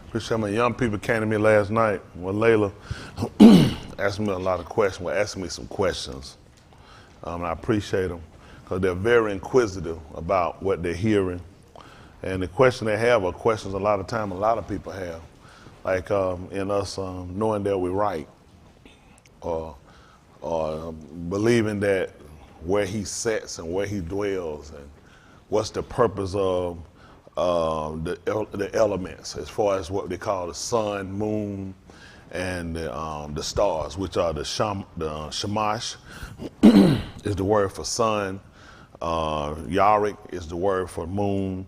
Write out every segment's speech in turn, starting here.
Appreciate my young people came to me last night. Well, Layla asked me a lot of questions. Well, asking me some questions. And I appreciate them because they're very inquisitive about what they're hearing. And the questions they have are questions a lot of time a lot of people have. Like in us knowing that we're right or believing that where he sits and where he dwells and what's the purpose of the elements as far as what they call the sun, moon, and the stars, which are the shamash is the word for sun, Yarick is the word for moon,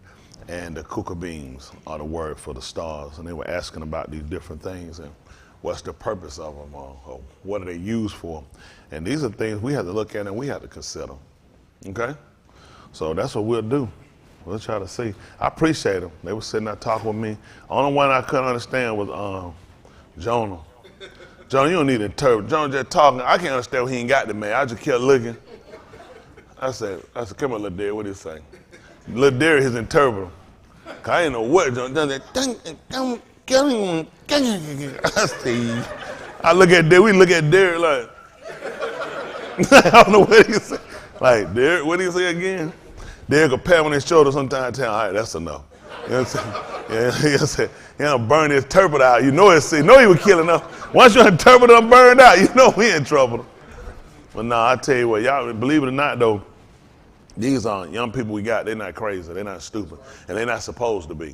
and the kukabins are the word for the stars. And they were asking about these different things and what's the purpose of them or what are they used for. And these are things we have to look at and we have to consider. Okay? So that's what we'll do. We'll try to see. I appreciate them. They were sitting there talking with me. Only one I couldn't understand was Jonah. Jonah, you don't need to interpret. Jonah just talking. I can't understand what he ain't got to man. I just kept looking. I said, come on, little Derry, what do you say? Little Derry, his interpreter. I didn't know what Jonah done. I look at Derry, we look at Derry like, I don't know what he said. Like, Derry, what do you say again? Derek will pat on his shoulder sometime and tell him, all right, that's enough. You know what I'm saying? He'll say, he'll burn his interpreter out. You know he was killing us. Once your interpreter burned out, you know we in trouble. But no, I tell you what, y'all, believe it or not though, these young people we got, they're not crazy, they're not stupid, and they're not supposed to be.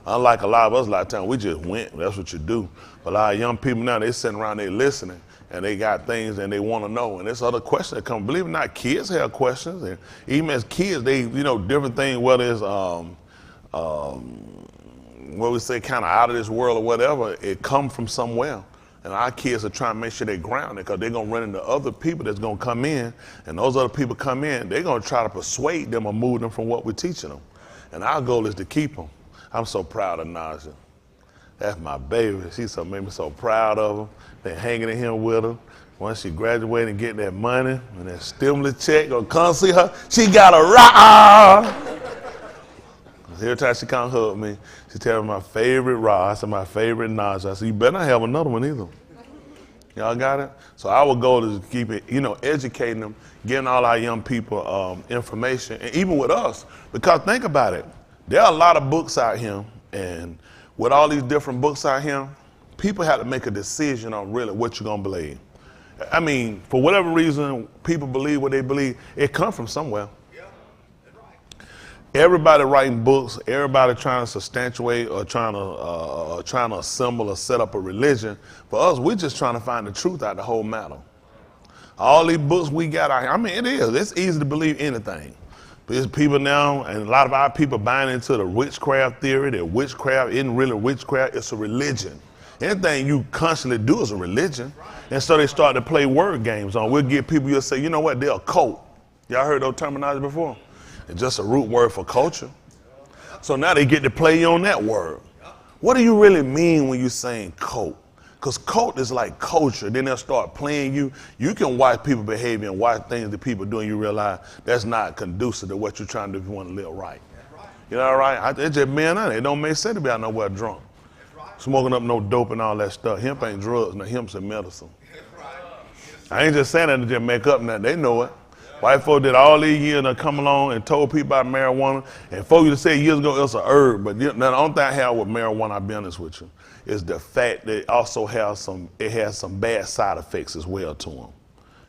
Unlike a lot of us, a lot of times we just went, that's what you do. But a lot of young people now, they sitting around, they listening, and they got things and they want to know. And there's other questions that come. Believe it or not, kids have questions. And even as kids, they, different things, whether it's, what we say, kind of out of this world or whatever, it come from somewhere. And our kids are trying to make sure they're grounded because they're going to run into other people that's going to come in. And those other people come in, they're going to try to persuade them or move them from what we're teaching them. And our goal is to keep them. I'm so proud of Naja. That's my baby. She's made me so proud of her. Been hanging in here with her. Once she graduated and get that money and that stimulus check, gonna come see her, she got a rock. Every time she come hug me, she tell me my favorite rock. I said my favorite Naja. I said you better not have another one either. Y'all got it? So our goal is to keep it, educating them, getting all our young people information, and even with us, because think about it. There are a lot of books out here, and with all these different books out here, people have to make a decision on really what you're going to believe. I mean, for whatever reason, people believe what they believe. It comes from somewhere. Yeah, that's right. Everybody writing books, everybody trying to substantiate or trying to assemble or set up a religion. For us, we're just trying to find the truth out of the whole matter. All these books we got out here, I mean, it is. It's easy to believe anything. There's people now, and a lot of our people buying into the witchcraft theory, that witchcraft isn't really witchcraft, it's a religion. Anything you constantly do is a religion. And so they start to play word games on. We'll get people, you'll say, you know what, they're a cult. Y'all heard those terminology before? It's just a root word for culture. So now they get to play you on that word. What do you really mean when you're saying cult? Because cult is like culture. Then they'll start playing you. You can watch people behavior and watch things that people do and you realize that's not conducive to what you're trying to do if you want to live right. You know, right? It's just being honest. It don't make sense to be out nowhere drunk. Smoking up no dope and all that stuff. Hemp ain't drugs, no, hemp's a medicine. I ain't just saying that to just make up nothing. They know it. White folk did all these years and come along and told people about marijuana. And folks used to say years ago it's a herb, but the only thing I have with marijuana, I'll be honest with you, is the fact that it also has some bad side effects as well to them.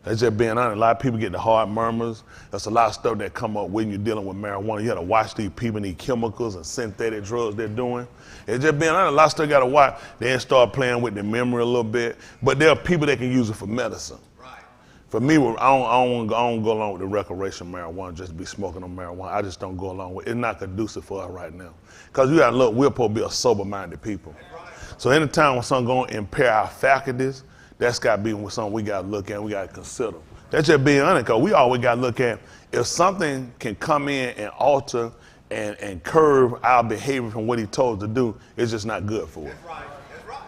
That's just being honest. A lot of people get the heart murmurs. There's a lot of stuff that come up when you're dealing with marijuana. You got to watch these people and these chemicals and synthetic drugs they're doing. It's just being honest. A lot of stuff you got to watch. Then start playing with the memory a little bit. But there are people that can use it for medicine. Right. For me, I don't go along with the recreational marijuana, just be smoking on marijuana. I just don't go along with it. It's not conducive for us right now. Because you got to look, we're supposed to be a sober-minded people. Right. So anytime when something going to impair our faculties, that's got to be something we got to look at, we got to consider. That's just being honest, because we always got to look at if something can come in and alter and curve our behavior from what he told us to do, it's just not good for us. That's right. That's right.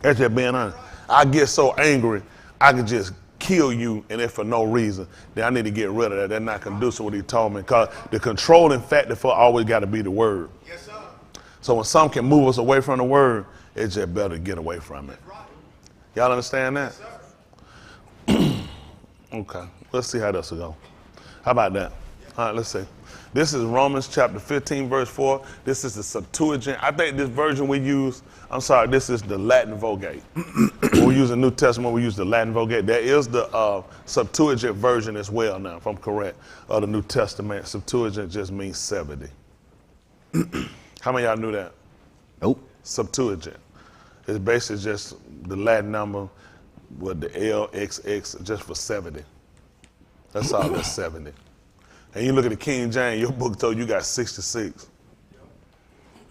That's just being honest. I get so angry, I could just kill you, and if for no reason, then I need to get rid of that. That's not conducive to what he told me, because the controlling factor for always got to be the word. Yes, sir. So when some can move us away from the word, it's just better to get away from it. Y'all understand that? Okay, let's see how this will go. How about that? All right, let's see. This is Romans chapter 15, verse 4. This is the Septuagint. I think this version we use, this is the Latin Vulgate. When we use the New Testament, we use the Latin Vulgate. There is the Septuagint version as well now, if I'm correct, of the New Testament. Septuagint just means 70. How many of y'all knew that? Nope. Septuagint. It's basically just the Latin number with the LXX just for 70. That's all, that's 70. And you look at the King James, your book told you got 66.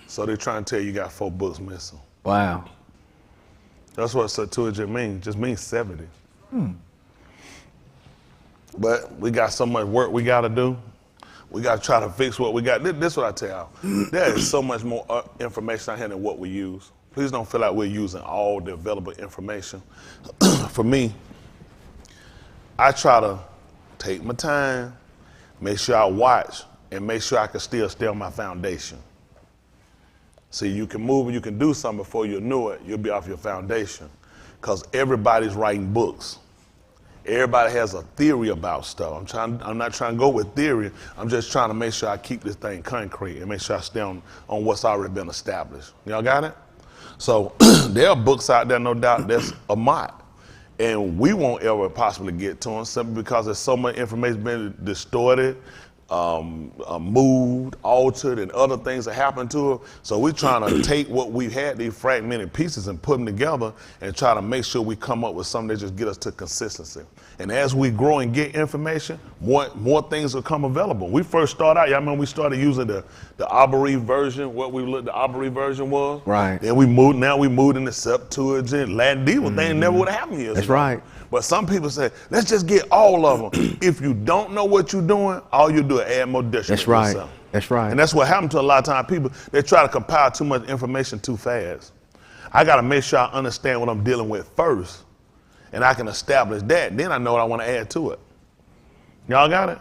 So they're trying to tell you got 4 books missing. Wow. That's what Septuagint means, just means 70. But we got so much work we got to do. We got to try to fix what we got. This is what I tell y'all. There is so much more information out here than what we use. Please don't feel like we're using all the available information. For me, I try to take my time, make sure I watch, and make sure I can still stay on my foundation. See, you can move and you can do something before you know it, you'll be off your foundation. Because everybody's writing books. Everybody has a theory about stuff. I'm not trying to go with theory. I'm just trying to make sure I keep this thing concrete and make sure I stay on what's already been established. Y'all got it? So there are books out there, no doubt, that's a mod. And we won't ever possibly get to them simply because there's so much information being distorted, moved, altered, and other things that happen to it. So we're trying to take what we've had, these fragmented pieces, and put them together and try to make sure we come up with something that just get us to consistency. And as we grow and get information, more things will come available. We first started out, y'all remember we started using the Aubrey version, the Aubrey version was? Right. Then now we moved into Septuagint, Latin. These were things never would have happened years That's ago. right. But some people say, let's just get all of them. If you don't know what you're doing, all you do is add more detriment. That's right. Yourself. That's right. And that's what happened to a lot of times. People, they try to compile too much information too fast. I got to make sure I understand what I'm dealing with first, and I can establish that. Then I know what I want to add to it. Y'all got it?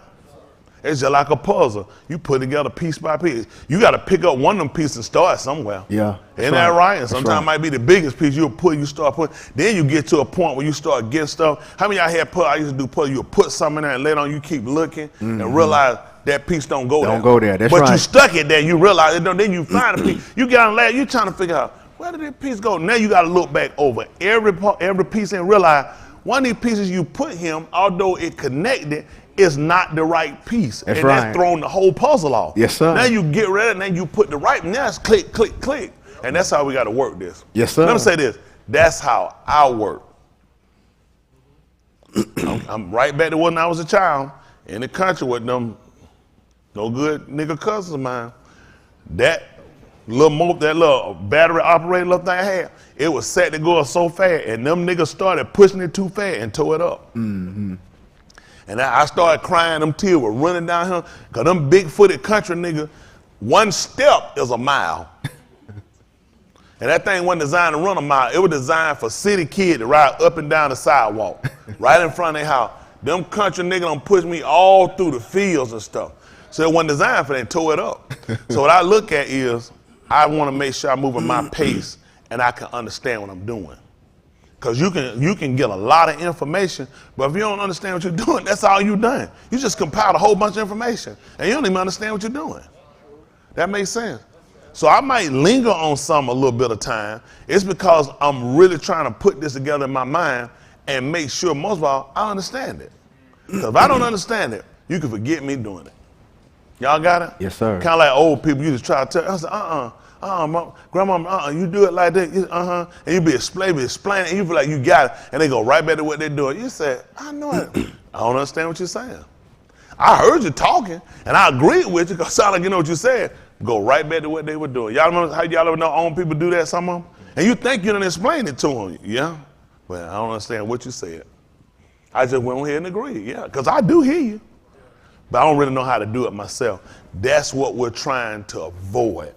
It's just like a puzzle. You put together piece by piece. You got to pick up one of them pieces and start somewhere. Yeah. Ain't that right? And sometimes it might be the biggest piece you start putting. Then you get to a point where you start getting stuff. How many of y'all had I used to do puzzle, you'll put something in there and later on you keep looking and realize that piece don't go there. Don't go there, that's right. But you stuck it there, you realize it don't, then you find a piece. You get on lab, you trying to figure out, where did that piece go? Now you got to look back over every piece and realize one of these pieces you put him, although it connected, is not the right piece. That's and right. that's throwing the whole puzzle off. Yes, sir. Now you get rid of it, and then you put the right, now it's click, click, click. And that's how we got to work this. Yes, sir. Let me say this. That's how I work. I'm right back to when I was a child in the country with them no good nigga cousins of mine. That little battery operated little thing I had, it was set to go so fast, and them niggas started pushing it too fast and tore it up. Mm-hmm. And I started crying, them tears were running down here, because them big-footed country niggas, one step is a mile. And that thing wasn't designed to run a mile. It was designed for city kids to ride up and down the sidewalk, right in front of their house. Them country niggas done pushed me all through the fields and stuff. So it wasn't designed for that, tore it up. So what I look at is, I want to make sure I'm moving my pace and I can understand what I'm doing. Because you can get a lot of information, but if you don't understand what you're doing, that's all you've done. You just compiled a whole bunch of information, and you don't even understand what you're doing. That makes sense. So I might linger on some a little bit of time. It's because I'm really trying to put this together in my mind and make sure, most of all, I understand it. Because if I don't understand it, you can forget me doing it. Y'all got it? Yes, sir. Kind of like old people, you just try to tell. I said, grandma, you do it like that, and you be explaining, and you feel like you got it, and they go right back to what they're doing. You say, I know it. I don't understand what you're saying. I heard you talking, and I agreed with you, because it sounded like you know what you said. Go right back to what they were doing. Y'all remember how y'all ever know own people do that, some of them? And you think you done explained it to them, yeah? Well, I don't understand what you said. I just went ahead and agreed, yeah, because I do hear you. But I don't really know how to do it myself. That's what we're trying to avoid.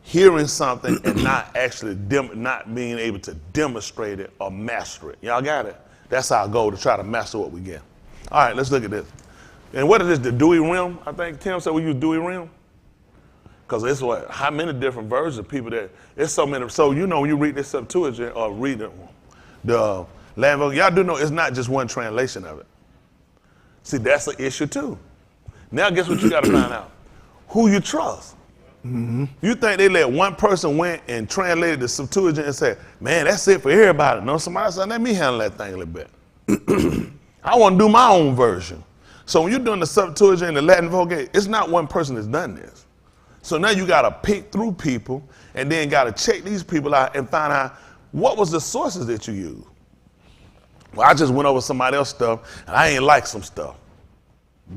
Hearing something and not actually not being able to demonstrate it or master it. Y'all got it? That's our goal, to try to master what we get. All right, let's look at this. And what is this, the Dewey Rim? I think Tim said we use Dewey Rim. Because it's what, how many different versions of people that, it's so many. So, you know, when you read this Septuagint or read the Latin, y'all do know it's not just one translation of it. See, that's an issue too. Now, guess what you got to find out? Who you trust. You think they let one person went and translated the Septuagint and said, man, that's it for everybody. No, somebody said, let me handle that thing a little bit. I want to do my own version. So when you're doing the Septuagint and the Latin Vulgate, it's not one person that's done this. So now you got to pick through people and then got to check these people out and find out what was the sources that you used. Well, I just went over somebody else's stuff and I ain't like some stuff.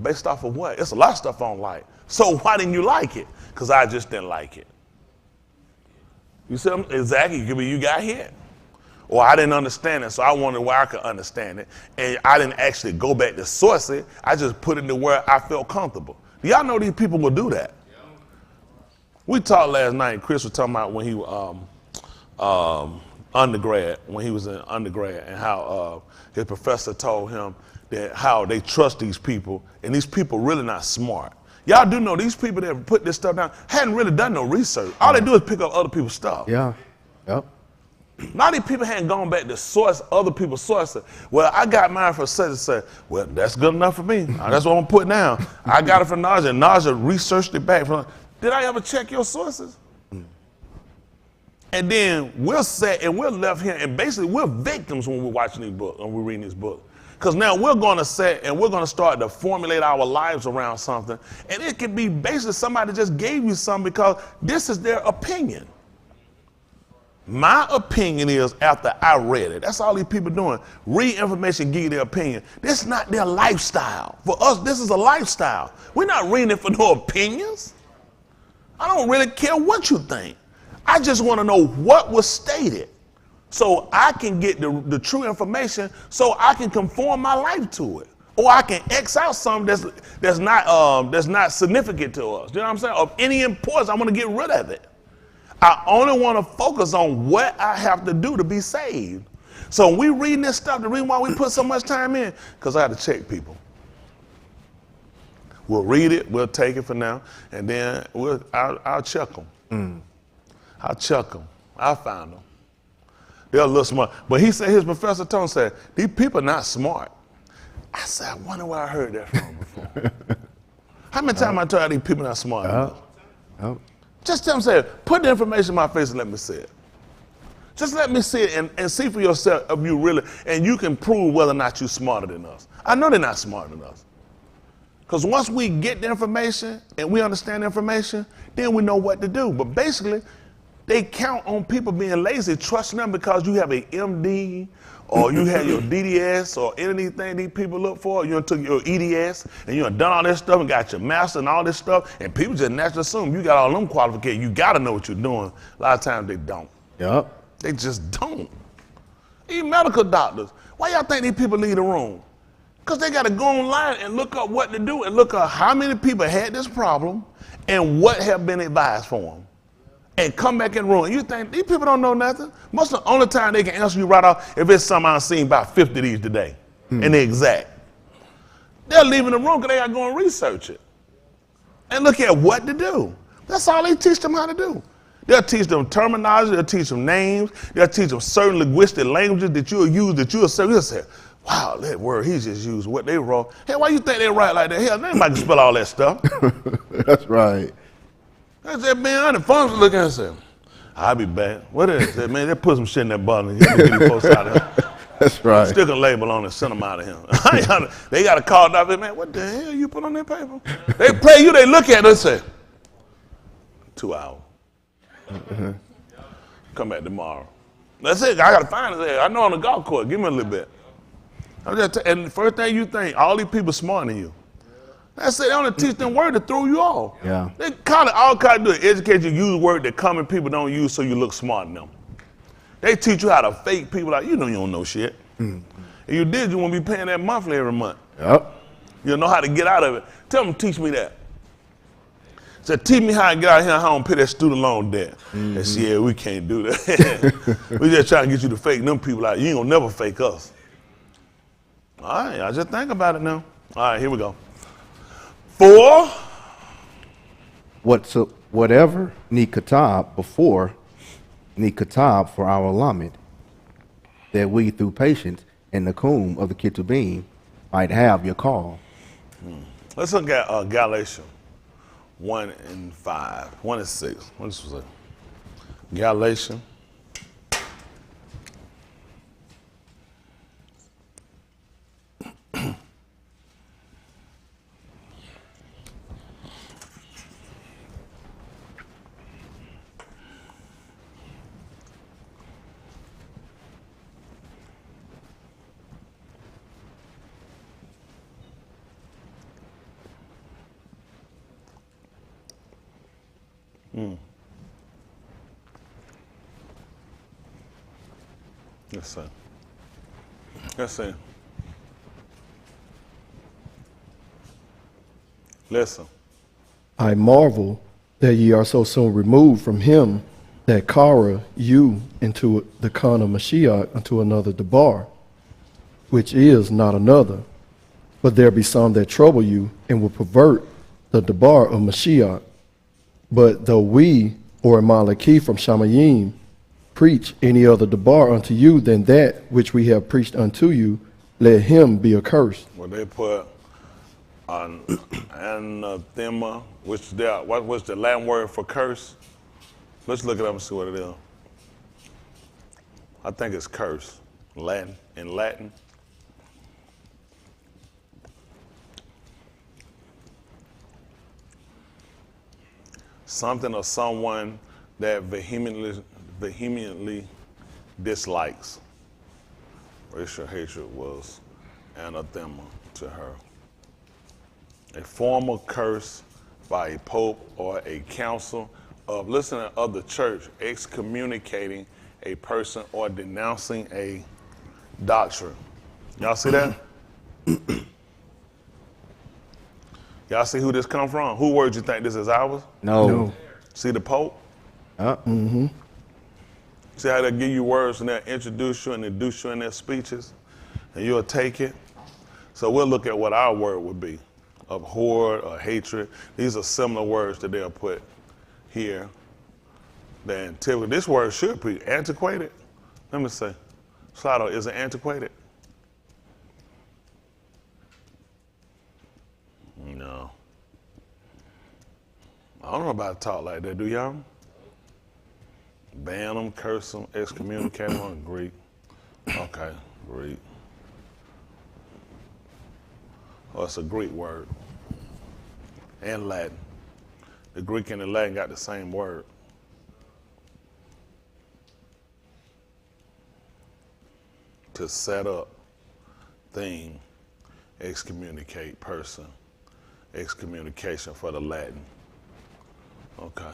Based off of what? It's a lot of stuff I don't like. So why didn't you like it? Because I just didn't like it. You see, exactly, you got hit. Or I didn't understand it, so I wanted where I could understand it. And I didn't actually go back to source it. I just put it to where I felt comfortable. Do y'all know these people will do that? We talked last night, Chris was talking about when he was undergrad, when he was in undergrad, and how his professor told him that how they trust these people, and these people really not smart. Y'all do know these people that put this stuff down hadn't really done no research. All they do is pick up other people's stuff. Yeah. Yep. A lot of these people hadn't gone back to source other people's sources. Well, I got mine from such and such. Well, that's good enough for me. That's what I'm putting down. I got it from Naja, and Naja researched it back from. Did I ever check your sources? And then we're set and we're left here, and basically we're victims when we're watching these books, when we're reading these books. Because now we're going to set and we're going to start to formulate our lives around something. And it could be basically somebody just gave you something because this is their opinion. My opinion is after I read it. That's all these people doing. Read information, give you their opinion. This is not their lifestyle. For us, this is a lifestyle. We're not reading it for no opinions. I don't really care what you think. I just want to know what was stated, so I can get the true information, so I can conform my life to it, or I can X out something that's not significant to us. You know what I'm saying? Of any importance, I want to get rid of it. I only want to focus on what I have to do to be saved. So when we reading this stuff, the reason why we put so much time in, because I had to check people. We'll read it, we'll take it for now, and then I'll check them. I'll check them. I'll find them. They're a little smart. But he said, his professor told him, said, these people are not smart. I said, I wonder where I heard that from before. How many times I told you these people not smart enough? Just tell them, say, put the information in my face and let me see it. Just let me see it and see for yourself if you really, and you can prove whether or not you're smarter than us. I know they're not smarter than us. Because once we get the information and we understand the information, then we know what to do. But basically, they count on people being lazy, trusting them because you have an MD or you have your DDS or anything these people look for. You took your EDS and you done all this stuff and got your master and all this stuff. And people just naturally assume you got all them qualifications. You got to know what you're doing. A lot of times they don't. Yep. They just don't. Even medical doctors. Why y'all think these people leave the room? Because they got to go online and look up what to do and look up how many people had this problem and what have been advised for them. And come back in the room. You think these people don't know nothing? Most of the only time they can answer you right off if it's something I've seen about 50 of these today. And they're exact. They're leaving the room because they got to go and research it. And look at what to do. That's all they teach them how to do. They'll teach them terminology, they'll teach them names, they'll teach them certain linguistic languages that you'll use, that you'll say, wow, that word he just used, what they wrote. Hey, why you think they write like that? Hell, nobody can spell all that stuff. That's right. I said, man, I the phones look at and said, I'll be back. What is it? Man, they put some shit in that bottle and get these folks out of here. That's right. Stick a label on it, send them out of here. They got to call doctor, man, what the hell you put on that paper? They play you, they look at it and say, 2 hours. Come back tomorrow. That's it. I got to find it. I know on the golf course. Give me a little bit. And the first thing you think, all these people smarter than you. That's it. They only teach them word to throw you off. Yeah. They all kind of do is educate you, use word that common people don't use so you look smart than them. They teach you how to fake people like, you know you don't know shit. If you did, you won't be paying that monthly every month. Yep. You'll know how to get out of it. Tell them, teach me that. So teach me how to get out of here and how to pay that student loan debt. They say, yeah, we can't do that. We just trying to get you to fake them people out. You ain't gonna never fake us. All right, I just think about it now. All right, here we go. 4. What? So whatever nikatab before nikatab for our lamed, that we through patience in the kum of the ketubim might have your call. Let's look at Galatians 1 and 5, 1 and 6. What does it say? Galatians. Yes, sir. Yes, sir. Listen. I marvel that ye are so soon removed from him that carra you into the Khan of Mashiach unto another debar, which is not another. But there be some that trouble you and will pervert the debar of Mashiach. But though we, or Malaki from Shamayim, preach any other debar unto you than that which we have preached unto you, let him be accursed. Well, they put anathema, what's the Latin word for curse? Let's look it up and see what it is. I think it's curse, Latin, in Latin. Something or someone that vehemently dislikes. Racial hatred was anathema to her. A formal curse by a pope or a council of, listen, of the church, excommunicating a person or denouncing a doctrine. Y'all see that? Y'all see who this come from? Who words you think this is ours? No. See the Pope? Mm-hmm. See how they give you words and they introduce you and induce you in their speeches? And you'll take it? So we'll look at what our word would be. Abhor or hatred. These are similar words that they'll put here. The antiquity. This word should be antiquated. Let me say. Slide is it antiquated? No. I don't know about talk like that, do y'all? Ban them, curse them, excommunicate them on Greek. Okay, Greek. Oh, it's a Greek word. And Latin. The Greek and the Latin got the same word. To set up, thing, excommunicate, person, excommunication for the Latin. Okay.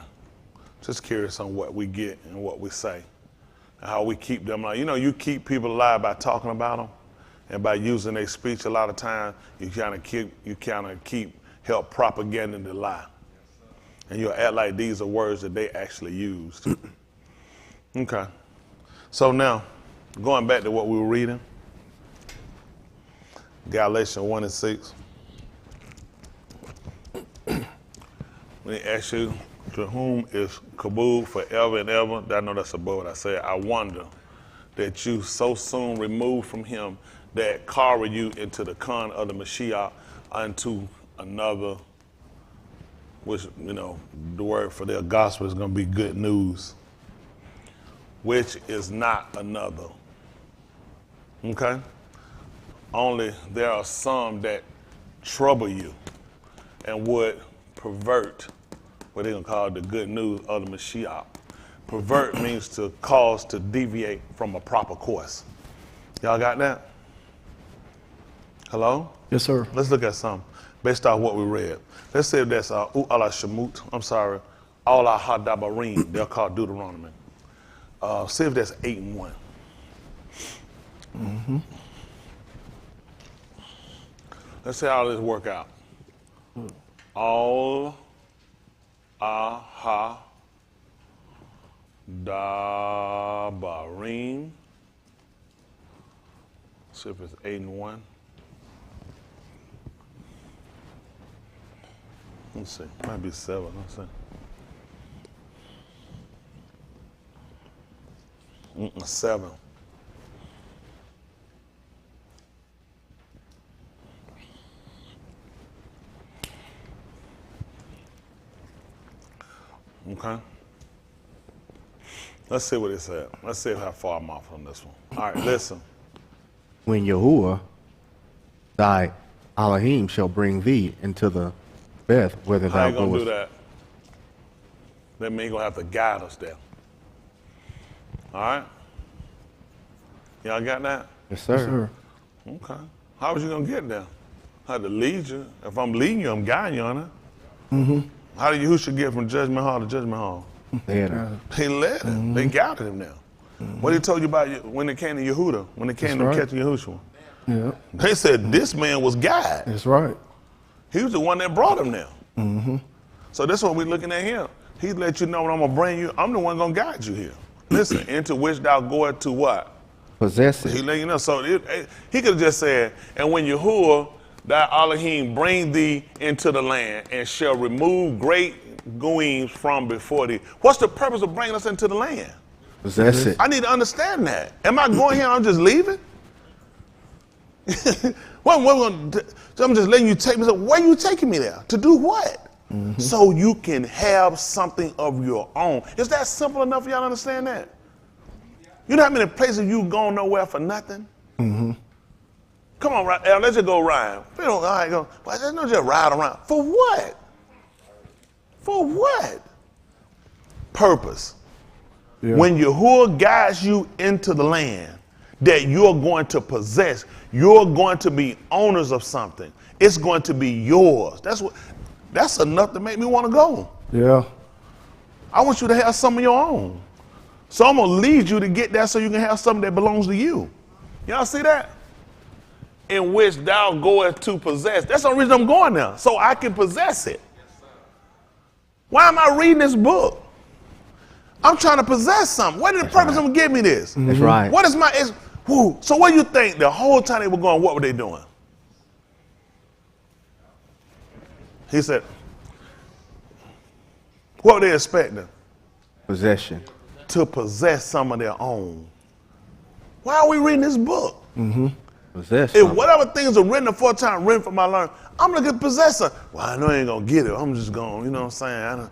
Just curious on what we get and what we say and how we keep them alive. You know, you keep people alive by talking about them and by using their speech. A lot of times you kind of keep help propaganda the lie. And you'll act like these are words that they actually used. Okay. So now, going back to what we were reading, Galatians 1 and 6. When he asks you, to whom is Kabul forever and ever? I know that's above what I said. I wonder that you so soon removed from him that carry you into the Khan of the Mashiach unto another, which, you know, the word for their gospel is going to be good news, which is not another. Okay? Only there are some that trouble you and would pervert what they're going to call the good news of the Mashiach. Pervert means to cause to deviate from a proper course. Y'all got that? Hello? Yes, sir. Let's look at some based off what we read. Let's say that's Ala Shemut, Allah Hadabarim, they're called Deuteronomy. See if that's 8 and 1. Mm-hmm. Let's see how this work out. All Aha Dabarim. See if it's 8 and 1. Let's see. Might be 7. Let's see. 7. Okay. Let's see what it said. Let's see how far I'm off on this one. All right, listen. When Yahuwah, thy Elohim, shall bring thee into the Beth, whither How thou you gonna goest. do that? That means you're gonna have to guide us there. All right? Y'all got that? Yes, sir. Yes, sir. Okay. How was you gonna get there? I had to lead you. If I'm leading you, I'm guiding you on it. How do you should get from Judgment Hall to Judgment Hall? They had a- They led him. They guided him now. What he told you about when they came to Yehuda, when they came to right. catching Yahushua? Yeah, They said this man was God. that's right. He was the one that brought him there. So that's what we're looking at here. He let you know what I'm gonna bring you. I'm the one gonna guide you here. Listen, into which thou goest to what? possess He it. let you know. So he could have just said, and when Yahuwah, thy Elohim, bring thee into the land and shall remove great goings from before thee. What's the purpose of bringing us into the land? Possess it. I need to understand that. Am I going here and I'm just leaving? I'm just letting you take me. So where are you taking me there? To do what? So you can have something of your own. Is that simple enough for y'all to understand that? You know how many places you going nowhere for nothing? Come on, let's just go ride. We don't, all right, go. Well, let's not just ride around. For what? For what? Purpose. Yeah. When Yahuwah guides you into the land that you're going to possess, you're going to be owners of something. It's going to be yours. That's enough to make me want to go. Yeah. I want you to have some of your own. So I'm going to lead you to get that so you can have something that belongs to you. Y'all see that? In which thou goest to possess. That's the reason I'm going there, so I can possess it. Why am I reading this book? I'm trying to possess something. What is the purpose of give me this? That's right. What is so what do you think the whole time they were going, what were they doing? He said, what were they expecting? Possession. To possess some of their own. Why are we reading this book? Possess. If something. whatever things are written aforetime, written for my learning, I'm gonna get possessor. Well, I know I ain't gonna get it. I'm just gonna, you know what I'm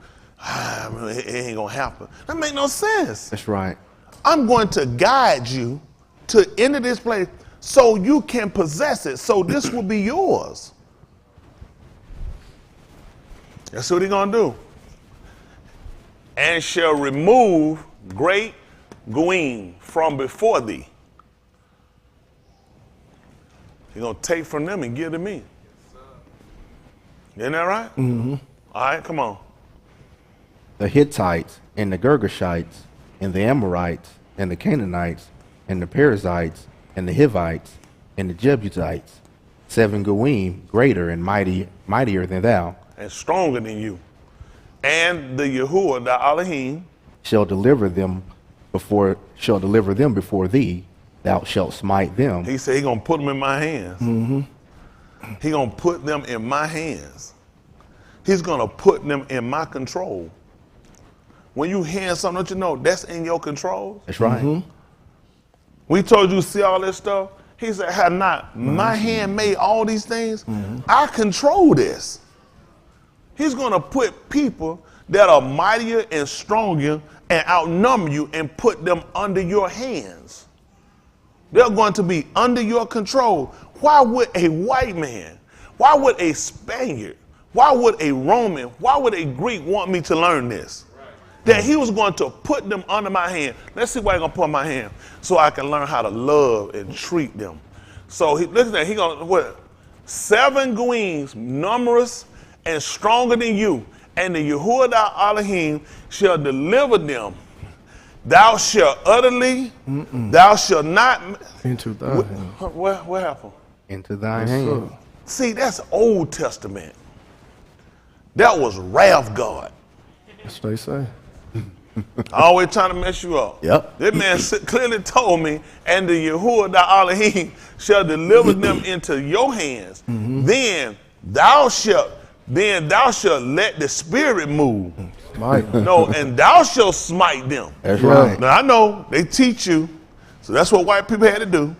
saying? It ain't gonna happen. That make no sense. That's right. I'm going to guide you to enter this place so you can possess it. So this will be yours. That's what he's gonna do. And shall remove great goyim from before thee. He's gonna take from them and give to me. Isn't that right? All right, come on. The Hittites and the Girgashites and the Amorites and the Canaanites and the Perizzites and the Hivites and the Jebusites, 7 goyim greater and mightier than thou, And stronger than you. And the Yahuwah, the Elohim, shall deliver them before thee. Thou shalt smite them. he said he's gonna put them in my hands. He's gonna put them in my hands. He's gonna put them in my control. When you hand something, don't you know that's in your control? That's right. We told you see all this stuff. He said, had not my hand made all these things, I control this. He's gonna put people that are mightier and stronger and outnumber you and put them under your hands. They're going to be under your control. Why would a white man, why would a Spaniard, why would a Roman, why would a Greek want me to learn this? That he was going to put them under my hand. Let's see why he's gonna put my hand. So I can learn how to love and treat them. So listen, he gonna, what? 7 goyim, numerous and stronger than you. And the Yahuwah thy Elohim shall deliver them. Thou shalt utterly, thou shalt not. Into thy hand. What happened? Into thine hand. See, that's Old Testament. That was wrath God. That's what they say. Always trying to mess you up. Yep. This man clearly told me, and the Yahuwah thy Elohim shall deliver them into your hands. Then thou shalt let the Spirit move. Smite. No, and thou shalt smite them. That's Yeah. right. Now I know they teach you, so that's what white people had to do.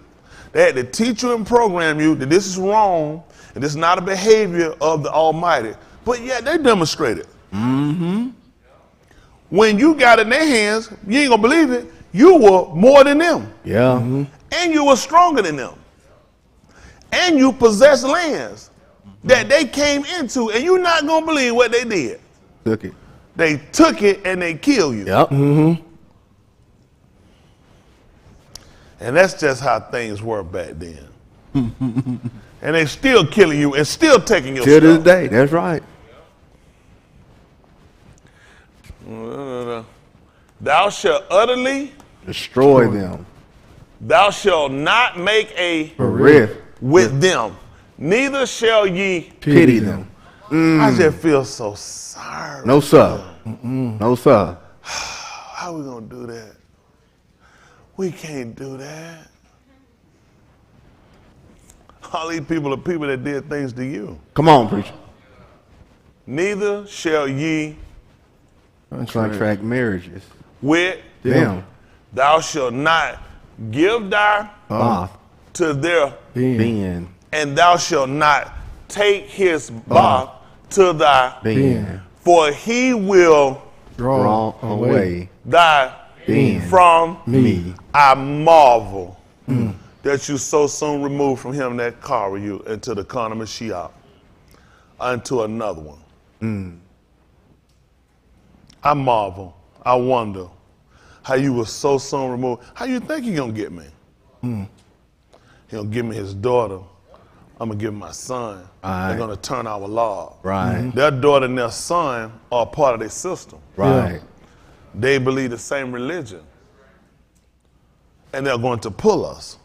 They had to teach you and program you that this is wrong and this is not a behavior of the Almighty. But yet they demonstrate it. Mm-hmm. When you got it in their hands, you ain't gonna believe it, you were more than them. Yeah. And you were stronger than them. And you possessed lands that they came into, and you're not gonna believe what they did. Took it. They took it and they killed you. Yep. And that's just how things were back then. And they still killing you and still taking your Till this stuff. day. That's right. Thou shalt utterly, Destroy them. thou shalt not make a Bereft. with them, neither shall ye. Pity them. I just feel so sorry. No, sir. No, sir. How we gonna do that? We can't do that. All these people are people that did things to you. Come on, preacher. Neither shall ye Contract marriages. with Them. thou shalt not give thy Both. to their, Being. and thou shalt not take his bath to thy, Being. for he will Draw away. thy Being. from Me. I marvel that you so soon removed from him that carry you into the corner of Mashiach unto another one. I marvel, I wonder how you were so soon removed. How you think he gonna get me? He gonna give me his daughter. I'm gonna give him my son. Right. They're gonna turn our law. Right. Their daughter and their son are part of their system. Right. They believe the same religion. And they're going to pull us.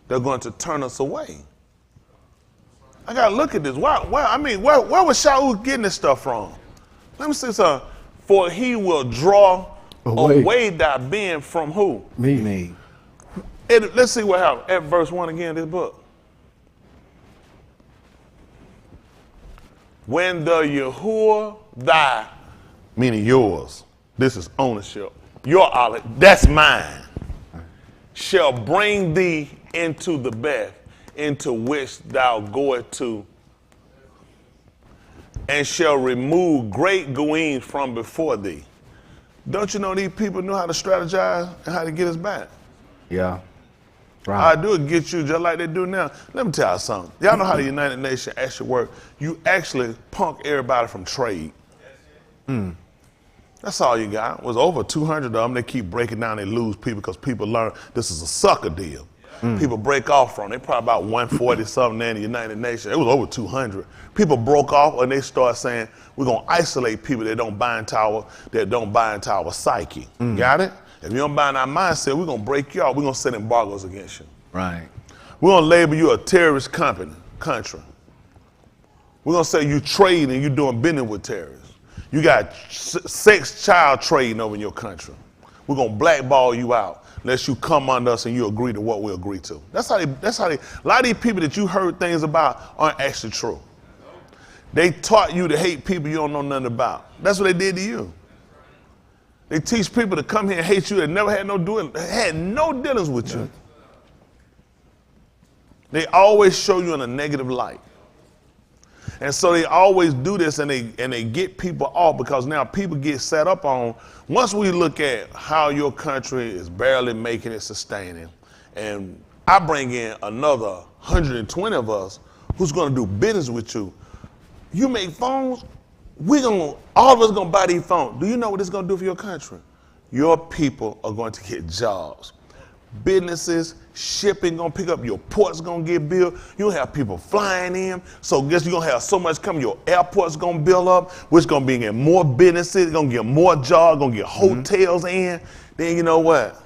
They're going to turn us away. I gotta look at this. Where was Shaul getting this stuff from? Let me see something. For he will draw away thy being from who? Me. Let's see what happened at verse 1 again, this book. When the Yahuwah thy, meaning yours, this is ownership, your olive, that's mine, shall bring thee into the bed into which thou goest to, and shall remove great goings from before thee. Don't you know these people knew how to strategize and how to get us back? Yeah. How Right. I do it get you just like they do now. Let me tell you something. Y'all know how the United Nations actually work. You actually punk everybody from trade. That's all you got. It was over 200 of them. They keep breaking down. They lose people because people learn this is a sucker deal. People break off from it. They probably about 140 something there in the United Nations. It was over 200. People broke off and they start saying, we're going to isolate people that don't buy into our psyche. Got it? If you don't buy in our mindset, we're going to break you off. We're going to set embargoes against you. Right. We're going to label you a terrorist country. We're going to say you trade and you doing business with terrorists. You got sex child trading over in your country. We're going to blackball you out unless you come under us and you agree to what we agree to. That's how they, a lot of these people that you heard things about aren't actually true. They taught you to hate people you don't know nothing about. That's what they did to you. They teach people to come here and hate you that never had no dealings with you. They always show you in a negative light. And so they always do this and they get people off because now people get set up on, once we look at how your country is barely making it sustaining, and I bring in another 120 of us who's gonna do business with you. You make phones, all of us gonna buy these phones. Do you know what it's gonna do for your country? Your people are going to get jobs. Businesses, shipping gonna pick up, your port's gonna get built, you'll have people flying in, so guess you're gonna have so much coming, your airport's gonna build up, which gonna bring in more businesses, gonna get more jobs, gonna get hotels in. Then you know what?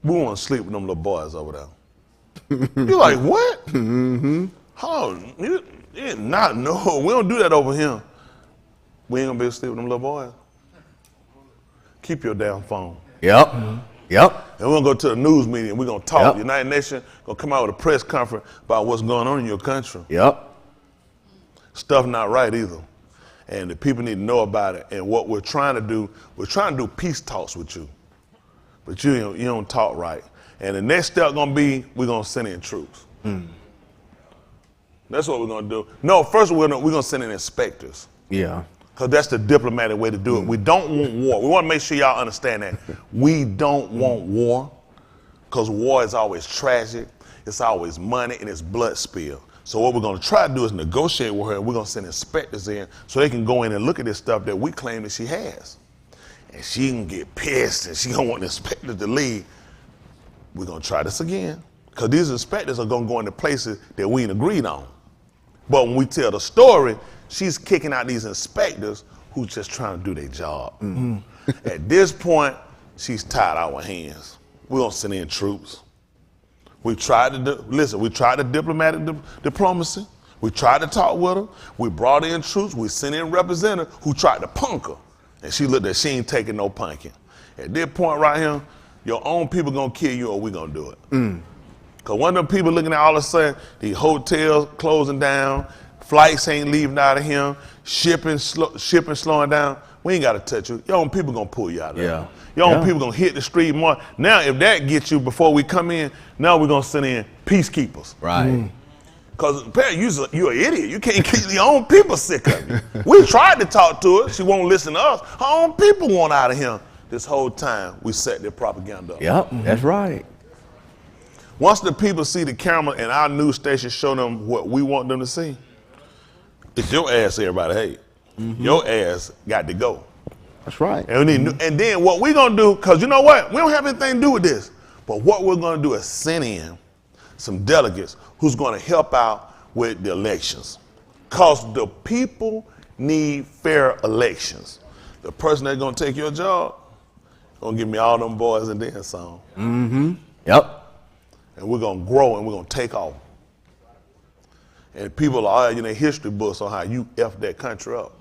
We wanna sleep with them little boys over there. You're like, what? Hold on, you not, no, we don't do that over here. We ain't gonna be able to sleep with them little boys. Keep your damn phone. Yep. Yep. And we're gonna go to the news meeting and we're gonna talk. Yep. The United Nations gonna come out with a press conference about what's going on in your country. Yep. Stuff not right either. And the people need to know about it. And what we're trying to do peace talks with you. But you don't talk right. And the next step gonna be, we're gonna send in troops. That's what we're gonna do. No, first we're gonna send in inspectors. Yeah. Because that's the diplomatic way to do it. We don't want war. We want to make sure y'all understand that. We don't want war, because war is always tragic, it's always money, and it's blood spill. So what we're going to try to do is negotiate with her, and we're going to send inspectors in so they can go in and look at this stuff that we claim that she has. And she can get pissed, and she don't want the inspectors to leave. We're going to try this again, because these inspectors are going to go into places that we ain't agreed on. But when we tell the story, she's kicking out these inspectors who's just trying to do their job. At this point, she's tied our hands. We're gonna send in troops. We tried the diplomatic diplomacy. We tried to talk with her. We brought in troops. We sent in representatives who tried to punk her. And she looked at, she ain't taking no punking. At this point right here, your own people gonna kill you or we gonna do it. Because one of them people looking at all of a sudden, the hotels closing down, flights ain't leaving out of here, shipping slowing down. We ain't got to touch you. Your own people going to pull you out of there. Your own people going to hit the street more. Now, if that gets you before we come in, now we're going to send in peacekeepers. Right. Because you're an idiot. You can't keep your own people sick of you. We tried to talk to her. She won't listen to us. Her own people want out of here. This whole time, we set their propaganda up. Yep, that's right. Once the people see the camera and our news station show them what we want them to see, it's your ass everybody hate. Your ass got to go. That's right. And then what we're going to do, because you know what? We don't have anything to do with this. But what we're going to do is send in some delegates who's going to help out with the elections. Because the people need fair elections. The person that's going to take your job going to give me all them boys and then some. Yep. And we're going to grow and we're going to take off. And people are arguing their history books on how you effed that country up.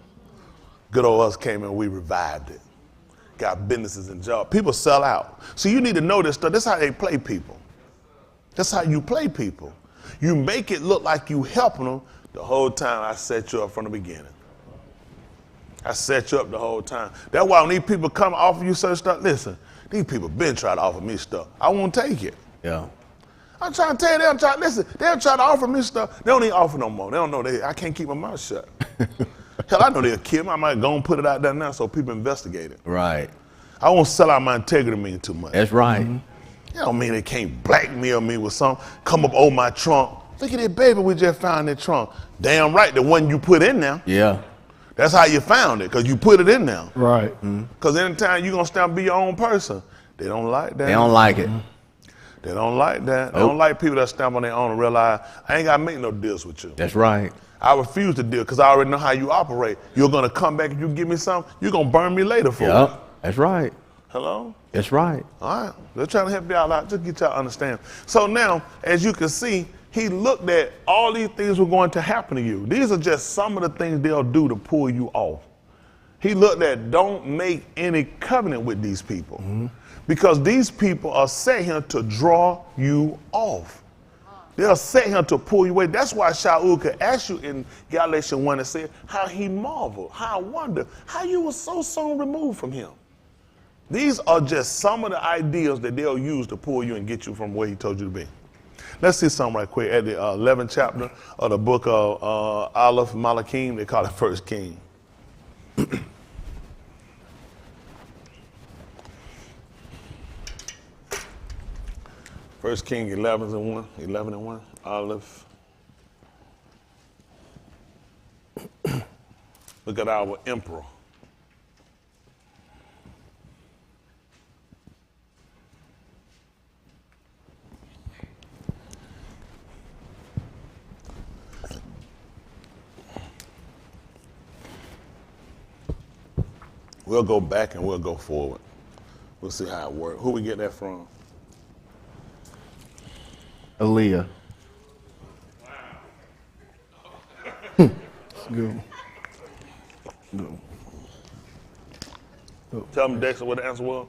Good old us came in, we revived it. Got businesses and jobs. People sell out. So you need to know this stuff. This is how they play people. That's how you play people. You make it look like you helping them the whole time. I set you up from the beginning. I set you up the whole time. That's why when these people come offer you certain stuff, listen, these people been trying to offer me stuff. I won't take it. Yeah. I'm trying to tell you, they'll try to offer me stuff. They don't even offer no more. They don't know, I can't keep my mouth shut. Hell, I know they'll kill me. I might go and put it out there now so people investigate it. Right. I won't sell out my integrity mean too much. That's right. You don't mean they can't blackmail me with something, come up over my trunk. Look at that baby we just found in that trunk. Damn right, the one you put in there. Yeah. That's how you found it, because you put it in there. Right. Because anytime you're going to stand be your own person, they don't like that. They don't like it. They don't like that. They don't like people that stamp on their own and realize, I ain't got to make no deals with you. That's right. I refuse to deal because I already know how you operate. You're going to come back and you give me something, you're going to burn me later for it. That's right. Hello? That's right. All right. They're trying to help y'all out. Just get y'all to understand. So now, as you can see, he looked at all these things were going to happen to you. These are just some of the things they'll do to pull you off. He looked at, don't make any covenant with these people. Because these people are set here to draw you off. They're set here to pull you away. That's why Shaul could ask you in Galatians 1 and say how he marveled, how I wonder, how you were so soon removed from him. These are just some of the ideas that they'll use to pull you and get you from where he told you to be. Let's see something right quick. At the 11th chapter of the book of Aleph Malachim, they call it First King. First King 11 and 1, Aleph. Look at our emperor. We'll go back and we'll go forward. We'll see how it works. Who we get that from? Aaliyah. Good. Tell me, Dexter, what the answer was.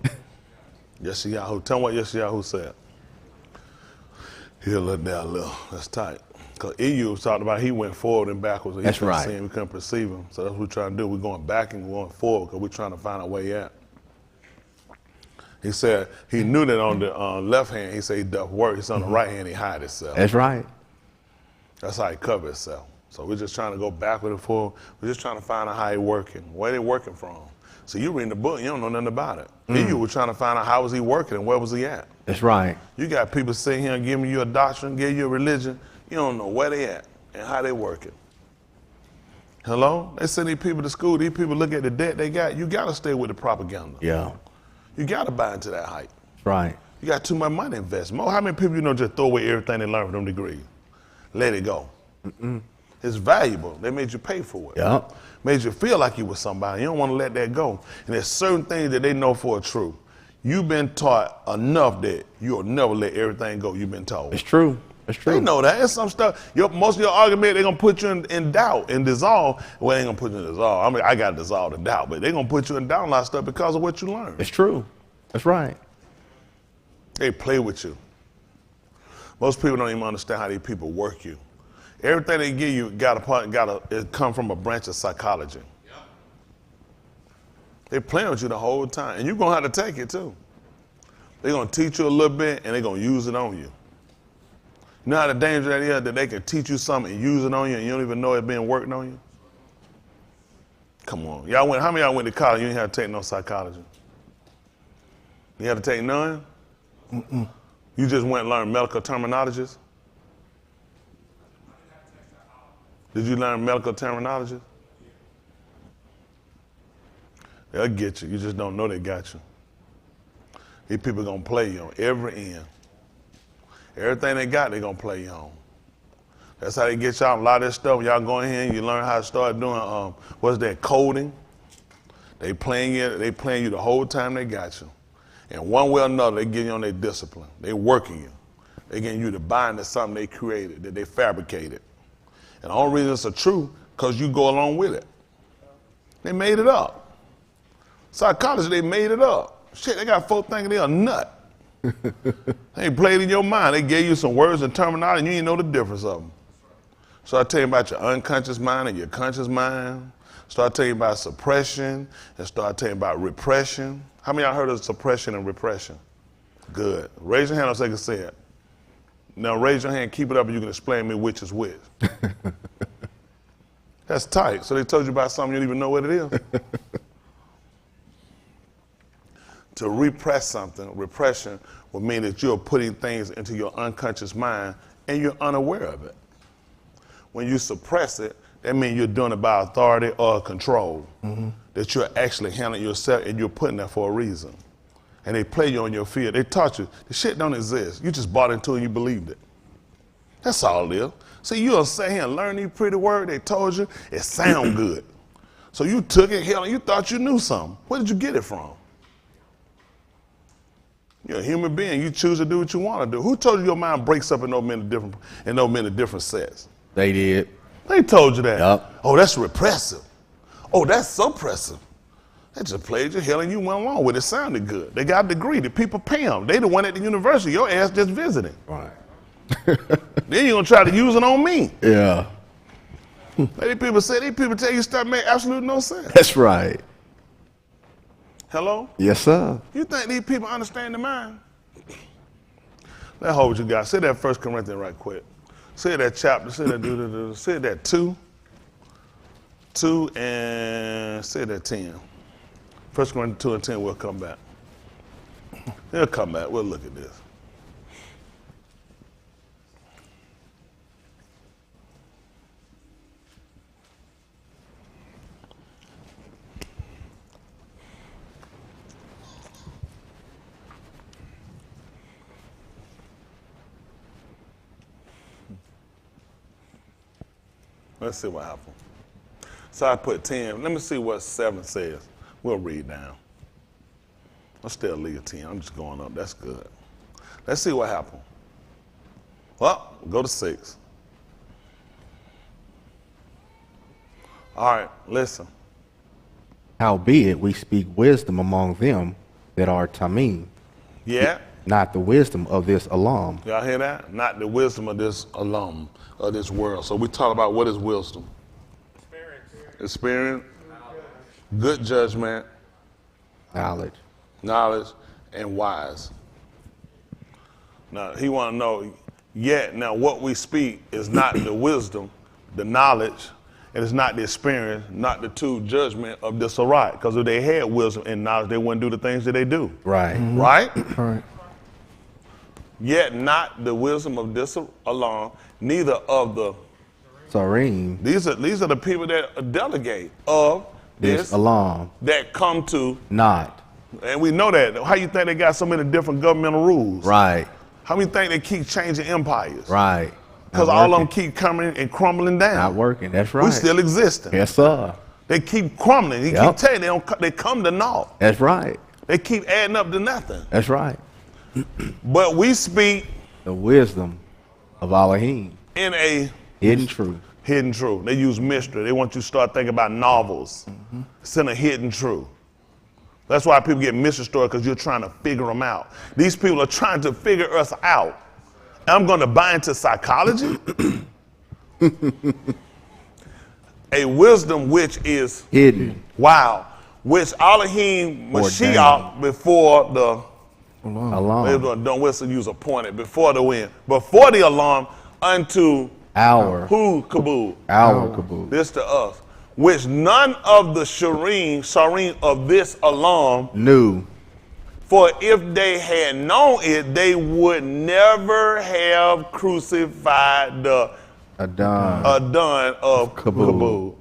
Yeshayahu. Tell me what Yeshayahu said. Here, look down, little. That's tight. Because EU was talking about he went forward and backwards. And That's right. See him, we couldn't perceive him. So that's what we're trying to do. We're going back and going forward because we're trying to find our way out. He said he knew that on the left hand, he said he doth work. He said on the right hand, he hide himself. That's right. That's how he covered himself. So we're just trying to go backward and forward. We're just trying to find out how he working, where they working from. So you reading the book, you don't know nothing about it. You were trying to find out how was he working and where was he at. That's right. You got people sitting here and giving you a doctrine, giving you a religion. You don't know where they at and how they working. Hello? They send these people to school. These people look at the debt they got. You got to stay with the propaganda. Yeah. You got to buy into that hype. Right. You got too much money to invest. How many people you know just throw away everything they learned from them degrees? Let it go. It's valuable. They made you pay for it. Yeah. Made you feel like you were somebody. You don't want to let that go. And there's certain things that they know for a truth. You've been taught enough that you'll never let everything go you've been told. It's true. It's true. They know that. It's some stuff. Most of your argument, they're going to put you in doubt and dissolve. Well, they ain't going to put you in dissolve. I mean, I got to dissolve the doubt, but they're going to put you in doubt a lot of stuff because of what you learned. It's true. That's right. They play with you. Most people don't even understand how these people work you. Everything they give you it come from a branch of psychology. Yeah. They playing with you the whole time, and you're going to have to take it too. They're going to teach you a little bit, and they're going to use it on you. You know how the danger that is, that they can teach you something and use it on you, and you don't even know it's being worked on you? Come on. How many of y'all went to college, you didn't have to take no psychology? You had to take none? Mm-mm. You just went and learned medical terminologies? Did you learn medical terminology? They'll get you. You just don't know they got you. These people going to play you on every end. Everything they got, they're going to play you on. That's how they get y'all a lot of this stuff. Y'all go in here and you learn how to start doing, what's that, coding. They playing you the whole time they got you. And one way or another, they get you on their discipline. They working you. They getting you to buy into something they created, that they fabricated. And the only reason it's true, because you go along with it. They made it up. Psychology, they made it up. Shit, they got folk thinking they're a nut. They played in your mind. They gave you some words and terminology, and you didn't know the difference of them. So I tell you about your unconscious mind and your conscious mind. Start telling you about suppression, and start telling you about repression. How many of y'all heard of suppression and repression? Good. Raise your hand so I can say it. Now raise your hand, keep it up, and you can explain to me which is which. That's tight. So they told you about something you don't even know what it is. To repress something, repression would mean that you're putting things into your unconscious mind and you're unaware of it. When you suppress it, that means you're doing it by authority or control. Mm-hmm. That you're actually handling yourself and you're putting that for a reason. And they play you on your field. They taught you, the shit don't exist. You just bought into it and you believed it. That's all it is. See, you'll sit here and learn these pretty words they told you, it sound good. So you took it, hell, and you thought you knew something. Where did you get it from? You're a human being. You choose to do what you want to do. Who told you your mind breaks up in no many different sets? They did. They told you that. Yep. Oh, that's repressive. Oh, that's suppressive. They just played your hell and you went along with it. It sounded good. They got a degree. The people pay them. They the one at the university. Your ass just visiting. Right. Then you're going to try to use it on me. Yeah. These people tell you stuff make absolutely no sense. That's right. Hello? Yes, sir. You think these people understand the mind? Let's hold what you got. Say that 1 Corinthians right quick. Say that chapter. Say that say that 2, and say that 10. 1 Corinthians 2 and 10, we'll come back. They'll come back. We'll look at this. Let's see what happened. So I put 10. Let me see what 7 says. We'll read down. I'll still leave 10. I'm just going up. That's good. Let's see what happened. Well, go to 6. All right, listen. Howbeit we speak wisdom among them that are tamim. Yeah? not the wisdom of this alum. Y'all hear that? Not the wisdom of this alum, of this world. So we talk about what is wisdom? Experience, good judgment, knowledge, and wise. Now, he want to know, yet now what we speak is not the wisdom, the knowledge, and it's not the experience, not the true judgment of this right. Because if they had wisdom and knowledge, they wouldn't do the things that they do. Right. Mm-hmm. Right? Right. Yet not the wisdom of this alone, neither of the Sarim. These are the people that delegate of this alum. that come to Not. And we know that. How you think they got so many different governmental rules? Right. How many think they keep changing empires? Right. Because all of them keep coming and crumbling down. Not working. That's right. We still existing. Yes, sir. They keep crumbling. He keep telling you, they come to naught. That's right. They keep adding up to nothing. That's right. But we speak the wisdom of Elohim in a hidden truth. Hidden truth. They use mystery. They want you to start thinking about novels. Mm-hmm. It's in a hidden truth. That's why people get mystery stories, because you're trying to figure them out. These people are trying to figure us out. I'm going to buy into psychology. A wisdom which is hidden. Wow. Which Elohim Mashiach before the alarm. Don't whistle, use appointed before the wind. Before the alarm unto who Kabul. Our Kabul. This to us. Which none of the Sharim of this alarm knew. For if they had known it, they would never have crucified the Adon of Kabul.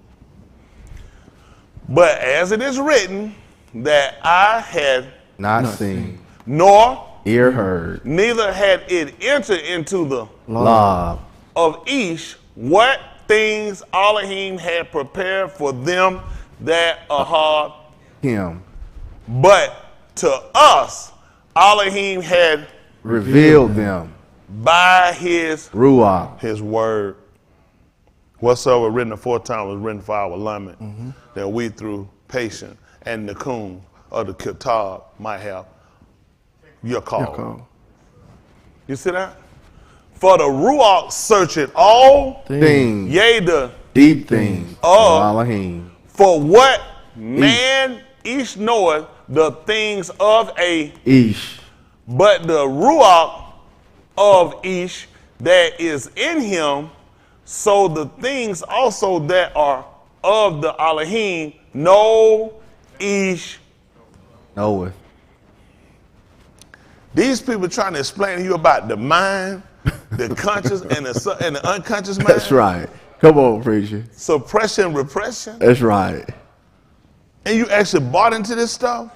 But as it is written, that I had not seen, nor ear heard, neither had it entered into the law of Ish, what things Elohim had prepared for them that are him. But to us, Elohim had revealed them by his Ruach, his word. Whatsoever written aforetime was written for our alignment, that we through patience and Nakum of the Kitab might have your call. You see that? For the Ruach searcheth all things, yea, the deep things of Elohim. For what man each knoweth the things of a Ish, but the Ruach of Ish that is in him, so the things also that are of the Elohim know Ish knoweth. These people trying to explain to you about the mind, the conscious, and the unconscious mind. That's right. Come on, preacher. Suppression, repression. That's right. And you actually bought into this stuff?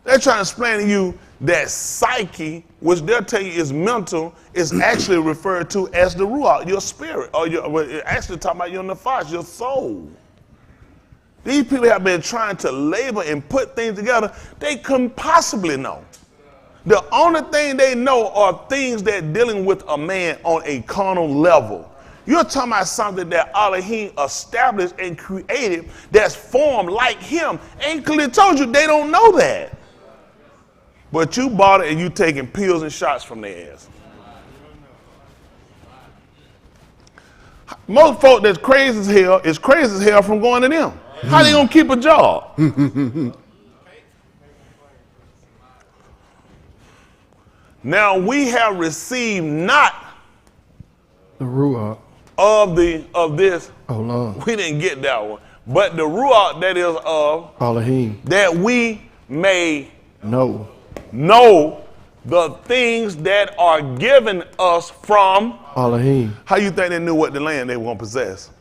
They're trying to explain to you that psyche, which they'll tell you is mental, is actually referred to as the ruach, your spirit, or actually talking about your nefesh, your soul. These people have been trying to label and put things together they couldn't possibly know. The only thing they know are things that dealing with a man on a carnal level. You're talking about something that Elohim established and created that's formed like him. Ain't clearly told you they don't know that. But you bought it and you taking pills and shots from their ass. Most folk that's crazy as hell from going to them. How they gonna keep a job? Now we have received not the Ruach of this. Olam. We didn't get that one. But the Ruach that is of Elohim, that we may know the things that are given us from Elohim. How you think they knew what the land they were going to possess?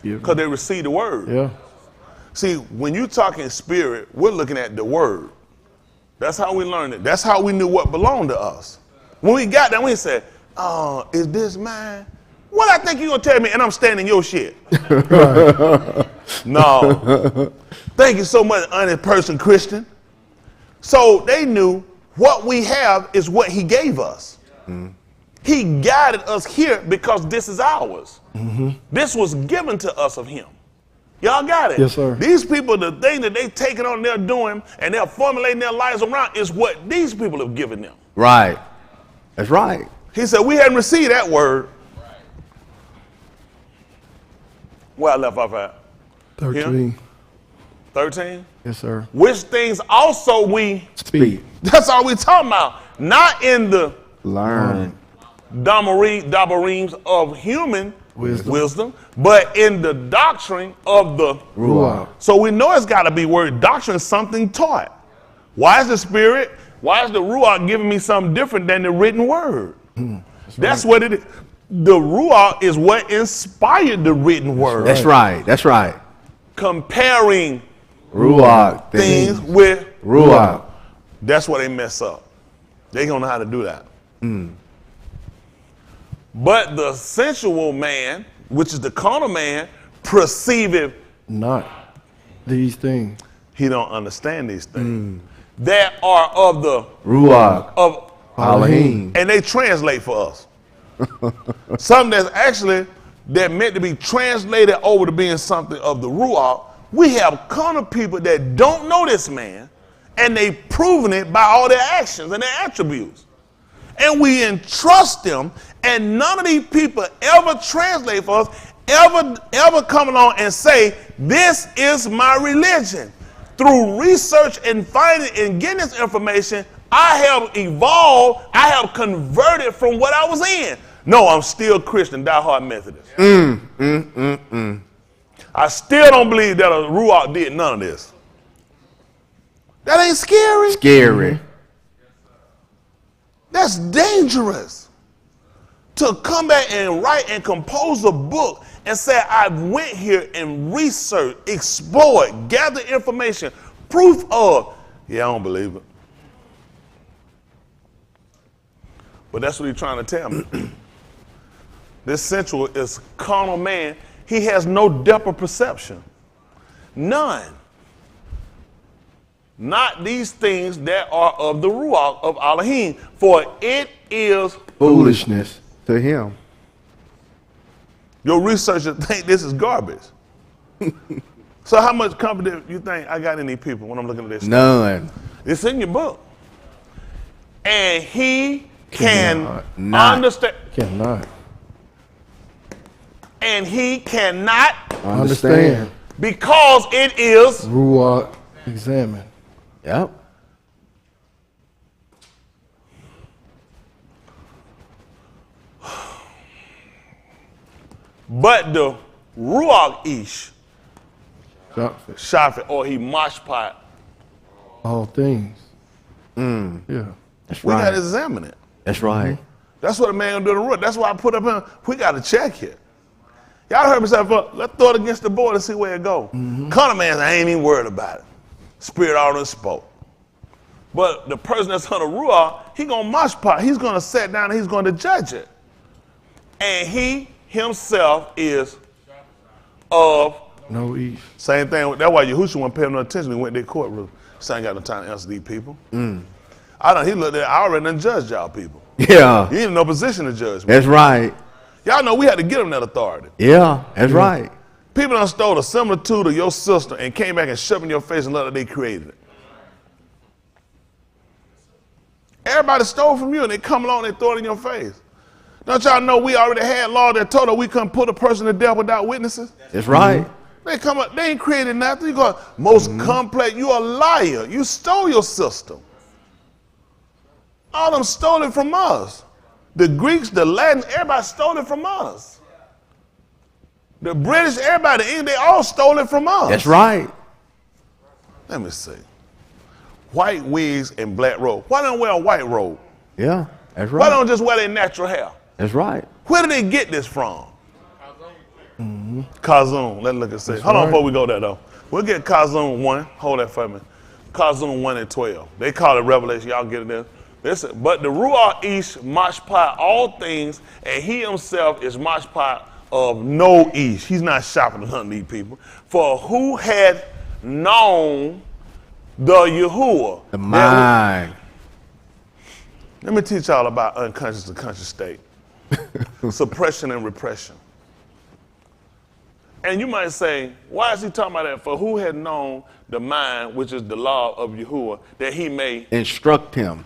Because they received the word. Yeah. See, when you talking spirit, we're looking at the word. That's how we learned it. That's how we knew what belonged to us. When we got there, we said, oh, is this mine? What I think you're going to tell me, and I'm standing your shit. No. Thank you so much, honest person, Christian. So they knew what we have is what he gave us. He guided us here because this is ours. This was given to us of him. Y'all got it? Yes, sir. These people, the thing that they taking on, they're doing, and they're formulating their lives around is what these people have given them. Right. That's right. He said, we hadn't received that word. Where I left off at? 13. 13? Yes, sir. Which things also we Speak. That's all we talking about. Not in the Learn. dabareems of human wisdom, but in the doctrine of the Ruach. So we know it's got to be word. Doctrine is something taught. Why is the Spirit, why is the Ruach giving me something different than the written word? That's what it is. The Ruach is what inspired the written word. That's right. That's right. Comparing Ruach things with Ruach. That's where they mess up. They don't know how to do that. But the sensual man, which is the carnal man, perceiveth Not these things. he don't understand these things that are of the Ruach. of Elohim. and they translate for us. Something that's actually that meant to be translated over to being something of the Ruach. We have carnal people that don't know this man, and they proven it by all their actions and their attributes. And we entrust them, and none of these people ever translate for us, ever come along and say, this is my religion. Through research and finding and getting this information, I have evolved, I have converted from what I was in. No, I'm still Christian, diehard Methodist. I still don't believe that a Ruach did none of this. That ain't scary. Scary. That's dangerous. To come back and write and compose a book and say, I went here and researched, explored, gathered information, proof of, yeah, I don't believe it. But that's what he's trying to tell me. This sensual is carnal man. He has no depth of perception. None. Not these things that are of the Ruach of Elohim, for it is Foolishness to him. Your researchers think this is garbage. So how much confidence you think I got in these people when I'm looking at this? None. It's in your book. And he can not. understand. Cannot. And he cannot Understand. because it is. Ruach examine. Yep. But the Ruach Ish, Shafet. Shafet, or he mashpat, All things. Yeah. That's we got right. to examine it. That's right. That's what a man gonna do to the Ruach. That's why I put up here, we got to check it. Y'all heard me say, let's throw it against the board and see where it go. Carnal man, I ain't even worried about it. Spirit already spoke. But the person that's on the Ruach, he gonna mashpat. He's gonna sit down and he's gonna judge it. And he himself is of No eat. same thing. That's why Yahushua wasn't paying no attention. He went to their courtroom. So I ain't got no time to answer these people. He looked at. I already done judged y'all people. Yeah. You ain't in no position to judge me. That's right. Y'all know we had to give them that authority. Yeah. That's right. People done stole a similitude of your sister and came back and shoved in your face and let that they created it. Everybody stole from you and they come along and they throw it in your face. Don't y'all know we already had law that told us we couldn't put a person to death without witnesses? That's right. They come up, they ain't created nothing. You go, most complex, you a liar. You stole your system. All of them stole it from us. The Greeks, the Latins, everybody stole it from us. The British, everybody, they all stole it from us. That's right. Let me see. White wigs and black robe. Why don't wear a white robe? Yeah. That's Why right. don't just wear their natural hair? That's right. Where did they get this from? Kazum. Let's look and see. Hold on before we go there, though. We'll get Kazum 1. Hold that for me. Kazum 1 and 12. They call it Revelation. Y'all get it there. Listen, but the Ruach Ish mashpat all things, and he himself is mashpat of no Ish. He's not shopping on these people. For who had known the Yahuwah? The mind. Let me teach y'all about unconscious and conscious state. Suppression and repression. And you might say, why is he talking about that? For who had known the mind, which is the law of Yahuwah, that he may instruct him.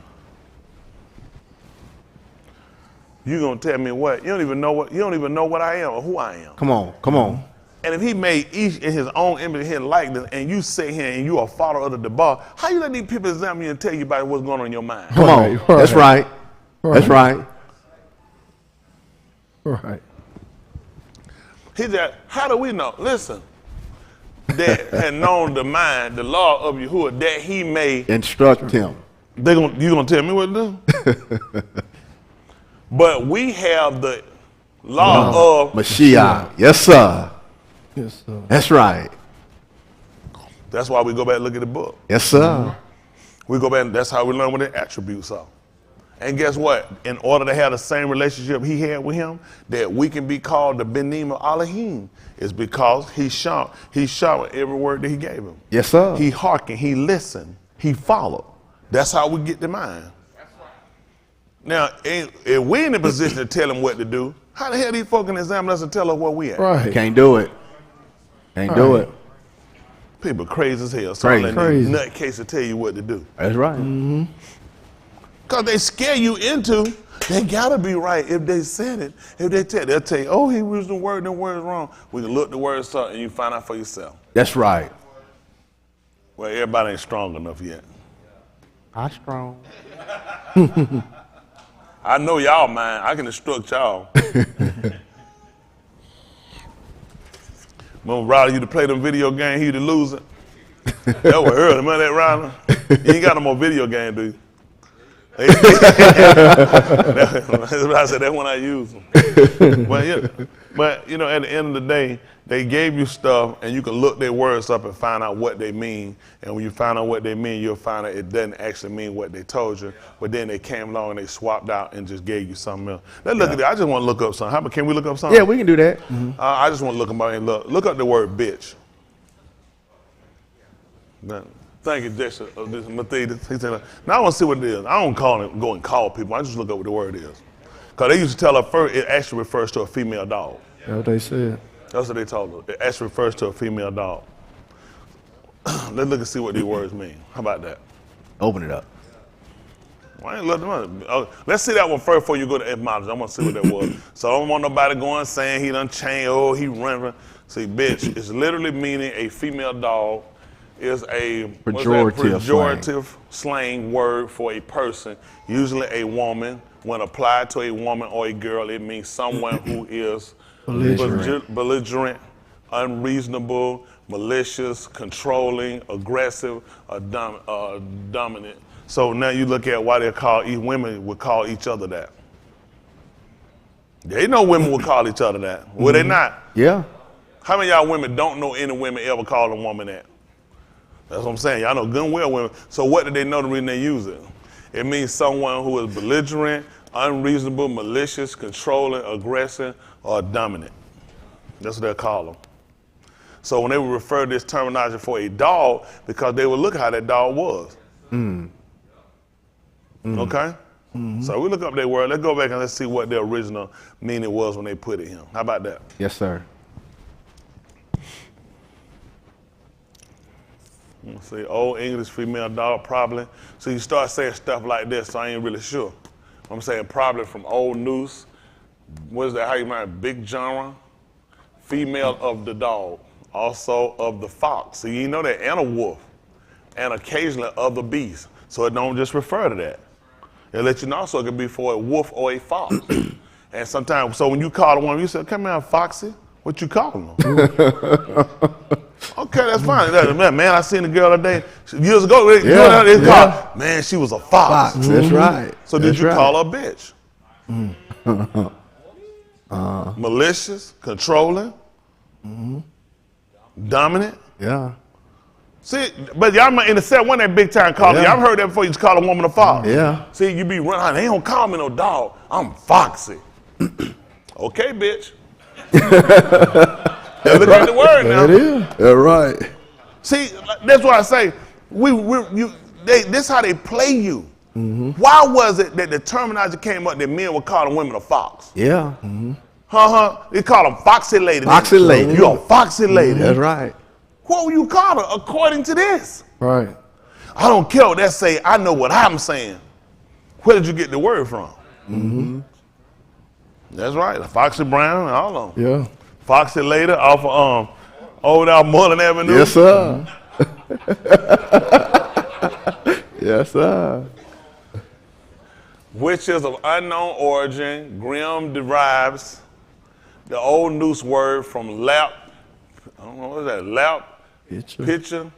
You gonna tell me what? You don't even know what I am or who I am. Come on. And if he made each in his own image and likeness, and you sit here and you are a follower of the Debar, how you let these people examine you and tell you about what's going on in your mind? Come on. That's right. That's right. Right. He said, how do we know? Listen, that had known the mind, the law of Yahuwah, that he may instruct him. You gonna tell me what to do? But we have the law of Mashiach. Yes, sir. Yes, sir. That's right. That's why we go back and look at the book. Yes, sir. We go back and that's how we learn what the attributes are. And guess what? In order to have the same relationship he had with him, that we can be called the Benim of Elohim, is because he shot with every word that he gave him. Yes, sir. He hearkened, he listened, he followed. That's how we get the mind. Now, if we in a position to tell him what to do, how the hell these folk can examine us and tell us where we at? Right. Can't do it. Can't do it. People crazy as hell. So Crazy. Nutcase to tell you what to do. That's right. Mm-hmm. Because they scare you into, they gotta be right if they said it. If they'll tell you, oh, he used the word wrong. We can look the words up and you find out for yourself. That's right. Well, everybody ain't strong enough yet. I'm strong. I know y'all, man. I can instruct y'all. Remember Ryder used to play them video games, he used to lose it? That was early, remember that, Ryder? You ain't got no more video game, do you? That's what I said, that's when I use them. But you know, at the end of the day, they gave you stuff and you can look their words up and find out what they mean. And when you find out what they mean, you'll find out it doesn't actually mean what they told you. But then they came along and they swapped out and just gave you something else. Let's look at it. I just want to look up something. Can we look up something? Yeah, we can do that. Mm-hmm. I just want to look up and look up the word bitch. Thank you, Dexter. Matthias. He said, now I want to see what it is. I don't go and call people. I just look up what the word is. Because they used to tell her first, it actually refers to a female dog. That's what they said. That's what they told her. It actually refers to a female dog. Let's look and see what these words mean. How about that? Open it up. Well, I ain't looking at let's see that one first before you go to etymology. I want to see what that was. So I don't want nobody going saying he done changed, he run. See, bitch, it's literally meaning a female dog is a pejorative slang word for a person, usually a woman. When applied to a woman or a girl, it means someone who is belligerent, unreasonable, malicious, controlling, aggressive, or dominant. So now you look at why women would call each other that. They know women would call each other that. Would they not? Yeah. How many of y'all women don't know any women ever call a woman that? That's what I'm saying. Y'all know good and well women. So what do they know the reason they use it? It means someone who is belligerent, unreasonable, malicious, controlling, aggressive, or dominant. That's what they'll call them. So when they would refer to this terminology for a dog, because they would look how that dog was. Okay? Mm-hmm. So we look up their word. Let's go back and let's see what the original meaning was when they put it here. How about that? Yes, sir. Let's see, old English female dog, probably. So you start saying stuff like this, so I ain't really sure. I'm saying probably from Old Noose. What is that, how you might, big genre? Female of the dog, also of the fox. So you know that, and a wolf, and occasionally of the beast. So it don't just refer to that. It let you know also it could be for a wolf or a fox. And sometimes, so when you call a woman, you say, come here, Foxy. What you calling them? Okay, that's fine. Man, I seen a girl today years ago. They called, man, she was a fox. That's right. So did you call her a bitch? Malicious, controlling, dominant. Yeah. See, but y'all might in the set one that big time calling. Y'all heard that before. You just call a woman a fox. Yeah. See, you be running. They don't call me no dog. I'm Foxy. Okay, bitch. Look at the word now. That is. That's right. See, that's why I say this is how they play you. Mm-hmm. Why was it that the terminology came up that men were calling women a fox? Yeah. Mm-hmm. They call them foxy lady. Foxy lady. You a foxy lady. That's right. What will you call her according to this? Right. I don't care what that say. I know what I'm saying. Where did you get the word from? Mm-hmm. That's right. Foxy Brown, all of them. Yeah. Foxy lady off of Old Out Mullen Avenue. Yes, sir. Yes, sir. Which is of unknown origin. Grimm derives the old noose word from lap. I don't know what is that. Lap picture.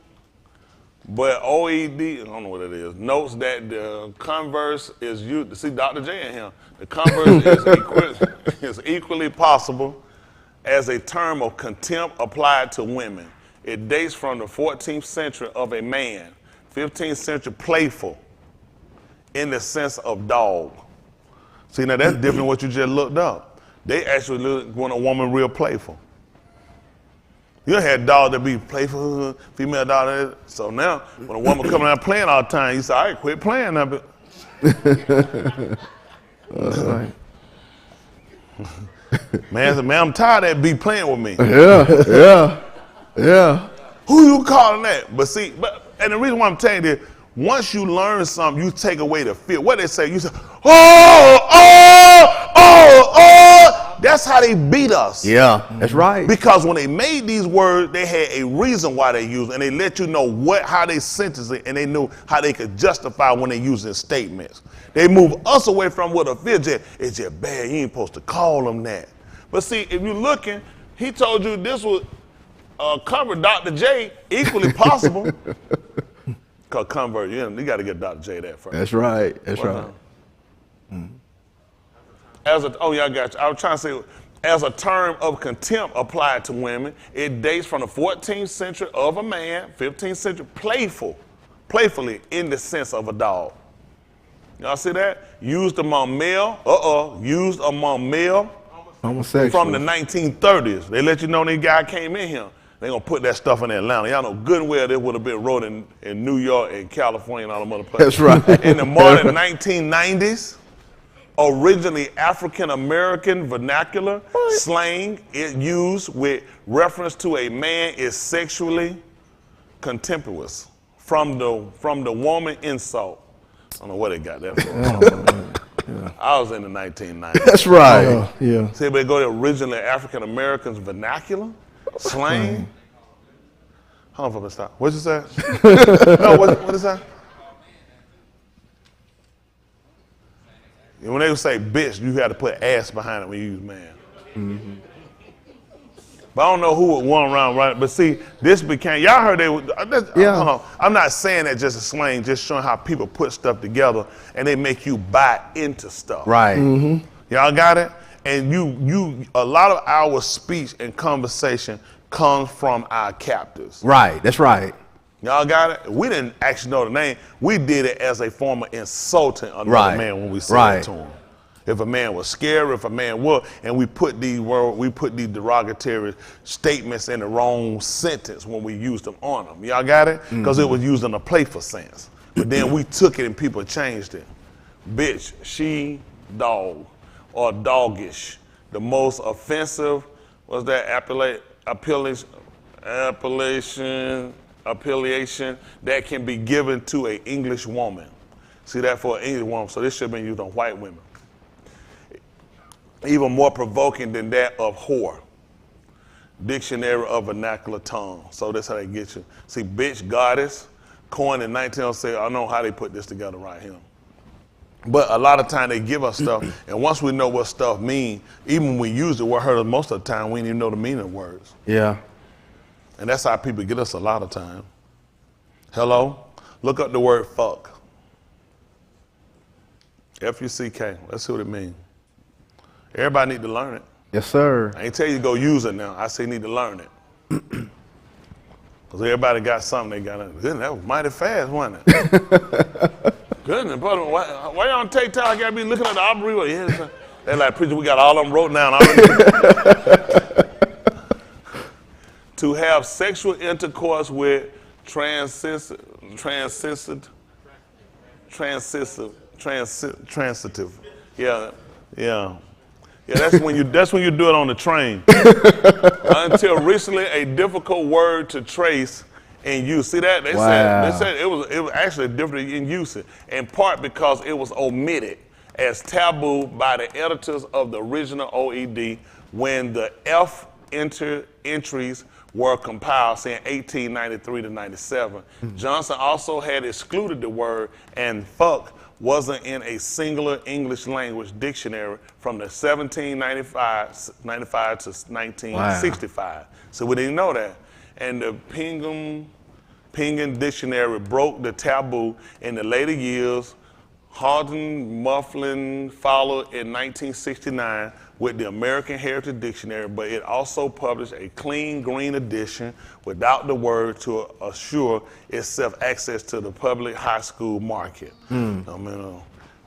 But OED, I don't know what it is, notes that the converse is used. See Dr. J in here. The converse is equally possible as a term of contempt applied to women. It dates from the 14th century of a man, 15th century playful, in the sense of dog. See, now that's different than what you just looked up. They actually want a woman real playful. You done had dogs that be playful, female dog. So now, when a woman coming out playing all the time, you say, all right, quit playing now. Right. Man, I'm tired of that be playing with me. Yeah. Who you calling that? But see, and the reason why I'm telling you this, once you learn something, you take away the fear. What they say, you say, oh. That's how they beat us. Yeah, that's right. Because when they made these words, they had a reason why they used it, and they let you know how they sentence it, and they knew how they could justify when they use it in statements. They move us away from what a fear jet. It's just bad. You ain't supposed to call them that. But see, if you're looking, he told you this was cover Dr. J equally possible. Because convert, you got to get Dr. J that first. That's right. That's right. I got you. I was trying to say, as a term of contempt applied to women, it dates from the 14th century of a man, 15th century playfully in the sense of a dog. Y'all see that? Used among male Homosexual. from the 1930s. They let you know this guy came in here. They're going to put that stuff in Atlanta. Y'all know good and well it would have been wrote in New York and California and all them other places. That's right. In the modern 1990s, originally African-American vernacular slang, it used with reference to a man is sexually contemptuous from the woman insult. I don't know where they got that from. I was in the 1990s. That's right. Yeah. See, they go to originally African-Americans vernacular slang. Hold on for a stop. What'd you say? No, what is that? When they would say bitch, you had to put ass behind it when you use man. Mm-hmm. But I don't know who would run around right. But see, this became, y'all heard they would, I'm not saying that just a slang, just showing how people put stuff together and they make you buy into stuff. Right. Mm-hmm. Y'all got it? And a lot of our speech and conversation comes from our captors. Right, that's right. Y'all got it? We didn't actually know the name. We did it as a form of insulting another man when we said it to him. If a man was scared, if a man was, and we put these derogatory statements in the wrong sentence when we used them on them. Y'all got it? Because it was used in a playful sense. But then we took it and people changed it. Bitch, she, dog, or doggish. The most offensive was that appellation that can be given to an English woman. See that for an English woman, so this should have been used on white women. Even more provoking than that of whore. Dictionary of vernacular tongue. So that's how they get you. See, bitch, goddess, coined in 1906. I don't know how they put this together right here. But a lot of time they give us stuff, and once we know what stuff mean, even when we use the word, heard it most of the time, we didn't even know the meaning of words. Yeah. And that's how people get us a lot of time. Hello? Look up the word fuck. F-U-C-K. Let's see what it means. Everybody need to learn it. Yes, sir. I ain't tell you to go use it now. I say you need to learn it. Because everybody got something they got. Goodness, that was mighty fast, wasn't it? Goodness, brother, why y'all on TikTok? I got to be looking at the armory? Yeah, they're like, preacher, we got all of them wrote down already. To have sexual intercourse with transitive. Yeah. Yeah, that's when you do it on the train. Until recently, a difficult word to trace in use. See that? They said it was actually different in usage, in part because it was omitted as taboo by the editors of the original OED when the F entries were compiled, saying 1893 to 97. Johnson also had excluded the word, and fuck wasn't in a singular English language dictionary from the 1795 to 1965. So we didn't know that. And the Penguin Dictionary broke the taboo in the later years. Houghton Mifflin followed in 1969 with the American Heritage Dictionary, but it also published a clean green edition without the word to assure itself access to the public high school market.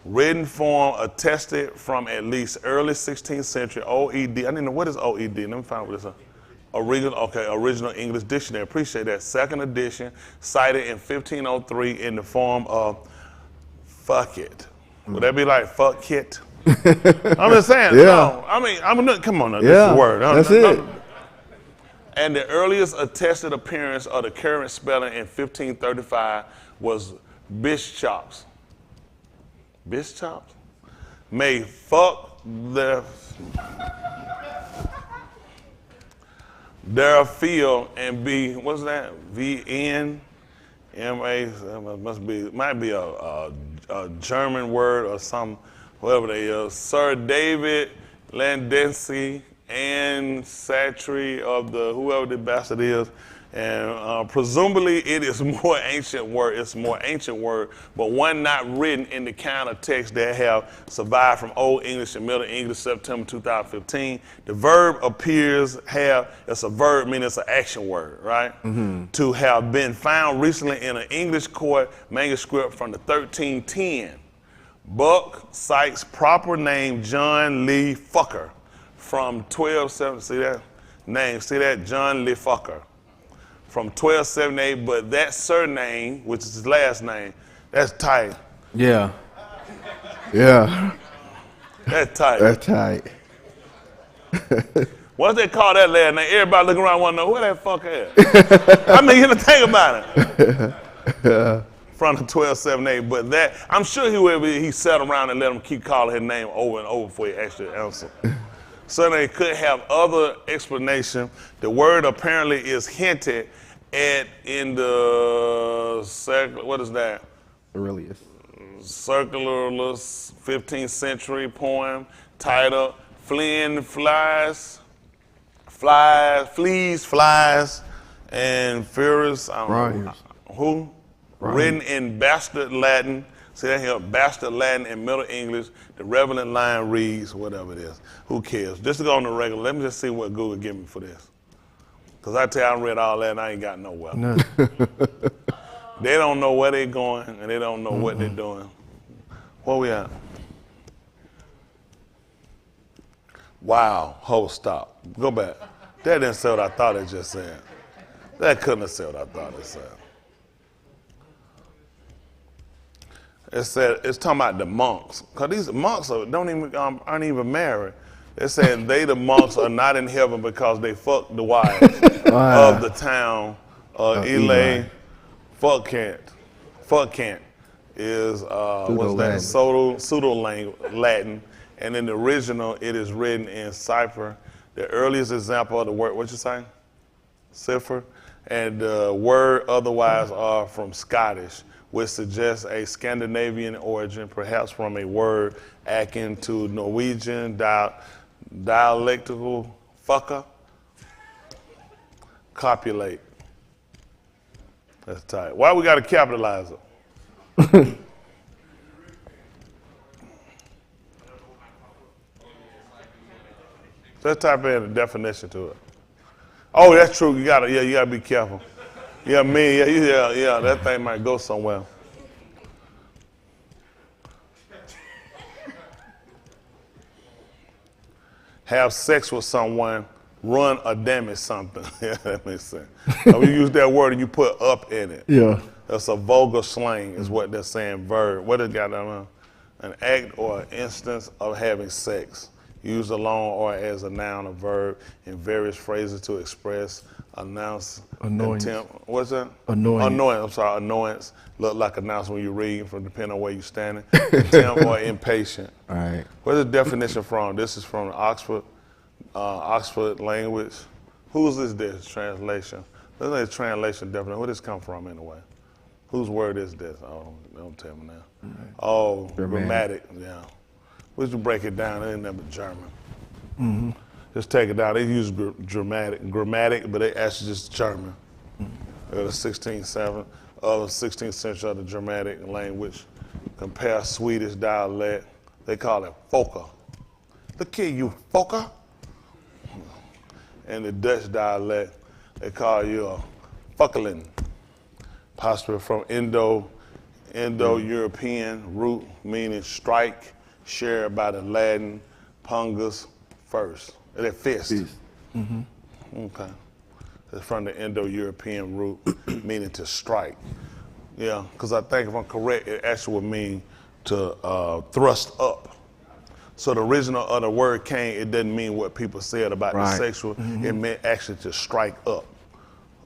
Written form attested from at least early 16th century OED. I didn't know, what is OED? Let me find out what this is. Original English Dictionary. Appreciate that. Second edition, cited in 1503 in the form of fuck it. Would that be like fuck it? I'm just saying. Yeah. No, come on now, this is the word. That's it. And the earliest attested appearance of the current spelling in 1535 was Bishops. Bishops? May fuck their field and be, what's that? VNMA, might be a German word or some, whatever they is. Sir David Landensky and Satry of the, whoever the bastard is, and presumably it is more ancient word. It's a more ancient word, but one not written in the kind of text that have survived from Old English and Middle English, September 2015. The verb appears it's a verb, meaning it's an action word, right? To have been found recently in an English court manuscript from the 1310. Buck cites proper name John Lee Fucker from 1270. See that name? See that? John Lee Fucker from 1278. But that surname, which is his last name, that's tight. Yeah. Yeah. That's tight. That's tight. Once they call that last name, everybody looking around want to know who that fucker is. I mean, you have to think about it. From the 1278, but that, I'm sure he sat around and let him keep calling his name over and over before he actually answered. So they could have other explanation. The word apparently is hinted at in the, what is that? Aurelius. Circularist 15th century poem titled Fleeing Flies, and Furious. Who? Right. Written in bastard Latin. See that here? Bastard Latin and Middle English. The relevant line reads, whatever it is. Who cares? Just to go on the regular, let me just see what Google give me for this. Because I tell you, I read all that and I ain't got nowhere. No. They don't know where they're going and they don't know what they're doing. Where we at? Wow. Hold, stop. Go back. That didn't say what I thought it just said. That couldn't have said what I thought it said. It said, it's talking about the monks. Because these monks aren't even married. It said the monks are not in heaven because they fucked the wives of the town of Ely. Fuck Kent is, what's that? Pseudo-Latin. And in the original, it is written in cipher. The earliest example of the word, what you say? Cipher. And the word otherwise are from Scottish, which suggests a Scandinavian origin, perhaps from a word akin to Norwegian dialectical fucker. Copulate. That's tight. Why we gotta capitalize it? Let's type in a definition to it. Oh, that's true. You gotta be careful. Yeah, that thing might go somewhere. Have sex with someone, run or damage something. Yeah, that makes sense. Now, we use that word and you put up in it. Yeah. That's a vulgar slang, is what they're saying. Verb. What it got on? An act or an instance of having sex. used alone or as a noun or verb in various phrases to express, announce, Annoyance. contempt. What's that? Annoyance. Annoyance. I'm sorry, annoyance. Look like announcement when you're reading, from depending on where you're standing. Contempt or impatient. All right. Where's the definition from? This is from Oxford language. Who's this translation? This is a translation definition. Where does this come from anyway? Whose word is this? Oh, don't tell me now. Right. Oh, grammatic. Yeah. We should break it down. It ain't nothing but German. Mm-hmm. Just take it down. They use grammatic, but they actually just German. The 16th century of the Germanic language. Compare Swedish dialect. They call it folka. Look here, you folka. And the Dutch dialect, they call you a fuckeling. Possibly from Indo-European root meaning strike, shared by the Latin pungus first. They're fist. Mm-hmm. Okay. It's from the Indo-European root meaning to strike. Yeah, because I think if I'm correct, it actually would mean to thrust up. So the original of the word came, it doesn't mean what people said about the sexual. Mm-hmm. It meant actually to strike up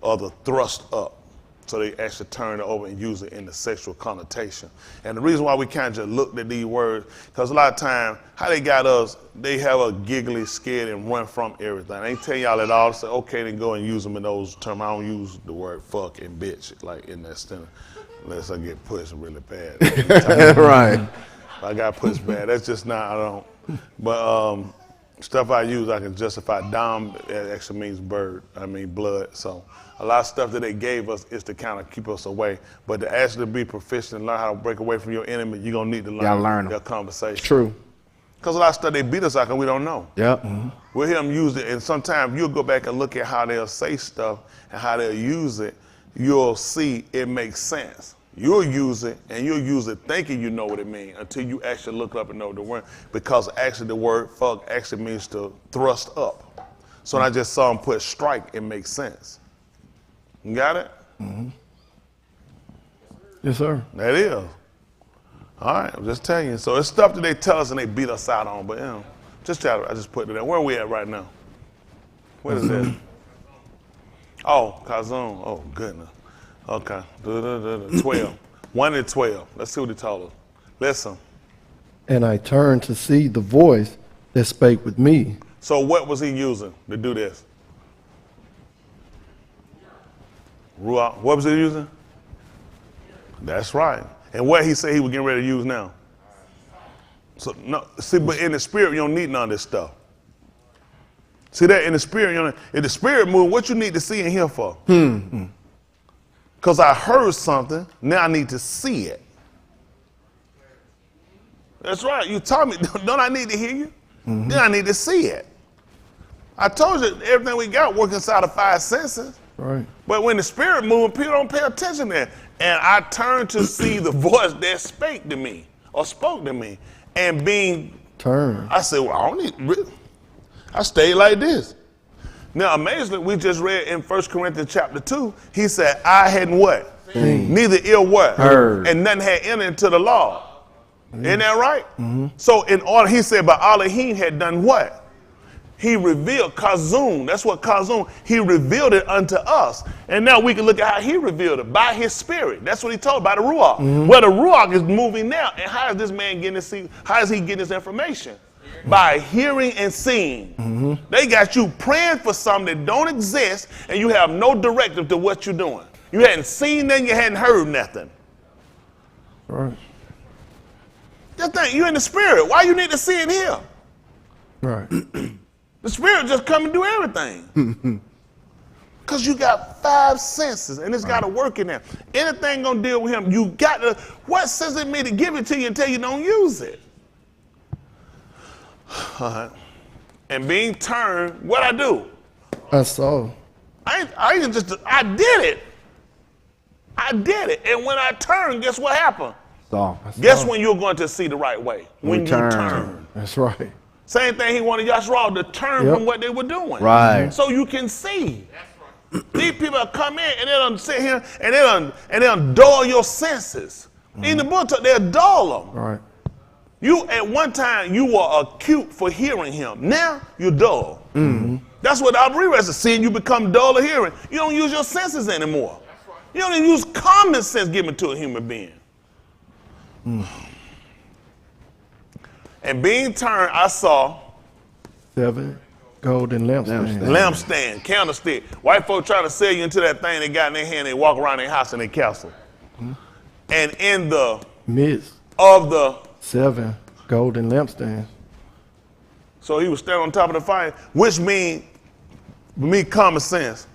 or to thrust up. So they actually turn it over and use it in the sexual connotation. And the reason why we can't just look at these words, because a lot of times, how they got us, they have a giggly, scared, and run from everything. They ain't tell y'all at all, say, okay, then go and use them in those terms. I don't use the word fuck and bitch, like in that sentence, unless I get pushed really bad. Right. I got pushed bad. That's just not, I don't. But stuff I use, I can justify. Dom actually means bird, blood. So a lot of stuff that they gave us is to kind of keep us away. But to actually be proficient and learn how to break away from your enemy, you're going to need to learn their conversation. True. Because a lot of stuff they beat us out and we don't know. Yep. Mm-hmm. We'll hear them use it, and sometimes you'll go back and look at how they'll say stuff and how they'll use it. You'll see it makes sense. You'll use it, and you'll use it thinking you know what it means until you actually look up and know the word. Because actually the word fuck actually means to thrust up. So when I just saw him put strike, it makes sense. You got it? Mm-hmm. Yes, sir. That is. All right, I'm just telling you. So it's stuff that they tell us and they beat us out on, but I just put it there. Where are we at right now? What is that? Oh, Kazum. Oh, goodness. Okay. 12. 1 and 12. Let's see what he told us. Listen. And I turned to see the voice that spake with me. So what was he using to do this? Ruach. What was he using? That's right. And what he said he was getting ready to use now. So no, see, but in the spirit, you don't need none of this stuff. See that in the spirit, if the spirit move, what you need to see and hear for? Because I heard something, now I need to see it. That's right. You told me, don't I need to hear you? Mm-hmm. Then I need to see it. I told you everything we got works inside of 5 senses. Right. But when the spirit moves, people don't pay attention to it. And I turned to see the voice that spake to me or spoke to me. And being turned, I said, well, I don't need, I stayed like this. Now, amazingly, we just read in 1 Corinthians chapter 2, he said, I hadn't what? Neither ear what? Heard. And none had entered into the law. Isn't that right? Mm-hmm. So in order, he said, but Elohim had done what? He revealed, Kazum, that's what Kazum, he revealed it unto us. And now we can look at how he revealed it, by his spirit. That's what he told, by the Ruach. Mm-hmm. Well, the Ruach is moving now. And how is this man getting this, how is he getting this information? By hearing and seeing. Mm-hmm. They got you praying for something that don't exist, and you have no directive to what you're doing. You hadn't seen nothing, you hadn't heard nothing. Right. Just think, you're in the spirit. Why you need to see and hear? Right. The spirit just come and do everything. Because you got 5 senses, and it's got to work in there. Anything going to deal with him, you got to, what sense it mean to give it to you until you don't use it? And being turned, what I do? I saw. I did it. I did it. And when I turned, guess what happened? Guess when you're going to see the right way? When you turn. That's right. Same thing he wanted Yashua to turn from what they were doing. Right. So you can see. That's right. These people come in and they'll sit here and they'll dull your senses. In the book, they'll dull them. Right. You, at one time, you were acute for hearing him. Now, you're dull. Mm-hmm. That's what I believe as a sin. You become dull of hearing. You don't use your senses anymore. Right. You don't even use common sense given to a human being. Mm. And being turned, I saw 7 golden lampstands. Lampstand, candlestick. White folk trying to sell you into that thing they got in their hand. They walk around their house and their castle. Mm-hmm. And in the midst of the 7 golden lampstands. So he was standing on top of the fire, which means, for me, common sense.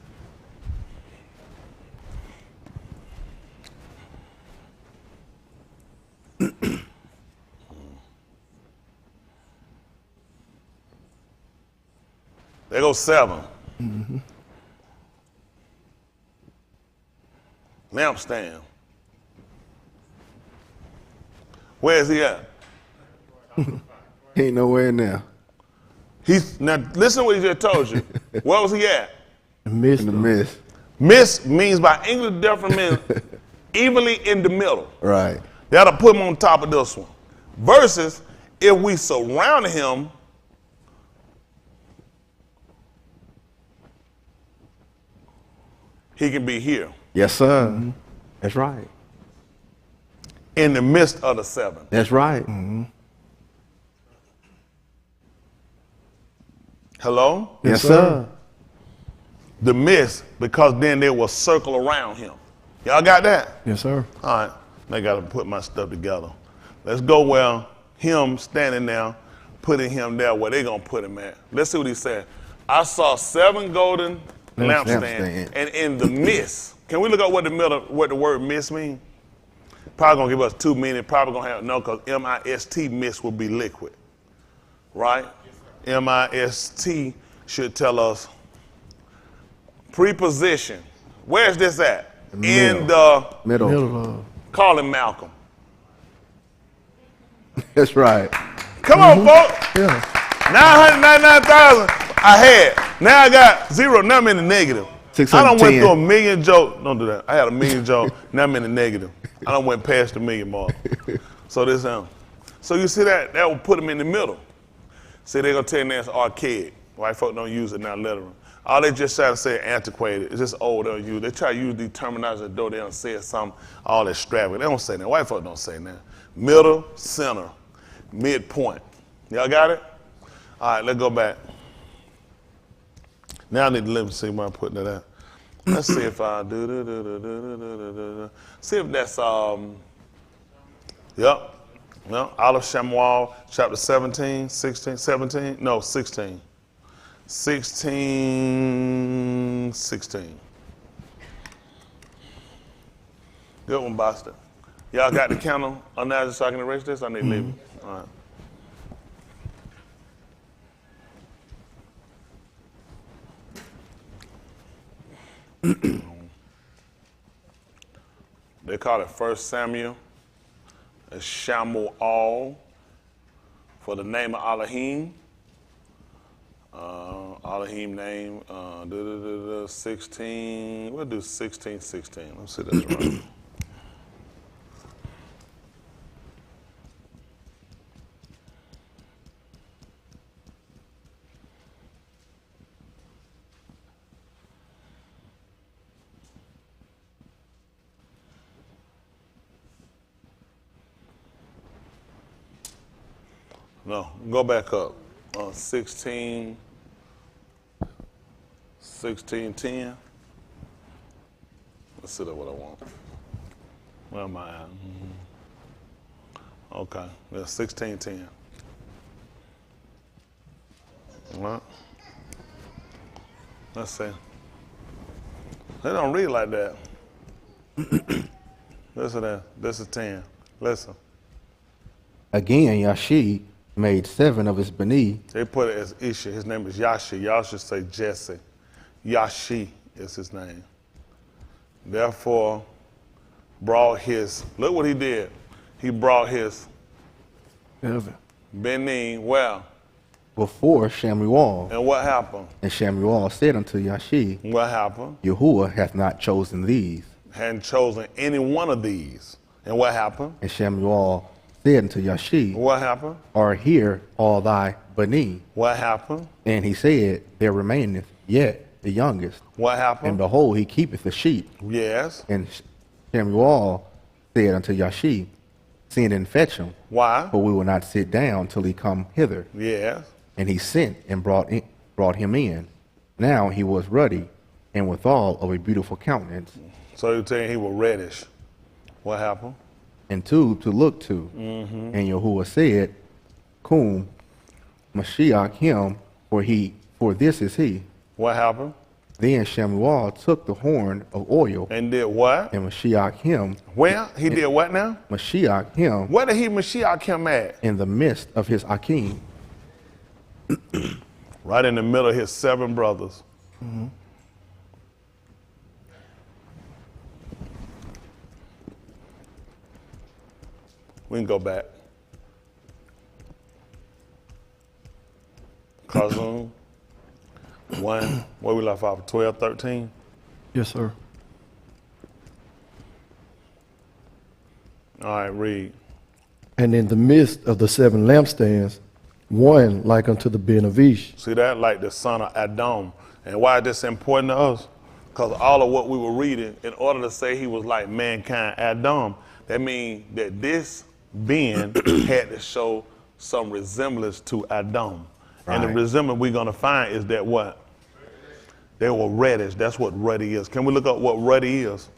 There goes 7. Mm-hmm. Lampstand. Where is he at? He ain't nowhere now. Now listen to what he just told you. Where was he at? In the midst. Midst means by English definition, evenly in the middle. Right. That'll put him on top of this one. Versus if we surround him, he can be here. Yes, sir. Mm-hmm. That's right. In the midst of the 7. That's right. Mm-hmm. Hello? Yes, sir. The midst, because then they will circle around him. Y'all got that? Yes, sir. All right. I got to put my stuff together. Let's go where him standing there, putting him there where they going to put him at. Let's see what he said. I saw 7 golden lampstands, and in the midst. Can we look up what the word mist means? Probably gonna give us 2 minutes. Probably gonna have no, because M-I-S-T mist will be liquid, right? Yes, M-I-S-T should tell us preposition. Where's this at? In the middle. Call him Malcolm. That's right. Come on, folks. Yeah. 999,000 I had. Now I got 0. Now I'm in the negative. I done went through a million jokes. Don't do that. I had a million jokes. Now I'm in the negative. I done went past the million mark. So this so you see that will put them in the middle. See, they're gonna tell you that's archaic. White folk don't use it now literal. All they just try to say antiquated. It's just old. They try to use these terminologies as though they don't say something all extravagant. They don't say that. White folk don't say that. Middle, center, midpoint. Y'all got it? All right, let's go back. Now I need to let me see where I'm putting it at. Let's see if I see if that's yep. No, Olive Shamuel, chapter 17, 16, 17, no, 16. 16. Good one, Boston. Y'all got the counter on that so I can erase this? I need to leave it. All right. They call it 1 Samuel. It's Shamuel for the name of Elohim. Elohim name 16. We'll do 16. Let's see that's right. No, go back up. 16, 16:10. Let's see what I want. Where am I at? Okay, that's 16:10. All right. Let's see. They don't read like that. Listen to that. This is 10. Listen. Again, Yashi made 7 of his Bani. They put it as Isha. His name is Yashi. Y'all should say Jesse. Yashi is his name. Therefore, brought his, look what he did. He brought his Benin, well. Before Shamuel. And what happened? And Shamuel said unto Yashi, what happened? Yahuwah hath not chosen these. Hadn't chosen any one of these. And what happened? And Shamuel said unto Yashi, What happened? Are here all thy bani? What happened? And he said, There remaineth yet the youngest. What And happened? behold, he keepeth the sheep. Yes. And Shemuel said unto Yashi, Send and fetch him, Why? for we will not sit down till he come hither. Yes. And he sent and brought him in. Now he was ruddy, and withal of a beautiful countenance, So you're saying he was reddish. What happened? and two to look to. And Yahuwah said, Cum Mashiach him, for this is he. What happened? Then Shemuel took the horn of oil, And did what? and Mashiach him, Well, he did what now? Mashiach him, Where did he Mashiach him at? in the midst of his Akim. Right in the middle of his 7 brothers. We can go back. Carzoon. 1, where we left off, 12, 13. Yes, sir. All right, read. And in the midst of the 7 lampstands, one like unto the Ben of Ish. See that? Like the son of Adam. And why is this important to us? Because all of what we were reading, in order to say he was like mankind Adam, that means that this being had to show some resemblance to Adam. And the Right. resemblance we're going to find is that what? They were reddish. That's what ruddy is. Can we look up what ruddy is?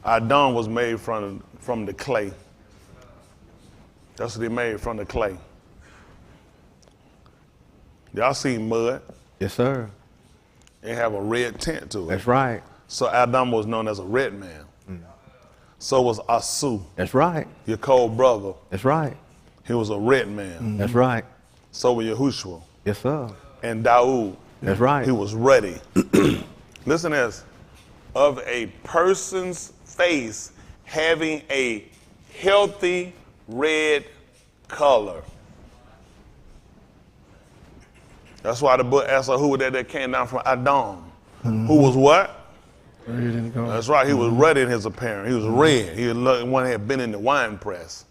Adam was made from the clay. That's what they made from the clay. Y'all seen mud? Yes, sir. It have a red tint to it. That's right. So Adam was known as a red man. So was Asu, That's right. your cold brother. That's right. He was a red man. That's right. So was Yahushua. Yes, sir. And Daud, That's right. he was ready. Listen to this. Of a person's face having a healthy red color. That's why the book asks who was that came down from Adam. Who was what? Red and gold. That's right. He was red in his appearance. He was red. He was one that had been in the wine press.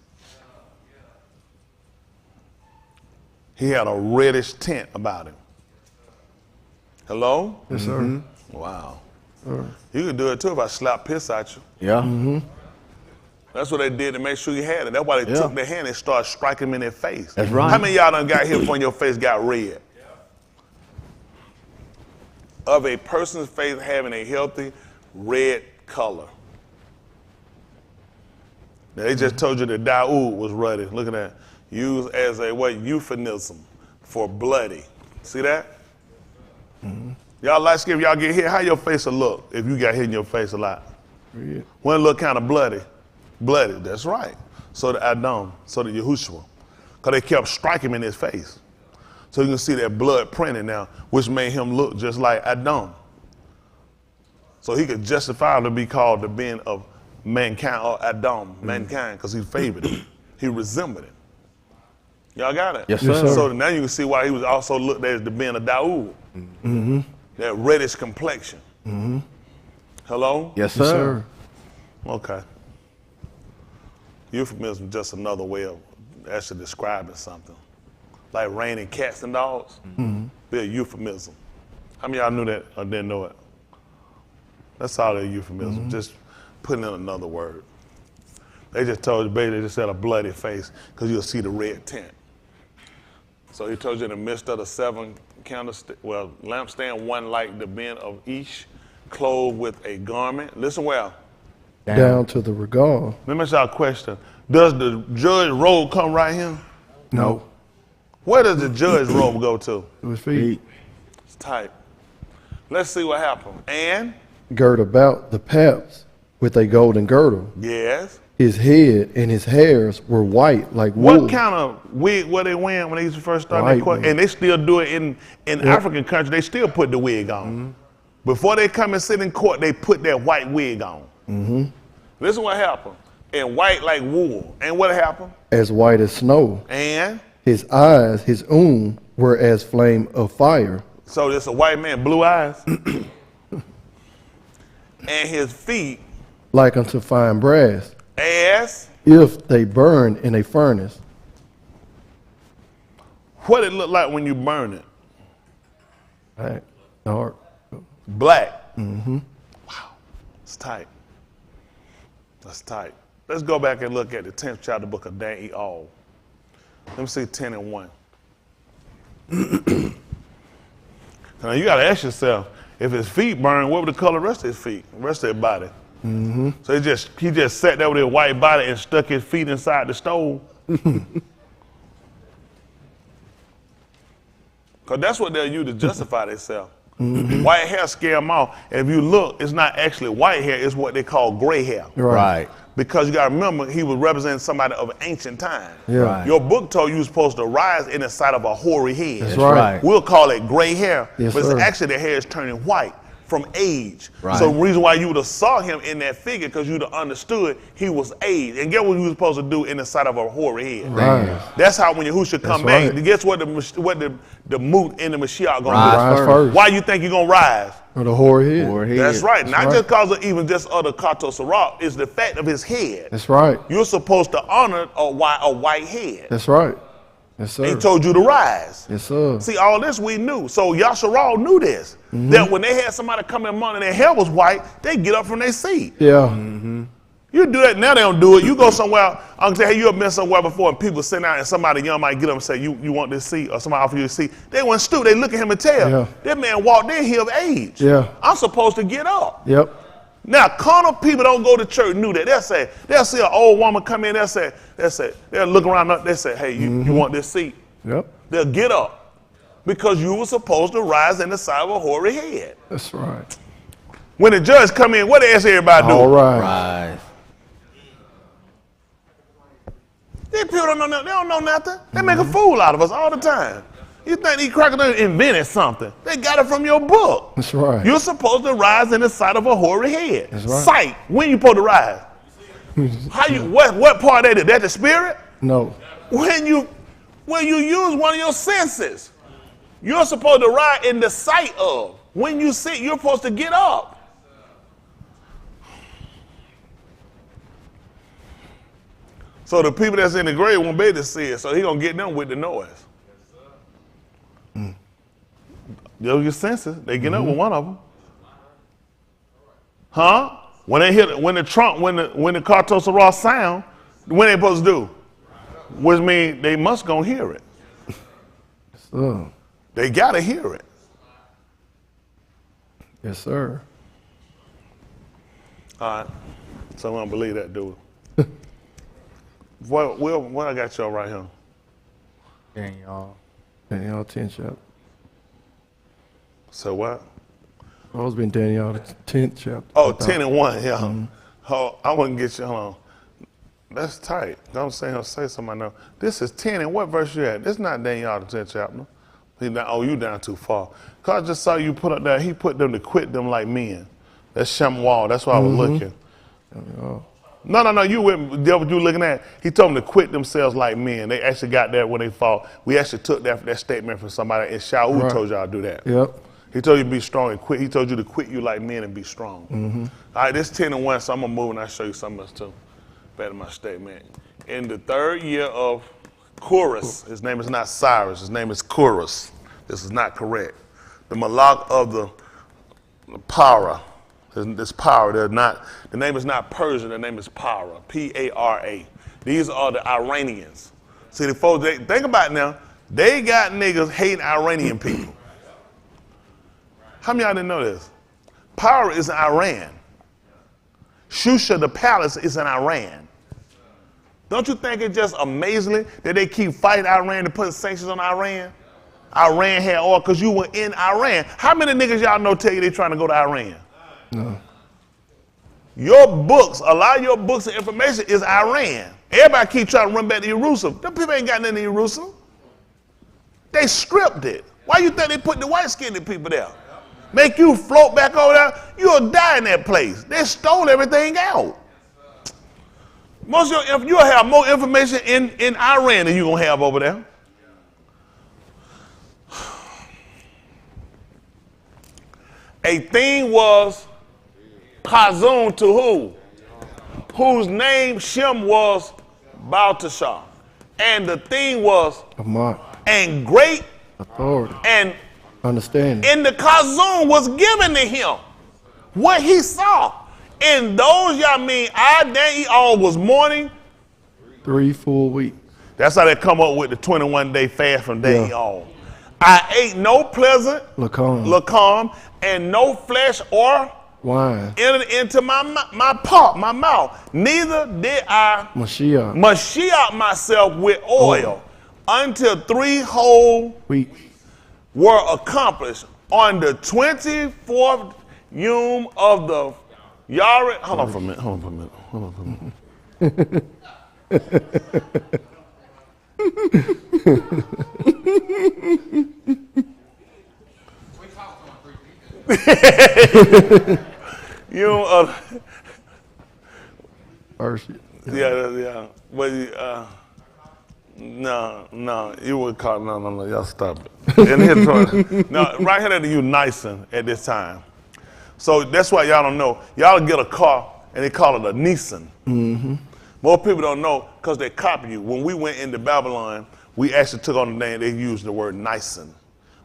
He had a reddish tint about him. Hello? Yes, sir. Wow. You could do it too if I slap piss at you. Yeah. That's what they did to make sure you had it. That's why they Yeah. took their hand and started striking him in their face. That's right. How many of y'all done got hit when your face got red? Of a person's face having a healthy red color. Now, they just told you that Daud was ruddy. Look at that. Used as a what? Euphemism for bloody. See that? Y'all light skin, if y'all get hit, how your face will look if you got hit in your face a lot? Red. When it look kind of bloody. Bloody, that's right. So did Adam, so did Yahushua. Because they kept striking him in his face. So you can see that blood printed now, which made him look just like Adam. So he could justifiably be called the being of mankind, or Adam, mankind, because he favored it. He resembled it. Y'all got it? Yes, Yes, sir. sir. So now you can see why he was also looked at as the being of Daud. That reddish complexion. Hello? Yes, Yes, sir. sir. Okay. Euphemism is just another way of actually describing something. Like raining cats and dogs. They're a euphemism. How many of y'all knew that or didn't know it? That's all they're euphemism. Just putting in another word. They just told you, baby, they just had a bloody face because you'll see the red tint. So he told you in the midst of the 7 lampstand, one like the Ben of Ish, clothed with a garment. Listen well. Down to the regal. Let me ask y'all a question. Does the judge robe come right here? No. Where does the judge robe go to? It was feet. It's tight. Let's see what happened. And, Girt about the paps with a golden girdle. yes. His head and his hairs were white like wool. What kind of wig were they wearing when they used to first start White their court? wig. And they still do it in African countries. They still put the wig on. Before they come and sit in court, they put that white wig on. Listen what happened. And white like wool. And what happened? As white as snow. And His eyes, his were as flame of fire. so it's a white man, blue eyes. And his feet Like unto fine brass. as if they burn in a furnace. What it look like when you burn it? Right. Dark. Black. Mm-hmm. Wow. It's tight. That's tight. Let's go back and look at the 10th chapter book of Daniel. Let me see 10 and 1. Now you gotta ask yourself, if his feet burn, what would the color of the rest of his feet, the rest of his body? Mm-hmm. So he just sat there with his white body and stuck his feet inside the stove. Because that's what they'll use to justify themselves. Mm-hmm. White hair scare them off. And if you look, it's not actually white hair, it's what they call gray hair. Right. Because you gotta remember, he was representing somebody of ancient time. Yeah. Right. Your book told you were supposed to rise in the sight of a hoary head. That's right. We'll call it gray hair, Yes, but sir. it's actually the hair is turning white from age. Right. So the reason why you would have saw him in that figure, because you'd have understood he was aged. And guess what you were supposed to do in the sight of a hoary head? Right. That's how when Yahushua come That's back, right. guess what the moot in the Mashiach gonna Rise do? first. Why you think you're gonna rise? Or the hoary head. Or head. That's right. Not right. just because of even just other Kato Sarah, it's the fact of his head. That's right. You're supposed to honor a white head. That's right. Yes, sir. He told you to rise. Yes, sir. See, all this we knew. So Yasharal knew this. Mm-hmm. That when they had somebody come in and their hair was white, they get up from their seat. Yeah. Mm-hmm. You do that now, they don't do it. You go somewhere, I can say, hey, you have been somewhere before and people sit down and somebody young might get up and say, you want this seat? Or somebody offer you a seat. They wouldn't stoop. They look at him and tell, Yeah. that man walked in here of age. Yeah. I'm supposed to get up. Yep. Now, carnal people don't go to church knew that. They'll see an old woman come in, they'll look around, they say, hey, you want this seat? Yep. They'll get up because you were supposed to rise in the side of a hoary head. That's right. When the judge come in, what they ask everybody do? All right. Rise. These people don't know nothing. They don't know nothing. They make a fool out of us all the time. You think these crackers invented something? They got it from your book. That's right. You're supposed to rise in the sight of a hoary head. That's right. Sight. When you supposed to rise? What part of that? That the spirit? No. When you use one of your senses, you're supposed to rise in the sight of. When you sit, you're supposed to get up. So the people that's in the grave won't be able to see it, so he gonna get them with the noise. Those your senses, they get up with one of them. Huh? When they hit, when the Kartos Sarah sound, when they supposed to do? Which means they must gonna hear it. Oh. They gotta hear it. Yes, sir. All right. So I don't believe that, do we? What I got y'all right here? Dang, y'all. Daniel 10 chapter. So what? Always been Daniel 10th chapter. Oh, 10 and 1, yeah. Oh, I wouldn't get you, hold on. That's tight. Don't say something I know. This is 10 and what verse you at? This is not Daniel the 10th chapter. You down too far. Cause I just saw you put up there, he put them to quit them like men. That's Shamwal, that's why I was looking. Oh. No, you went, what you looking at? He told them to quit themselves like men. They actually got that when they fought. We actually took that statement from somebody, and Shaul told y'all to do that. Yep. He told you to be strong and quit. He told you to quit you like men and be strong. All right, this 10 and 1, so I'm gonna move and I'll show you something else too. Back to my statement. In the 3rd year of Kurus, his name is not Cyrus, his name is Kurus. This is not correct. The Malak of the Para, this Para, the name is not Persian, the name is Para, P-A-R-A. These are the Iranians. See, the folks, think about it now, they got niggas hating Iranian people. How many of y'all didn't know this? Para is in Iran. Shusha, the palace, is in Iran. Don't you think it's just amazing that they keep fighting Iran to put sanctions on Iran? Iran had oil because you were in Iran. How many niggas y'all know tell you they trying to go to Iran? No. Your books, a lot of your books and information is Iran. Everybody keep trying to run back to Jerusalem. Them people ain't got nothing in Jerusalem. They stripped it. Why you think they put the white-skinned people there? Make you float back over there, you'll die in that place. They stole everything out. You'll have more information in Iran than you're going to have over there. A thing was Pazun to who? whose name Shem was Baltashar. And the thing was, A mark. and great Authority. and Understanding. in the Kazum was given to him. What he saw. In those all was mourning. 3 full weeks. That's how they come up with the 21-day fast from day Yeah. on. I ate no pleasant lacam and no flesh or Wine. entered into my mouth. Neither did I Mashiach myself with oil until 3 whole Weeks. were accomplished on the 24th yom of the Yaret. Hold on for a minute. Persian. Yeah. But no, you would call no. Y'all stop it. And no, right here you Nisan at this time. So that's why y'all don't know. Y'all get a car and they call it a Nissan. Mm-hmm. More people don't know because they copy you. When we went into Babylon, we actually took on the name. They used the word Nisan,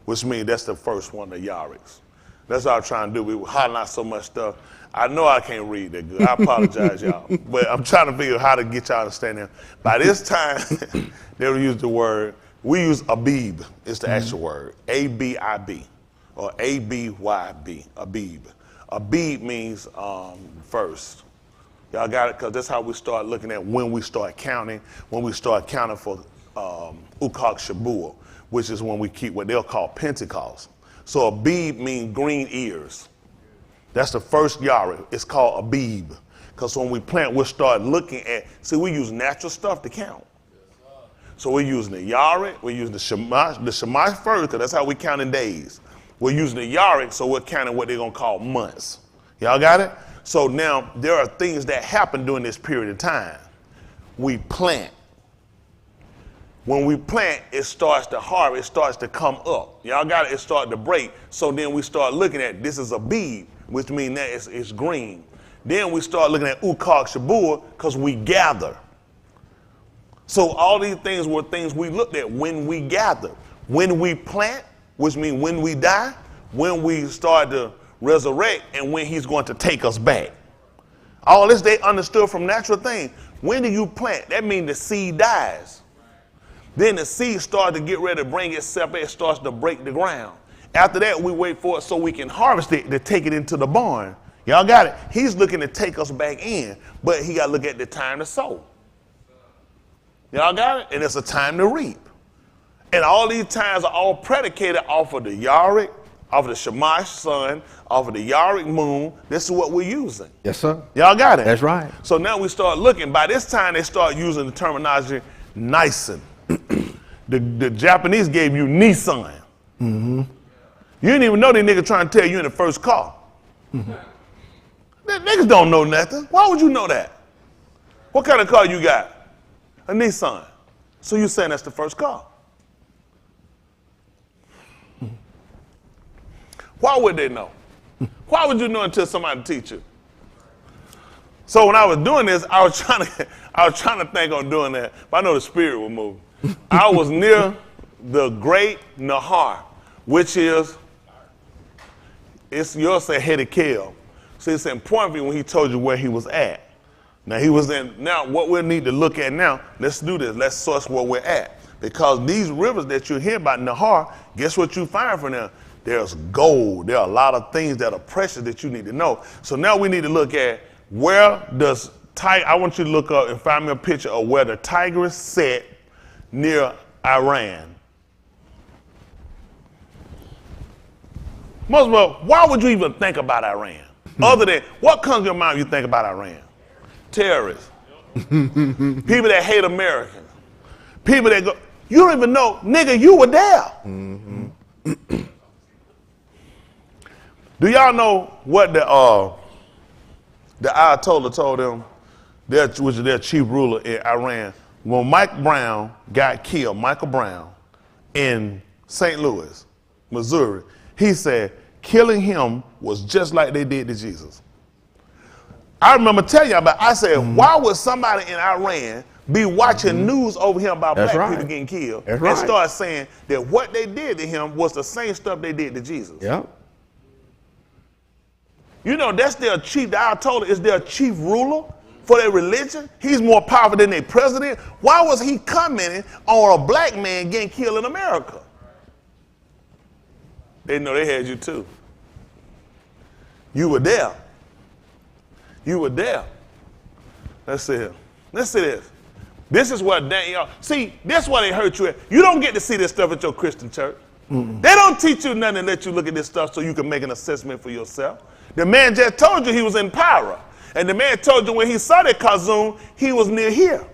which means that's the first one, the Yariks. That's what I was trying to do. We were highlighting so much stuff. I know I can't read that good. I apologize, y'all. But I'm trying to figure out how to get y'all to understand that. By this time, they would use the word, we use Abib. It's the actual word. A-B-I-B or A-B-Y-B, Abib. Abib means first. Y'all got it? Because that's how we start looking at when we start counting for Ukak Shabuah, which is when we keep what they'll call Pentecost. So Abib means green ears. That's the first Yari. It's called Abib. Because when we plant, we'll start looking at, see, we use natural stuff to count. So we're using the Yari, we're using the Shemash first, because that's how we count in days. We're using the Yaric, so we're counting what they're going to call months. Y'all got it? So now there are things that happen during this period of time. We plant. When we plant, it starts to harvest, it starts to come up. Y'all got it? It starts to break. So then we start looking at this is a bead, which means that it's green. Then we start looking at Ukak Shabuah because we gather. So all these things were things we looked at when we gather. When we plant, which means when we die, when we start to resurrect, and when he's going to take us back. All this they understood from natural things. When do you plant? That means the seed dies. Then the seed starts to get ready to bring itself, it starts to break the ground. After that, we wait for it so we can harvest it to take it into the barn. Y'all got it? He's looking to take us back in, but he got to look at the time to sow. Y'all got it? And it's a time to reap. And all these times are all predicated off of the Yaric, off of the Shemash sun, off of the Yaric moon. This is what we're using. Yes, sir. Y'all got it? That's right. So now we start looking. By this time, they start using the terminology Nisan. The Japanese gave you Nissan. Mm-hmm. You didn't even know they niggas trying to tell you in the first car. Mm-hmm. Niggas don't know nothing. Why would you know that? What kind of car you got? A Nissan. So you saying that's the first car. Why would they know? Why would you know until somebody teach you? So when I was doing this, I was trying to think on doing that, but I know the spirit will move. I was near the Great Nahar, which is, you'll say Hedekel. So it's important for you when he told you where he was at. Now he was in, now what we'll need to look at now, let's do this, let's source where we're at. Because these rivers that you hear about Nahar, guess what you find from them? There's gold. There are a lot of things that are precious that you need to know. So now we need to look at where does, I want you to look up and find me a picture of where the Tigris set near Iran. Most of all, why would you even think about Iran? Other than, what comes to your mind when you think about Iran? Terrorists. People that hate Americans. People that go, you don't even know, nigga, you were there. Mm-hmm. Do y'all know what the Ayatollah told them, which is their chief ruler in Iran, when Mike Brown got killed, Michael Brown, in St. Louis, Missouri, he said killing him was just like they did to Jesus. I remember telling you about, I said, why would somebody in Iran be watching news over here about That's black right. people getting killed That's and right. start saying that what they did to him was the same stuff they did to Jesus? Yep. You know, that's their chief, the Ayatollah is their chief ruler for their religion. He's more powerful than their president. Why was he commenting on a black man getting killed in America? They know they had you too. You were there. You were there. Let's see here. Let's see this. This is what Daniel, see, this is why they hurt you at. You don't get to see this stuff at your Christian church. They don't teach you nothing and let you look at this stuff so you can make an assessment for yourself. The man just told you he was in Pyra. And the man told you when he saw that Kazum, he was near here.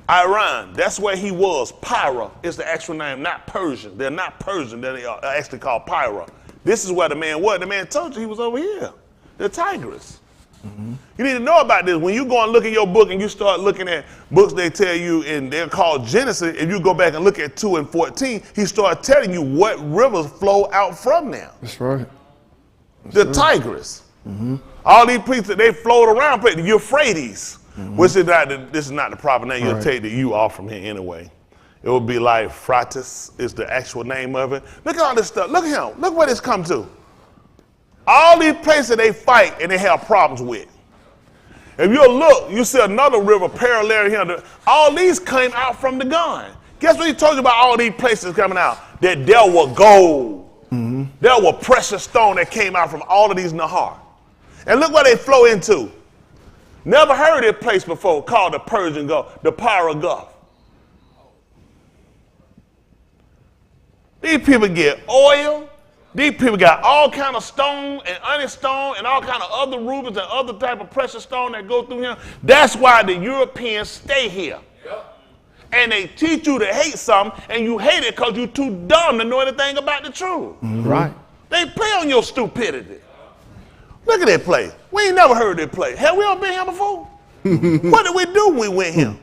Iran, that's where he was. Pyra is the actual name, not Persian. They're not Persian, they are actually called Pyra. This is where the man was. The man told you he was over here, the Tigris. You need to know about this. When you go and look at your book and you start looking at books they tell you, and they're called Genesis, if you go back and look at 2 and 14, he started telling you what rivers flow out from there. That's right. The Tigris. All these priests, they float around, the Euphrates, which is not this is not the proper name. You'll take the U off from here anyway. It would be like Fratis is the actual name of it. Look at all this stuff. Look at him. Look where this come to. All these places they fight and they have problems with. If you look, you see another river parallel here. All these came out from the gun. Guess what he told you about all these places coming out? That there were gold. There were precious stone that came out from all of these Nahar. And look where they flow into. Never heard of this place before called the Persian Gulf, the Pyra Gulf. These people get oil. These people got all kind of stone and onyx stone and all kind of other rubies and other type of precious stone that go through here. That's why the Europeans stay here. And they teach you to hate something, and you hate it because you're too dumb to know anything about the truth. Right. They play on your stupidity. Look at that play. We ain't never heard that play. Have we ever been here before? What did we do when we went here?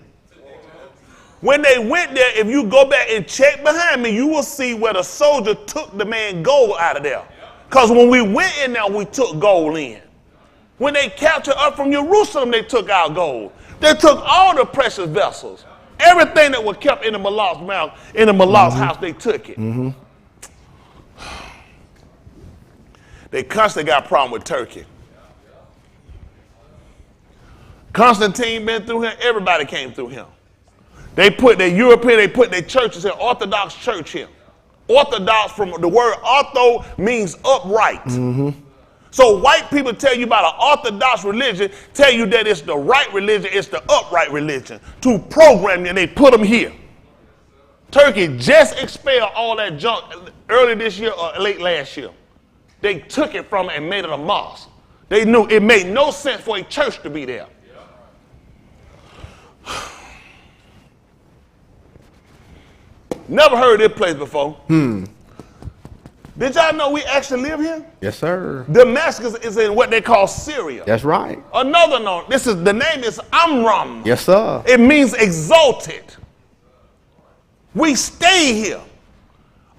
When they went there, if you go back and check behind me, you will see where the soldier took the man gold out of there. Because when we went in there, we took gold in. When they captured us from Jerusalem, they took our gold. They took all the precious vessels. Everything that was kept in the Malak's mouth, in the Malak's house, they took it. They constantly got a problem with Turkey. Constantine been through here. Everybody came through him. They put their European, they put their churches here, Orthodox church here. Orthodox, from the word ortho, means upright. So white people tell you about an Orthodox religion, tell you that it's the right religion, it's the upright religion. To program you, and they put them here. Turkey just expelled all that junk early this year or late last year. They took it from it and made it a mosque. They knew it made no sense for a church to be there. Never heard of this place before. Did y'all know we actually live here? Yes, sir. Damascus is in what they call Syria. That's right. Another known, the name is Amram. Yes, sir. It means exalted. We stay here.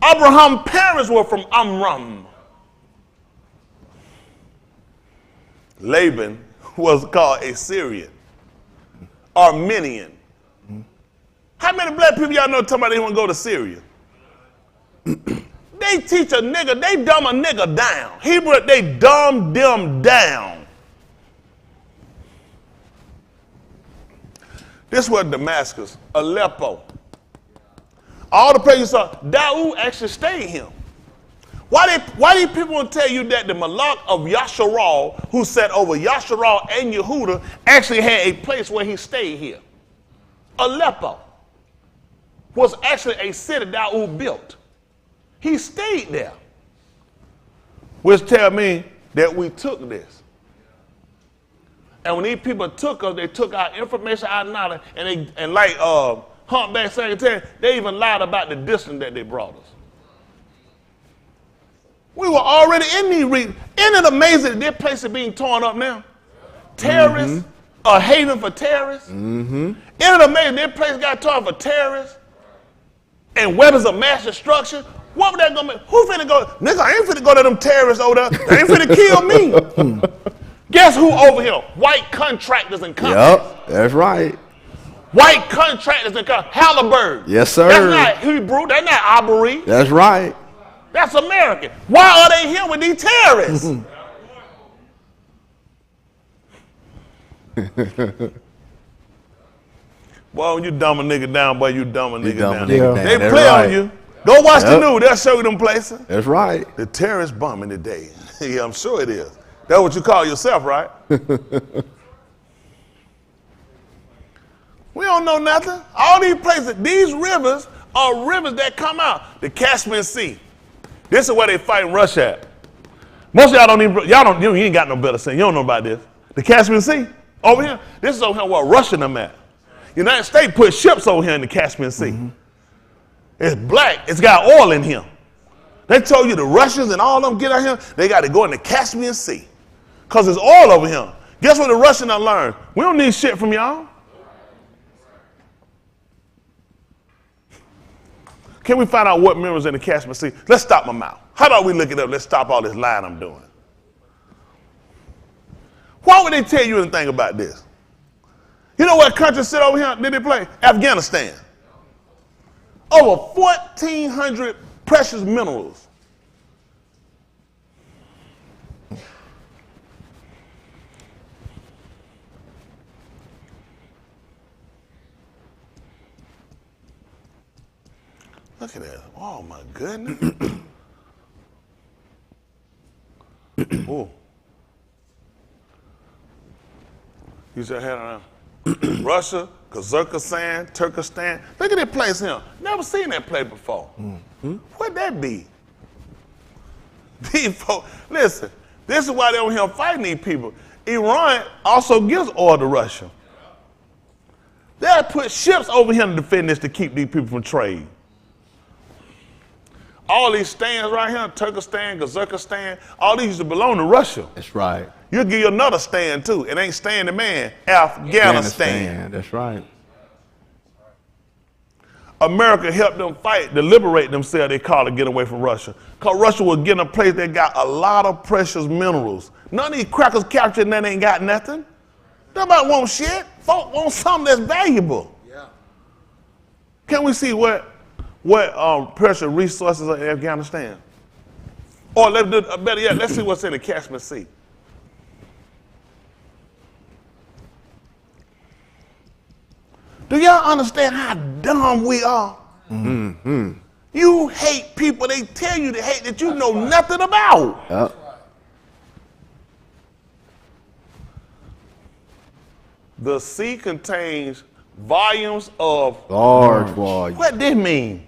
Abraham's parents were from Amram. Laban was called a Syrian, Armenian. How many black people y'all know talking about they want to go to Syria? They teach a nigga, they dumb a nigga down. Hebrew, they dumb them down. This was Damascus, Aleppo. All the places you saw, Dawood actually stayed here. Why do people want to tell you that the Malak of Yasharal, who sat over Yasharal and Yehuda, actually had a place where he stayed here? Aleppo was actually a city Dawood built. He stayed there. Which tell me that we took this. And when these people took us, they took our information, our knowledge, and like Humpback Secretary, they even lied about the distance that they brought us. We were already in these regions. Isn't it amazing that this place is being torn up now? Terrorists, a haven for terrorists. Isn't it amazing this place got torn for terrorists and weapons of mass destruction? What would that gonna make? Who finna go? Nigga, I ain't finna go to them terrorists over there. They ain't finna kill me. Guess who over here? White contractors and companies. Yep, that's right. White contractors and companies. Halliburton. Yes, sir. That's not Hebrew. That's not Aubrey. That's right. That's American. Why are they here with these terrorists? Boy, when you dumb a nigga down, boy, you dumb a nigga down. They play on you. Go watch the news. They'll show you them places. That's right. The terrorist bombing today. Yeah, I'm sure it is. That's what you call yourself, right? We don't know nothing. All these places, these rivers are rivers that come out. The Caspian Sea. This is where they fight Russia at. Most of y'all don't even, you ain't got no better sense. You don't know about this. The Caspian Sea, over here. This is over here where Russia and them at. United States put ships over here in the Caspian Sea. Mm-hmm. It's black, it's got oil in here. They told you the Russians and all of them get out here, they got to go in the Caspian Sea. Because there's oil over here. Guess what the Russians have learned? We don't need shit from y'all. Can we find out what minerals in the Caspian Sea? Let's stop my mouth. How about we look it up? Let's stop all this lying I'm doing. Why would they tell you anything about this? You know what country sit over here? Did they play? Afghanistan. Over 1,400 precious minerals. Look at that. Oh, my goodness. Oh. Use your hand around. Russia, Kazakhstan, Turkestan. Look at that place here. Never seen that place before. Mm-hmm. What'd that be? These folks, listen, this is why they're over here fighting these people. Iran also gives oil to Russia. They'll put ships over here to defend this to keep these people from trade. All these stands right here, Turkestan, Kazakhstan, all these used to belong to Russia. That's right. You'll give you another stand too. It ain't stand the man, Afghanistan. That's right. America helped them fight to liberate themselves, they call it, get away from Russia. Because Russia was getting a place that got a lot of precious minerals. None of these crackers captured and they ain't got nothing. Nobody want shit. Folk want something that's valuable. Yeah. Can we see what precious resources are in Afghanistan? Or better yet, let's see what's in the Caspian Sea. Do y'all understand how dumb we are? Mm-hmm. You hate people they tell you to hate that you know nothing about. Yep. The sea contains volumes of large volumes. What this mean?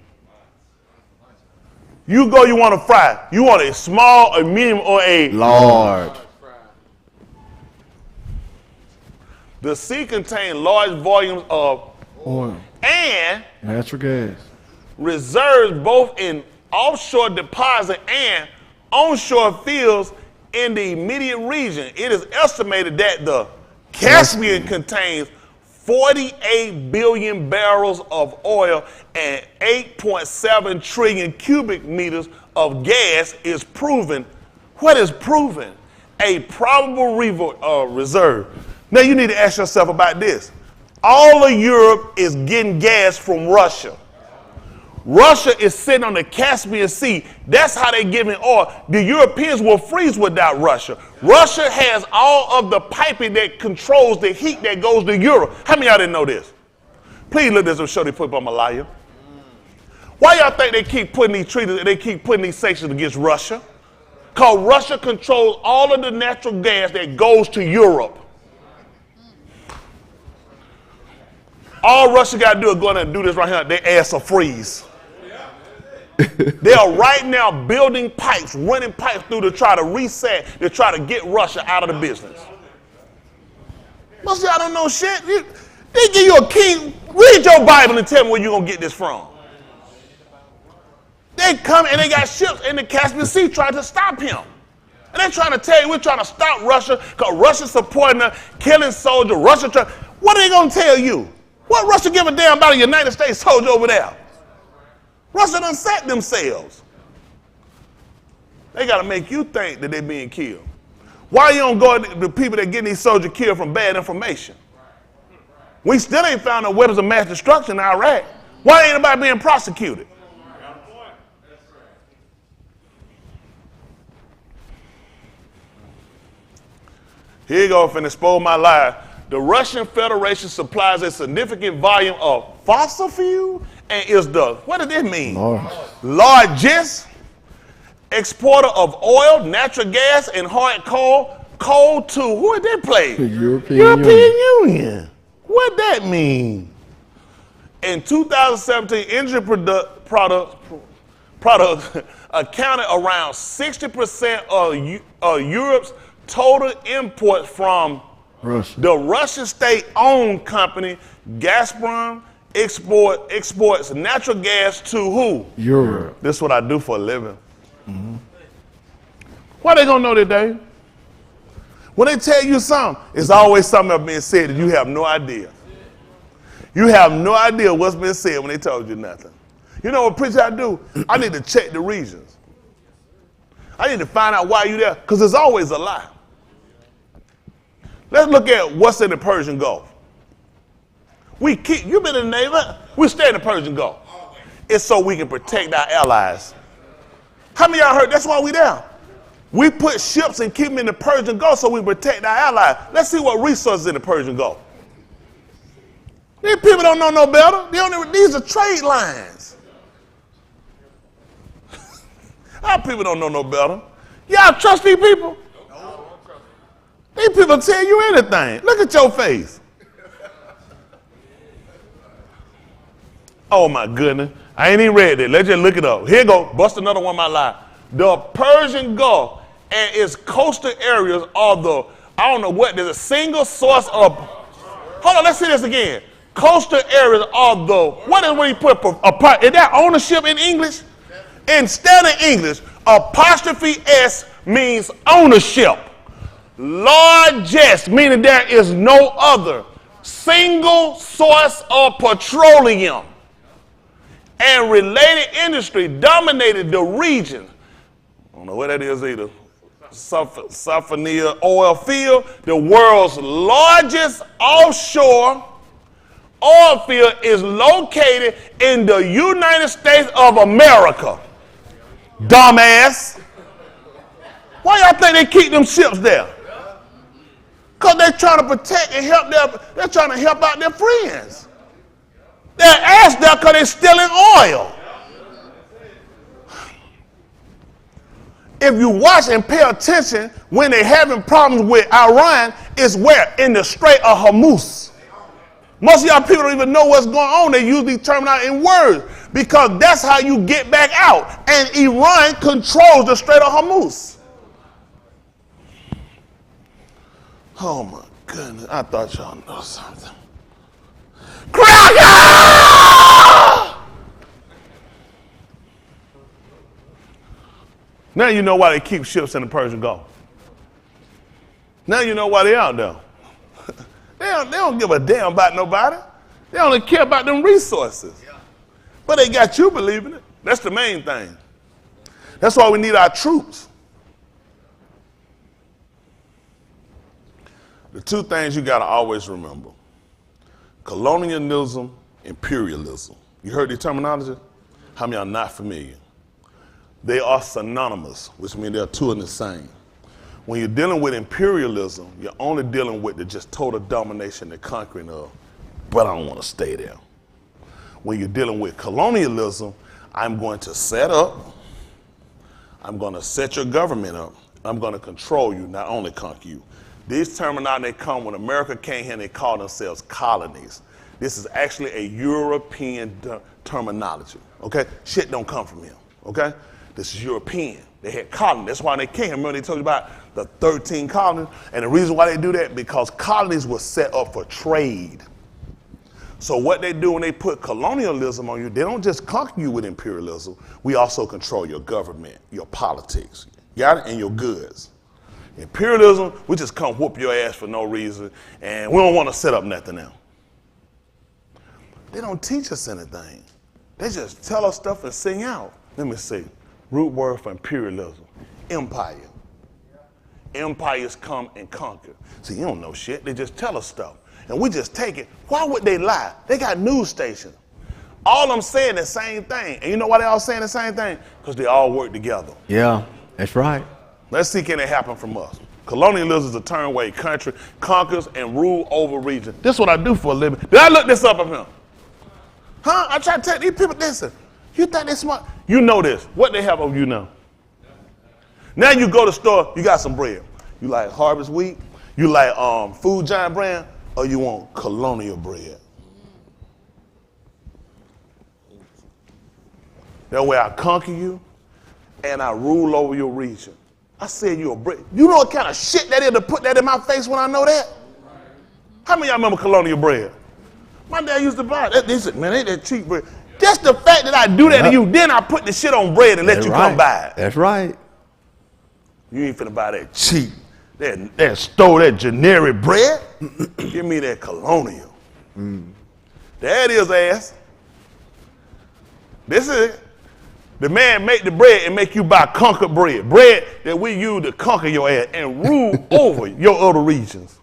You go, you want to fry. You want a small, a medium, or a large. The sea contains large volumes of oil and natural gas reserves both in offshore deposits and onshore fields in the immediate region. It is estimated that the Caspian contains 48 billion barrels of oil and 8.7 trillion cubic meters of gas is proven. What is proven? A probable reserve. Now you need to ask yourself about this. All of Europe is getting gas from Russia. Russia is sitting on the Caspian Sea. That's how they're giving oil. The Europeans will freeze without Russia. Russia has all of the piping that controls the heat that goes to Europe. How many of y'all didn't know this? Please look at this and show they put up on Malaya. Why y'all think they keep putting these treaties, they keep putting these sanctions against Russia? Because Russia controls all of the natural gas that goes to Europe. All Russia got to do is go in and do this right here. Their ass will freeze. They are right now building pipes, running pipes through to try to reset, to try to get Russia out of the business. Most of y'all don't know shit. They give you a key. Read your Bible and tell me where you're going to get this from. They come and they got ships in the Caspian Sea trying to stop him. And they're trying to tell you we're trying to stop Russia because Russia's supporting them, killing soldiers. What are they going to tell you? What Russia give a damn about a United States soldier over there? Russia done set themselves. They got to make you think that they're being killed. Why you don't go to the people that getting these soldiers killed from bad information? We still ain't found no weapons of mass destruction in Iraq. Why ain't anybody being prosecuted? Here you go, finna expose my lie. The Russian Federation supplies a significant volume of fossil fuel and is the, what does this mean? Largest exporter of oil, natural gas, and hard coal to, who did they play? The European Union. What that mean? In 2017, energy products accounted around 60% of Europe's total imports from Russia. The Russian state-owned company Caspian exports natural gas to who? Europe. This is what I do for a living. Why they gonna know today? When they tell you something, it's always something that's being said that you have no idea. You have no idea what's been said when they told you nothing. You know what preacher I do? I need to check the regions. I need to find out why you there, because there's always a lie. Let's look at what's in the Persian Gulf. You been in the Navy, we stay in the Persian Gulf. It's so we can protect our allies. How many of y'all heard that's why we there? We put ships and keep them in the Persian Gulf so we protect our allies. Let's see what resources in the Persian Gulf. These people don't know no better. These are trade lines. Our people don't know no better. Y'all trust these people? These people tell you anything. Look at your face. Oh my goodness. I ain't even read it. Let's just look it up. Here you go. Bust another one of my lie. The Persian Gulf and its coastal areas are the, I don't know what, there's a single source of, hold on, let's see this again. Coastal areas are the, what is what he put, is that ownership in English? Instead of English, apostrophe S means ownership. Largest, meaning there is no other single source of petroleum and related industry dominated the region. I don't know what that is either. Safania oil field, the world's largest offshore oil field is located in the United States of America. Dumbass. Why y'all think they keep them ships there? Because they're trying to protect and help they're trying to help out their friends. They're asked there because they're stealing oil. If you watch and pay attention when they're having problems with Iran, it's where? In the Strait of Hormuz. Most of y'all people don't even know what's going on. They use these terminology in words because that's how you get back out. And Iran controls the Strait of Hormuz. Oh my goodness, I thought y'all know something. Cracker! Now you know why they keep ships in the Persian Gulf. Now you know why they out there. They don't give a damn about nobody. They only care about them resources. But they got you believing it. That's the main thing. That's why we need our troops. The two things you got to always remember. Colonialism, imperialism. You heard the terminology? How many are not familiar? They are synonymous, which means they're two in the same. When you're dealing with imperialism, you're only dealing with the just total domination and conquering of, but I don't want to stay there. When you're dealing with colonialism, I'm going to set up, I'm going to set your government up, I'm going to control you, not only conquer you. These terminology, they come when America came here and they call themselves colonies. This is actually a European terminology, okay? Shit don't come from here, okay? This is European. They had colonies. That's why they came. Remember they told you about the 13 colonies? And the reason why they do that, because colonies were set up for trade. So what they do when they put colonialism on you, they don't just conquer you with imperialism. We also control your government, your politics, got it? And your goods. Imperialism, we just come whoop your ass for no reason, and we don't want to set up nothing else. They don't teach us anything. They just tell us stuff and sing out. Let me see. Root word for imperialism. empire. Empires come and conquer. See, you don't know shit. They just tell us stuff. And we just take it. Why would they lie? They got news stations. All I'm saying the same thing. And you know why they all saying the same thing? Because they all work together. Yeah, that's right. Let's see, can it happen from us? Colonialism is a turn where a country conquers and rule over region. This is what I do for a living. Did I look this up of him? Huh? I try to tell these people, listen, you think they're smart? You know this. What they have of you know? Now you go to the store, you got some bread. You like Harvest Wheat? You like Food Giant brand? Or you want colonial bread? That way I conquer you and I rule over your region. I said you a bread. You know what kind of shit that is to put that in my face when I know that? How many of y'all remember colonial bread? My dad used to buy it. They said, man, ain't that cheap bread? Just the fact that I do that to you, then I put the shit on bread and let you come buy it. That's right. You ain't finna buy that cheap, that store, that generic bread. Give me that colonial. There it is, ass. This is it. The man make the bread and make you buy conquered bread. Bread that we use to conquer your ass and rule over your other regions.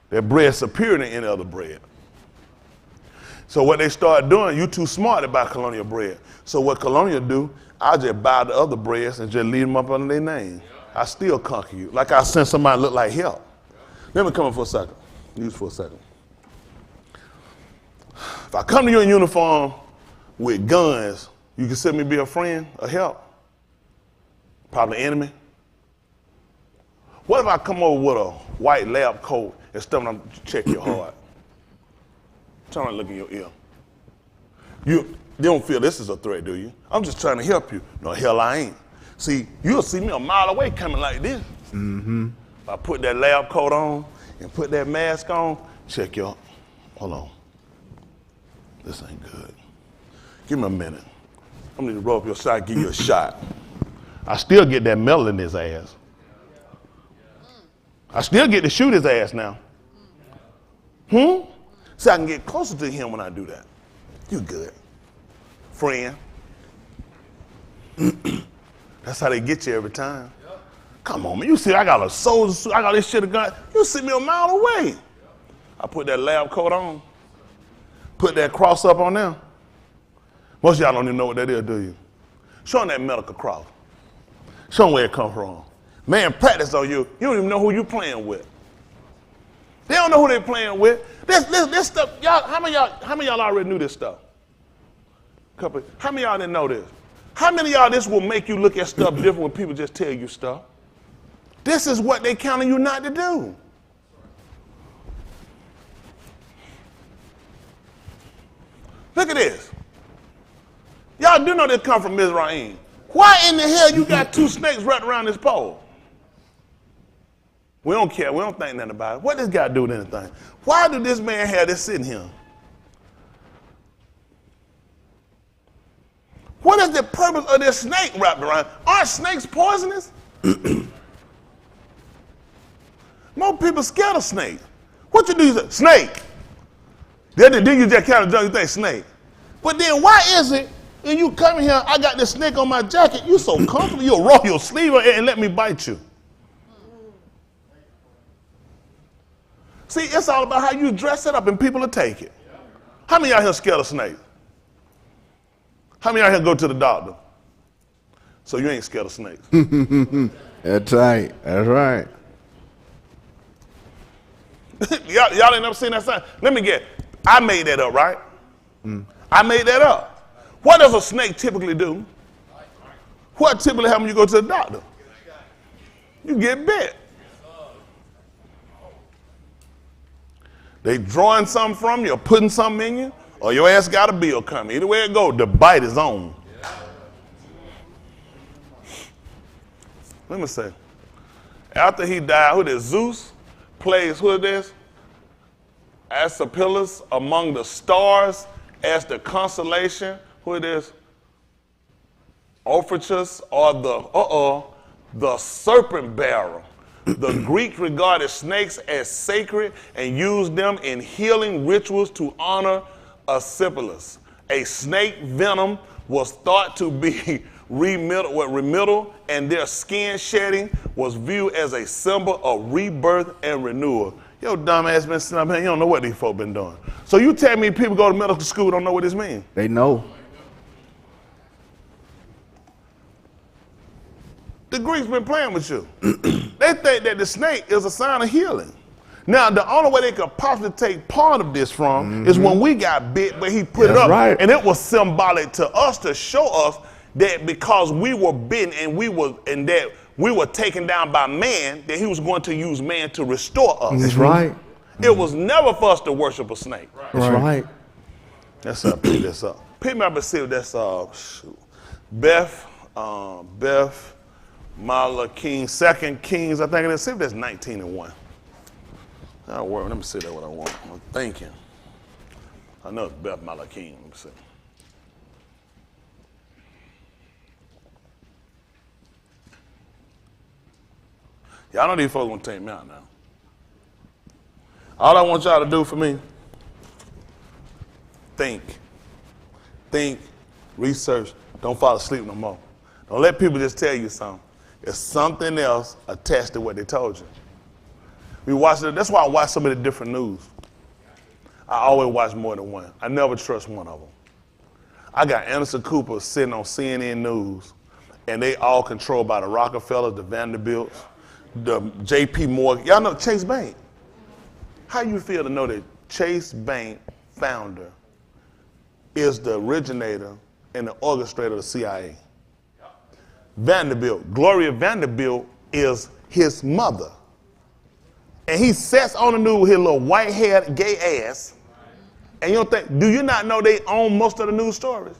That bread superior to any other bread. So what they start doing, you too smart to buy colonial bread. So what colonial do, I just buy the other breads and just leave them up under their name. I still conquer you. Like I send somebody look like help. Let me come in for a second. Use for a second. If I come to you in uniform with guns, you consider me be a friend, a help? Probably enemy. What if I come over with a white lab coat and stuff and I check your heart? Trying to look in your ear. You don't feel this is a threat, do you? I'm just trying to help you. No, hell I ain't. See, you'll see me a mile away coming like this. Mm-hmm. If I put that lab coat on and put that mask on, check your, hold on. This ain't good. Give me a minute. I'm gonna roll up your side, give you a shot. I still get that metal in his ass. I still get to shoot his ass now. So I can get closer to him when I do that. You good. Friend. That's how they get you every time. Come on, man. You see, I got a soldier suit. I got this shit gun. You see me a mile away. I put that lab coat on. Put that cross up on there. Most of y'all don't even know what that is, do you? Show them that medical cross. Show them where it comes from. Man, practice on you. You don't even know who you playing with. They don't know who they're playing with. This stuff, y'all, how many of y'all already knew this stuff? How many of y'all didn't know this? How many of y'all this will make you look at stuff different when people just tell you stuff? This is what they counting you not to do. Look at this. Y'all do know this come from Mizraim. Why in the hell you got two snakes wrapped around this pole? We don't care. We don't think nothing about it. What does God do with anything? Why did this man have this sitting here? What is the purpose of this snake wrapped around? Aren't snakes poisonous? Most people scared of snakes. What you do? You say, snake. Then you just kind of jump, you think snake. But then why is it when you come in here, I got this snake on my jacket, you so comfortable, you'll roll your sleeve and let me bite you. See, it's all about how you dress it up and people will take it. How many of y'all here scared of snakes? How many of y'all here go to the doctor? So you ain't scared of snakes. That's right. That's right. y'all ain't never seen that sign? Let me get, I made that up, right? I made that up. What does a snake typically do? What typically happens when you go to the doctor? You get bit. They drawing something from you or putting something in you, or your ass got a bill coming. Either way it go, the bite is on. Let me say, after he died, who this? Zeus plays, who is this? Asclepius among the stars as the constellation. Who it is? Ophiuchus, or the serpent bearer. The Greeks regarded snakes as sacred and used them in healing rituals to honor Asclepius. A snake venom was thought to be remittal and their skin shedding was viewed as a symbol of rebirth and renewal. Yo, dumb ass been sitting up here, you don't know what these folk been doing. So you tell me people go to medical school don't know what this means? They know. The Greeks been playing with you. They think that the snake is a sign of healing. Now, the only way they could possibly take part of this from is when we got bit, but he put it up. Right. And it was symbolic to us to show us that because we were bitten and that we were taken down by man, that he was going to use man to restore us. That's right. It was never for us to worship a snake. That's right. That's up. Pick this up. Pick me up and see if that's Beth Malachim, 2 Kings, I think it is. See if that's 19 and 1. That'll work. Let me see that what I want. I'm thinking. I know it's Beth Malachim. Let me see. Y'all know these folks gonna take me out now. All I want y'all to do for me, think, research. Don't fall asleep no more. Don't let people just tell you something. There's something else attached to what they told you. We watch it. That's why I watch so many different news. I always watch more than one. I never trust one of them. I got Anderson Cooper sitting on CNN News, and they all controlled by the Rockefellers, the Vanderbilts, the J.P. Morgan. Y'all know Chase Bank. How you feel to know that Chase Bank founder is the originator and the orchestrator of the CIA? Vanderbilt, Gloria Vanderbilt is his mother. And he sits on the news with his little white-haired gay ass. And you don't think, do you not know they own most of the news stories?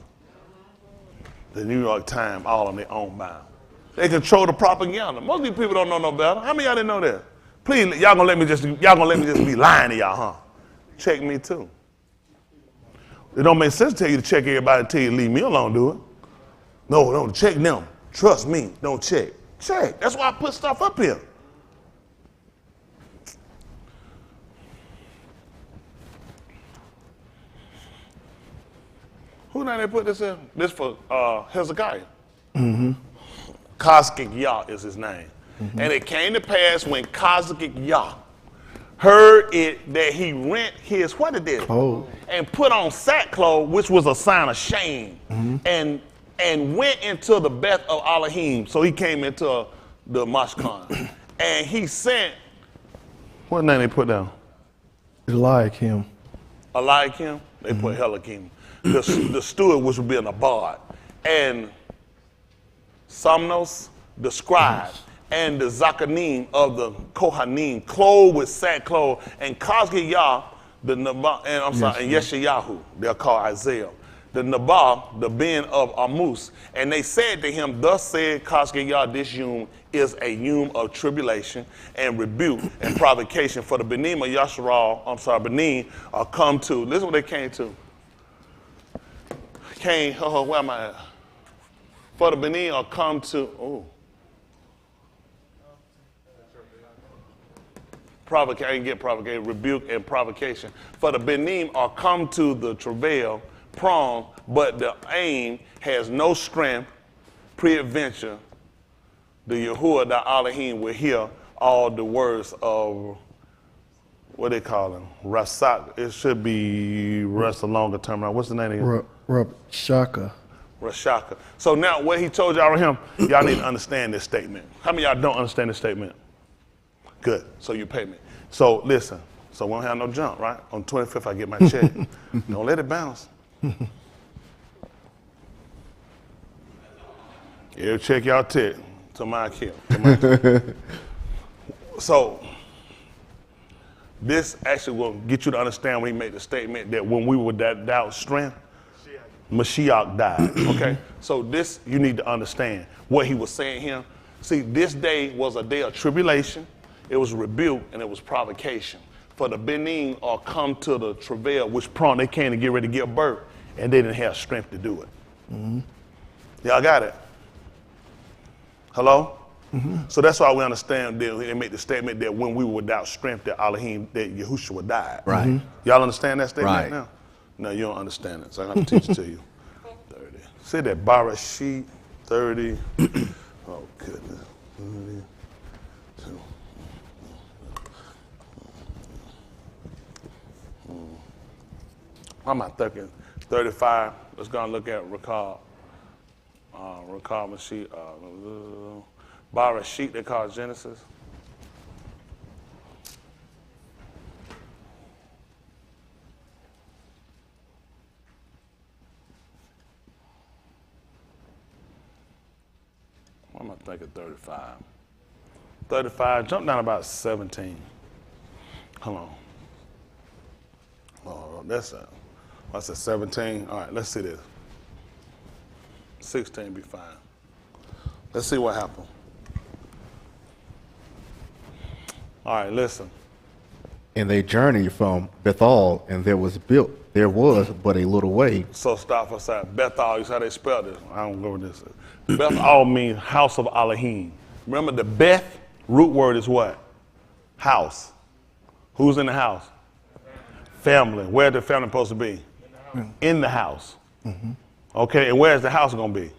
The New York Times, all on their own bound. They control the propaganda. Most of these people don't know no better. How many of y'all didn't know that? Please, y'all gonna let me just be lying to y'all, huh? Check me too. It don't make sense to tell you to check everybody until you leave me alone, do it? No, don't check them. Trust me, don't check. Check. That's why I put stuff up here. Who now they put this in? This for Hezekiah. Caspian is his name. And it came to pass when Caspian heard it that he rent his, what it did? Oh. And put on sackcloth, which was a sign of shame. And went into the Beth of Elohim. So he came into the Mashkan. And he sent, what name they put down? Eliakim. Eliakim? They put Helikim. The steward, which would be an abad. And Somnos, the scribe. And the Zakanim of the Kohanim, clothed with sackcloth. And Caspian, the Nabal, and Yeshayahu, they're called Isaiah. The Nabal, the Ben of Amus. And they said to him, thus said Caspian, this yom is a yom of tribulation and rebuke and provocation for the Benim of Yasharal, Benin are come to. Listen what they came to. Where am I at? For the Benin are come to, I didn't get provocation, rebuke and provocation. For the Benim are come to the travail, prong, but the aim has no strength, pre-adventure. The Yahuwah, the Elohim, will hear all the words of, what they call them? Rasak. It should be rest a longer term. What's the name again? Rashaka. Rashaka. So now what he told y'all right here, y'all need to understand this statement. How many of y'all don't understand this statement? Good. So you pay me. So listen. So we don't have no jump, right? On 25th, I get my check. Don't let it bounce. Yeah, check y'all tick to my account. So this actually will get you to understand when he made the statement that when we were without strength, Mashiach died. Okay? So this you need to understand what he was saying here. See, this day was a day of tribulation. It was rebuke and it was provocation. For the Benin are come to the travail, which prompt they came to get ready to give birth, and they didn't have strength to do it. Y'all got it? Hello? So that's why we understand that they make the statement that when we were without strength, that Elohim, that Yahushua died. Right. Y'all understand that statement Right. now? No, you don't understand it, so I'm going to teach it to you. 30. Say that Barashit. 30. Oh, goodness. 32. I'm not thinking 35. Let's go and look at Ricard. Ricard Mashiach. Barashit, they call it Genesis. I'm not thinking 35. 35, jump down about 17. Hold on. Oh, that's a 17. All right, let's see this. 16 be fine. Let's see what happened. All right, listen. And they journeyed from Bethel, and there was but a little way. So stop for a second. Bethel, you see how they spelled it? I don't go with this. Bethel means house of Elohim. Remember the Beth root word is what? House. Who's in the house? Family. Where's the family supposed to be? In the house. Mm-hmm. Okay, and where's the house going to be?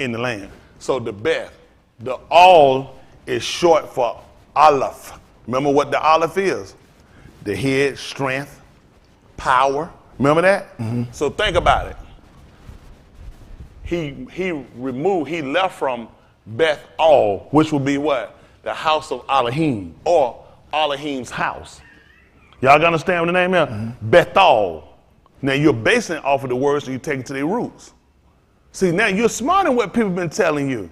In the land. So the Beth, the all is short for Aleph. Remember what the Aleph is? The head, strength, power. Remember that? Mm-hmm. So think about it. He left from Beth All, which would be what? The house of Elohim, or Elohim's house. Y'all understand what the name is? Mm-hmm. Bethal. Now you're basing it off of the words that you take it to their roots. See, now you're smart in what people have been telling you.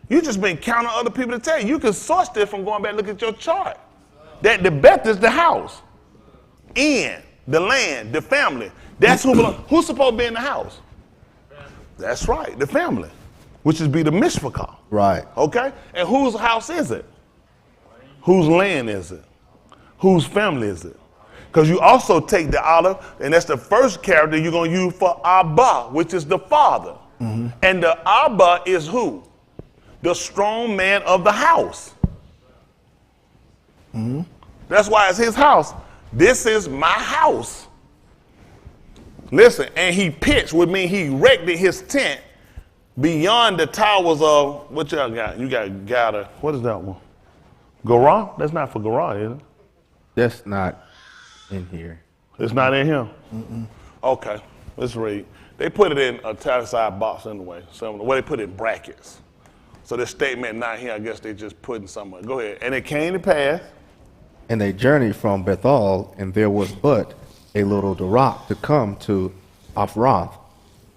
You just been counting other people to tell you. You can source this from going back and look at your chart. That the Beth is the house. In the land, the family. That's who's supposed to be in the house? That's right, the family, which is be the mishpachah. Right. Okay? And whose house is it? Whose land is it? Whose family is it? Because you also take the Aleph, and that's the first character you're going to use for Abba, which is the father. Mm-hmm. And the Abba is who? The strong man of the house. Mm-hmm. That's why it's his house. This is my house. Listen, and he pitched, would mean he erected his tent beyond the towers of, what y'all got? You got what is that one? Gorah? That's not for Gorah, is it? That's not in here. It's not in here? Mm-mm. Okay, let's read. They put it in a italicized box anyway. So, well, they put it in brackets. So this statement not here, I guess they just put in somewhere. Go ahead. And it came to pass. And they journeyed from Bethel, and there was but a little rock to come to Aphrath,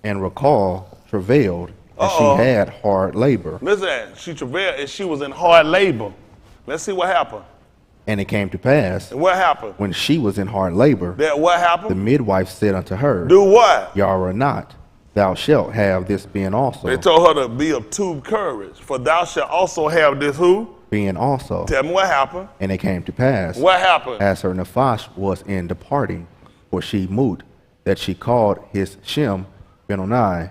and Rachel travailed, and she had hard labor. Listen, she travailed, and she was in hard labor. Let's see what happened. And it came to pass, and what happened? When she was in hard labor, that what happened? The midwife said unto her, do what? Yara not, thou shalt have this being also. They told her to be of two courage, for thou shalt also have this who? Being also. Tell me what happened. And it came to pass. What happened? As her nephesh was in departing, for she moot, that she called his Shem Benoni,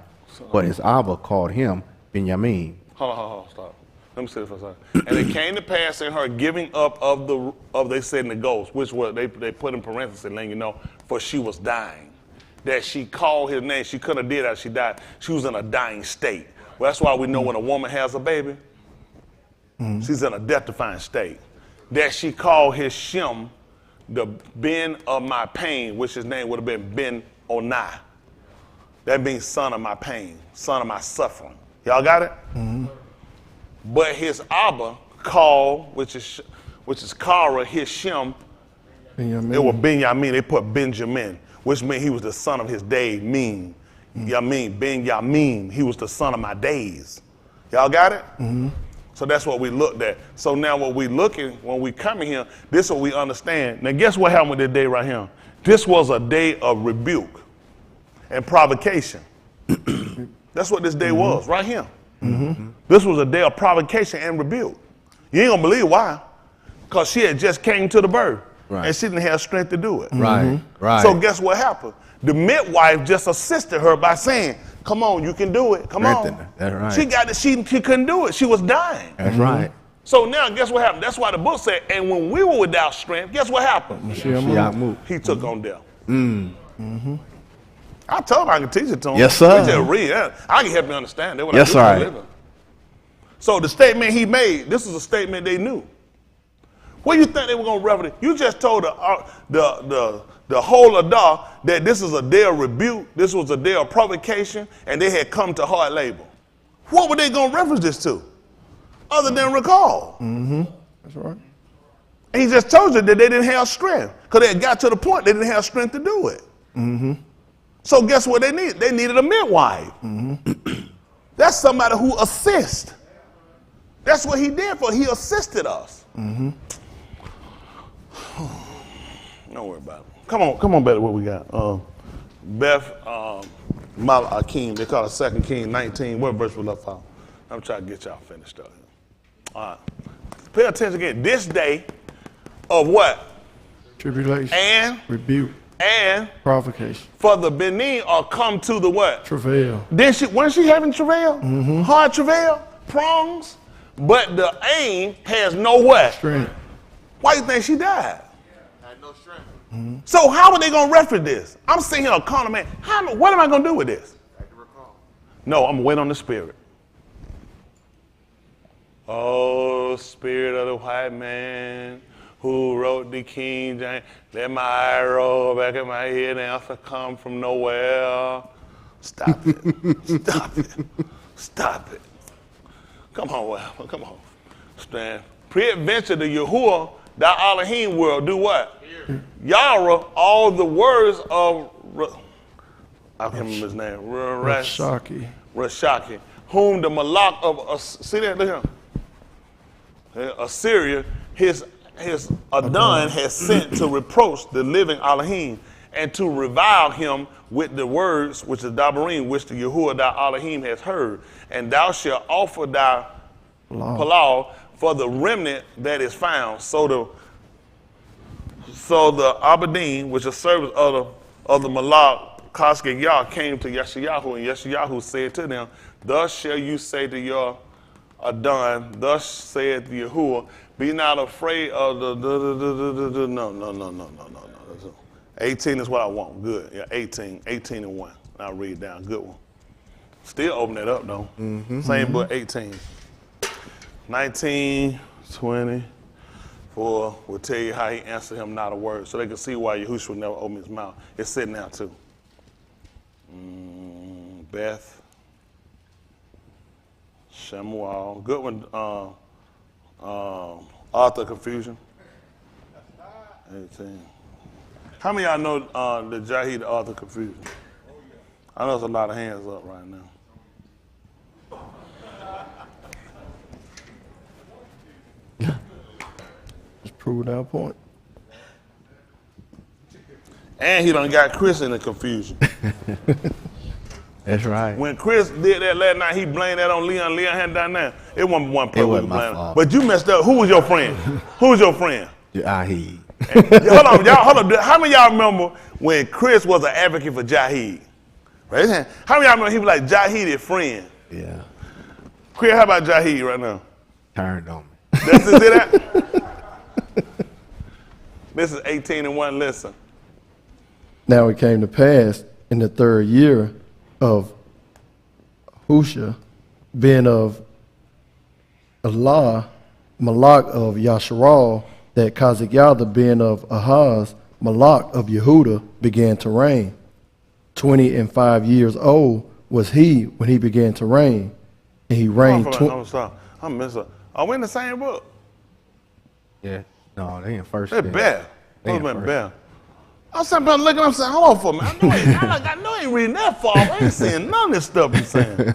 but his Abba called him Benjamin. Hold on, stop. Let me say this for a second. And it came to pass in her giving up of they said in the ghost, which was they put in parentheses, letting you know, for she was dying. That she called his name. She couldn't have did that. She died. She was in a dying state. Well, that's why we know when a woman has a baby, she's in a death-defying state. That she called his Shem the Ben of my pain, which his name would have been Ben Onai. That means son of my pain, son of my suffering. Y'all got it? Mm-hmm. But his Abba called, which is Kara, his Shem, Benjamin. It was Benjamin. They put Benjamin, which means he was the son of his day, mean. Yamin, Benjamin. He was the son of my days. Y'all got it? Mm-hmm. So that's what we looked at. So now what we looking, when we come in here, this is what we understand. Now guess what happened with this day right here? This was a day of rebuke and provocation. That's what this day was, right here. Mm-hmm. This was a day of provocation and rebuke. You ain't gonna believe why. Because she had just came to the birth. Right. And she didn't have strength to do it. Right, right. So guess what happened? The midwife just assisted her by saying, come on, you can do it. Come on. That's right. She couldn't do it. She was dying. That's right. So now guess what happened? That's why the book said, and when we were without strength, guess what happened? He took on death. I told him I can teach it to him. Yes, sir. We just read it. I can help you understand it. Yes, sir. So the statement he made, this is a statement they knew. What do you think they were going to reference? You just told the whole Adah that this is a day of rebuke, this was a day of provocation, and they had come to hard labor. What were they going to reference this to? Other than recall. Mm-hmm. That's right. And he just told you that they didn't have strength. Because they had got to the point they didn't have strength to do it. Mm-hmm. So guess what they needed? They needed a midwife. Mm-hmm. That's somebody who assists. That's what he did for. He assisted us. Mm-hmm. Don't worry about it. Come on back to what we got. Beth Malakim, they call it 2 Kings 19. What verse we left out? I'm trying to get y'all finished up here. All right. Pay attention again. This day of what? Tribulation. And? Rebuke. And? Provocation. For the Benin are come to the what? Travail. Wasn't she having travail? Mm-hmm. Hard travail? Prongs? But the aim has no what? Strength. Why do you think she died? Had no strength. Mm-hmm. So how are they going to reference this? I'm sitting here a corner man. What am I going to do with this? I can recall. No, I'm going to wait on the Spirit. Oh, Spirit of the white man who wrote the King James, let my eye roll back in my head and answer come from nowhere. Stop it. Stop it. Stop it. Come on, well, come on. Stand. Pre-adventure to Yahuwah, thy Elohim world, do what? Yara, all the words of, I can't remember his name, Rashaki, whom the Malak of, see that, look here. Assyria, his Adon has sent to reproach the living Elohim and to revile him with the words which is Dabarim, which the Yahuwah thy Elohim has heard. And thou shalt offer thy palau for the remnant that is found. So the Abadim, which is service of the Malak, Caspian Yah, came to Yeshayahu, and Yeshayahu said to them, thus shall you say to your Adon, thus saith Yahuwah, be not afraid of the no. 18 is what I want. Good. Yeah, 18 and 1. I'll read down. Good one. Still open it up though. Mm-hmm, same book, 18. 19, 24 will tell you how he answered him not a word. So they can see why Yahushua never opened his mouth. It's sitting there too. Beth. Shemuel. Good one. Author confusion. 18. How many of y'all know the Jahid, the author confusion? I know there's a lot of hands up right now. Just proved our point. And he done got Chris in the confusion. That's right. When Chris did that last night, he blamed that on Leon. Leon hadn't done that. It wasn't one person. It wasn't my fault. But you messed up. Who was your friend? Who was your friend? Jahid. Hold on, y'all. Hold on. How many of y'all remember when Chris was an advocate for Jahid? Raise your hand. How many of y'all remember he was like Jahid's friend? Yeah. Chris, how about Jahid right now? Turned on me. That's it. That? This is 18 and 1. Listen. Now it came to pass in the 3rd year of Husha, being of Allah, Malak of Yasharal, that Kazikyada, being of Ahaz, Malak of Yehuda, began to reign. 25 years old was he when he began to reign. And he reigned. I'm sorry. I messed up. Are we in the same book? Yeah. No, they in first. They're bad. They in Those first. bad. I was sitting there looking, I'm saying, hold on for me. I know I ain't reading that far. I ain't seeing none of this stuff you're saying.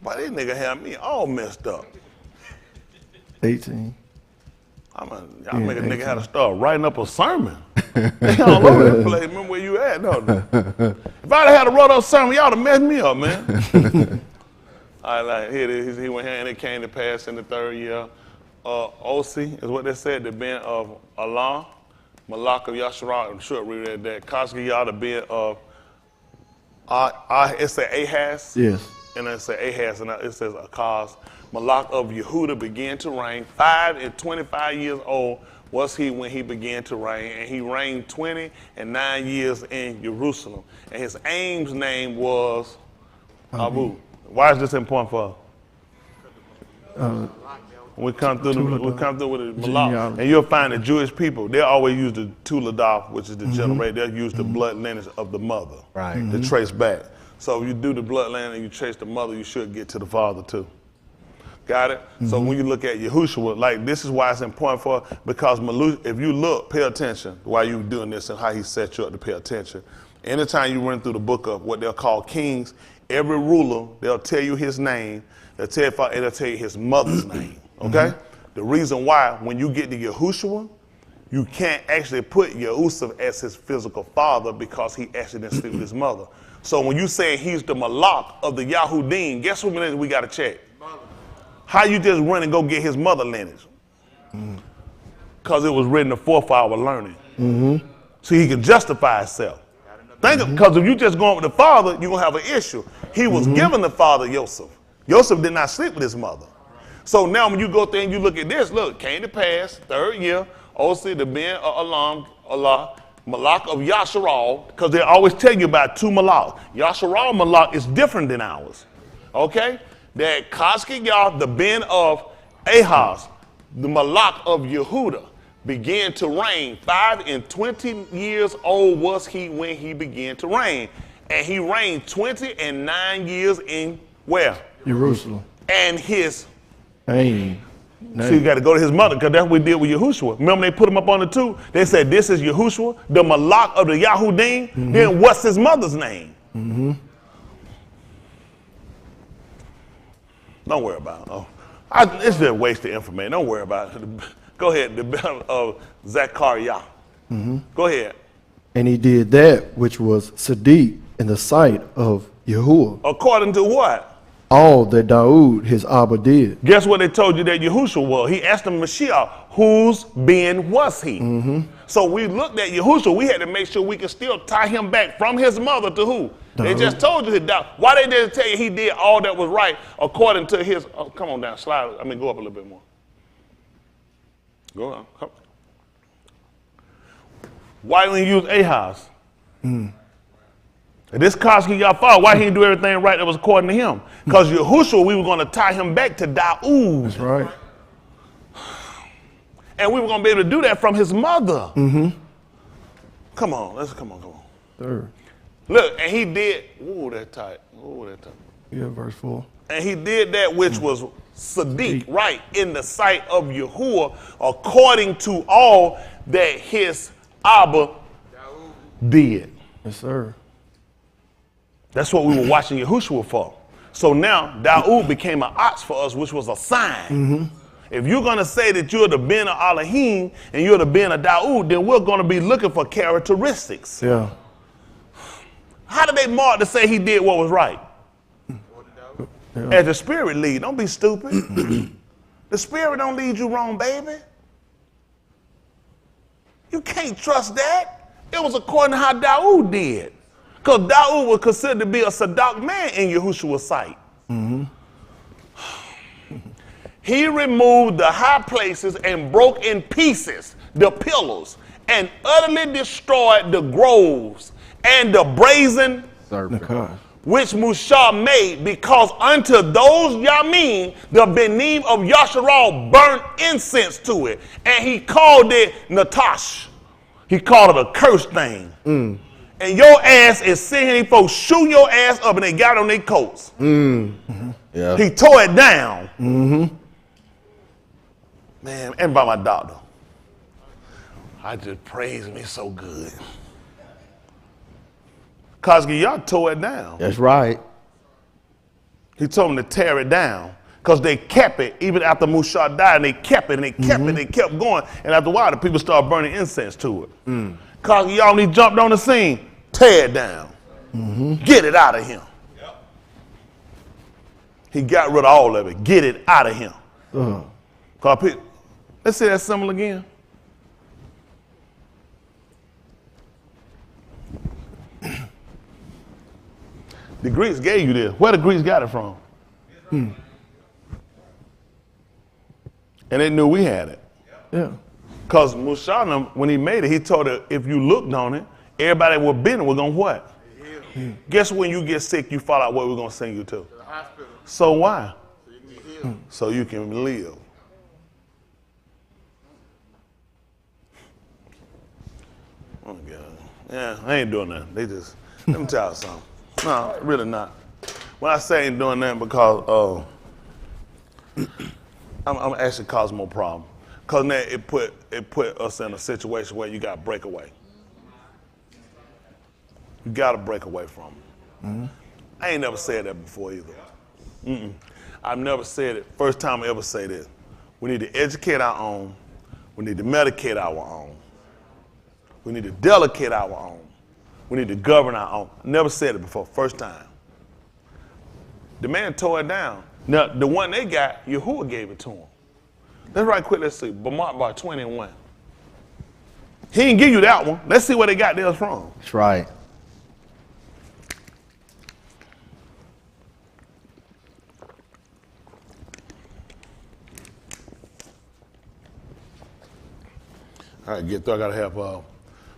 But this nigga had me all messed up. 18. Y'all make a nigga have to start writing up a sermon. They all over the place. Remember where you at, don't you? If I'd had to write up a sermon, y'all would have messed me up, man. All right, like, here it is. He went here and it came to pass in the 3rd year. Osi is what they said, the ben of Allah. Malak of Yasharal, I'm sure read that. Kashgiyah, the ben of, it said Ahaz. Yes. And it said Ahaz, and it says Akaz. Malak of Yehuda began to reign, 5 and 25 years old was he when he began to reign, and he reigned 20 and 9 years in Jerusalem. And his aime's name was Abu. Why is this important for us? We come through with the Malak, and you'll find the Jewish people, they always use the Tuledah, which is the generator. They'll use the blood lineage of the mother to trace back. So if you do the blood lineage and you trace the mother, you should get to the father too. Got it? So when you look at Yahushua, like this is why it's important for, because if you look, pay attention while you're doing this and how he set you up to pay attention. Anytime you run through the book of what they'll call kings, every ruler, they'll tell you his name, they'll tell you his mother's name, okay? The reason why, when you get to Yahushua, you can't actually put Yusuf as his physical father because he actually didn't sleep with his mother. So when you say he's the Malak of the Yahudim, guess what we got to check? How you just run and go get his mother lineage? Because it was written before for our learning. So he can justify himself. Because if you just going with the father, you're going to have an issue. He was given the father Yosef. Yosef did not sleep with his mother. So now when you go there and you look at this, look, came to pass, 3rd year, Osi, the Ben Alam, Allah, Malak of Yasharal, because they always tell you about 2 Malak. Yasharal Malak is different than ours. Okay? That Caspian, the Ben of Ahaz, the Malak of Yehuda, began to reign. 5 and 20 years old was he when he began to reign. And he reigned 20 and 9 years in where? Jerusalem. And his name. So you got to go to his mother, because that's what we did with Yahushua. Remember they put him up on the 2? They said, this is Yahushua, the Malak of the Yahudim. Then what's his mother's name? Don't worry about it. It's just a waste of information. Don't worry about it. Go ahead, the battle of Zechariah. Go ahead. And he did that which was Sadiq in the sight of Yahuwah. According to what? All that Daoud, his Abba, did. Guess what they told you that Yahushua was? He asked him, Mashiach, whose Ben was he? So we looked at Yahushua. We had to make sure we could still tie him back from his mother to who? They just told you his doubt. Why they didn't tell you he did all that was right according to his, come on down, slide, go up a little bit more. Go on, come. Why didn't he use Ahaz? This Caspian y'all follow, why he didn't do everything right that was according to him? Because Yahushua, we were going to tie him back to Daoud. That's right. And we were going to be able to do that from his mother. Come on. Third. Look, and he did, ooh, that tight. Yeah, verse 4. And he did that which was Sadiq, right, in the sight of Yahuwah, according to all that his Abba did. Yes, sir. That's what we were watching Yahushua for. So now Daoud became an ox for us, which was a sign. If you're going to say that you're the Ben of Elohim and you're the Ben of Daoud, then we're going to be looking for characteristics. Yeah. How did they mark to say he did what was right? As the Spirit lead. Don't be stupid. The Spirit don't lead you wrong, baby. You can't trust that. It was according to how Daoud did. Because Daoud was considered to be a Sadak man in Yahushua's sight. He removed the high places and broke in pieces the pillars and utterly destroyed the groves and the brazen serpent, which Mushah made, because unto those Yamin the Benim of Yasharal burnt incense to it, and he called it Natash. He called it a cursed thing. And your ass is sitting folks shooting your ass up and they got on their coats. Yeah. He tore it down. Man, and by my doctor. I just praise me so good. Cause y'all tore it down. That's right. He told them to tear it down. Because they kept it, even after Mushah died, and they kept it, and they kept it, and they kept going. And after a while, the people started burning incense to it. Cause y'all, when he jumped on the scene, tear it down. Get it out of him. He got rid of all of it. Get it out of him. Let's say that symbol again. The Greeks gave you this. Where the Greeks got it from? And they knew we had it. Yeah. Because Mushana, when he made it, he told her, if you looked on it, everybody that was bending was going to what? Guess when you get sick, you fall out, what we're going to send you to? The hospital. So why? So you can get healed. So you can live. Oh, God. Yeah, I ain't doing nothing. They just, let me tell you something. No, really not. When I say ain't doing nothing because I'm actually causing more problem. Because now it put us in a situation where you got to break away. You got to break away from it. Mm-hmm. I ain't never said that before either. I've never said it. First time I ever say this. We need to educate our own. We need to medicate our own. We need to delegate our own. We need to govern our own. Never said it before. First time. The man tore it down. Now, the one they got, Yahuwah gave it to him. Let's right quick, let's see. Bamart bar 21. He didn't give you that one. Let's see where they got theirs from. That's right. All right, get through. I got to have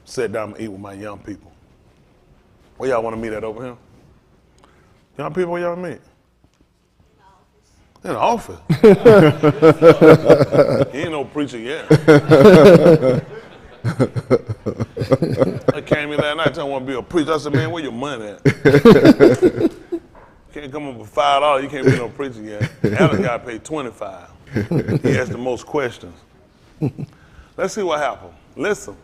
sit down and eat with my young people. Where y'all want to meet at over here? Young people, where y'all meet? In the office. He ain't no preacher yet. I came in last night telling me I want to be a preacher. I said, man, where your money at? Can't come up with $5. You can't be no preacher yet. Adam got paid $25. He asked the most questions. Let's see what happened. Listen.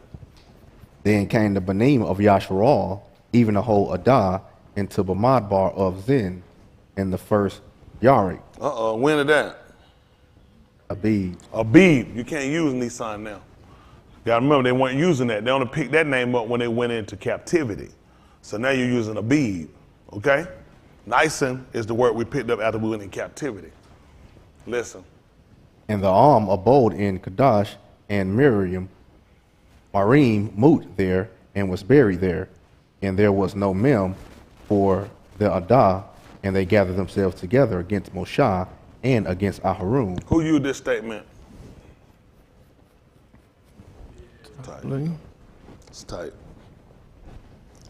Then came the Banim of Yasharal, even the whole Adah, into Bamadbar of Zin, in the first Yarik. When did that? Abib. Abib. You can't use Nisan now. You gotta remember, they weren't using that. They only picked that name up when they went into captivity. So now you're using Abib, okay? Nisan is the word we picked up after we went in captivity. Listen. And the abode in Kadesh, and Marim moved there and was buried there, and there was no Mem for the Adah, and they gathered themselves together against Moshe and against Aharon. Who used this statement? It's tight. It's tight.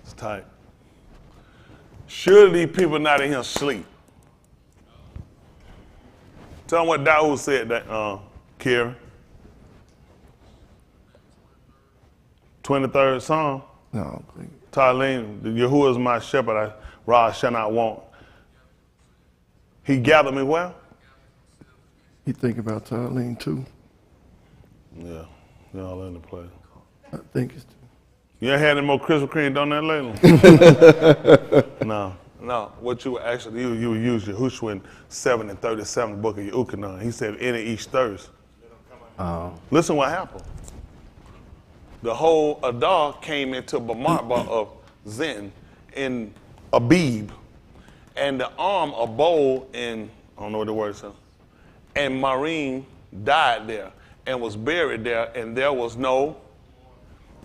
It's tight. Surely these people not in here sleep. Tell them what Dawood said, that Karen. 23rd Psalm. No, Talim, Yahuwah is my shepherd, I shall not want. He gathered me well? you think about Tyleen too. Yeah, they're all in the place. I think it's. You ain't had any more Krispy Kreme done that lately? No. What you actually, you use Yahushua in 7 and 37, the book of Yehukanan. He said, any each thirst. Listen what happened. The whole Adah came into Bamarba of Zin in Abib, and the abode in, I don't know what the word is, and Marim died there and was buried there, and there was no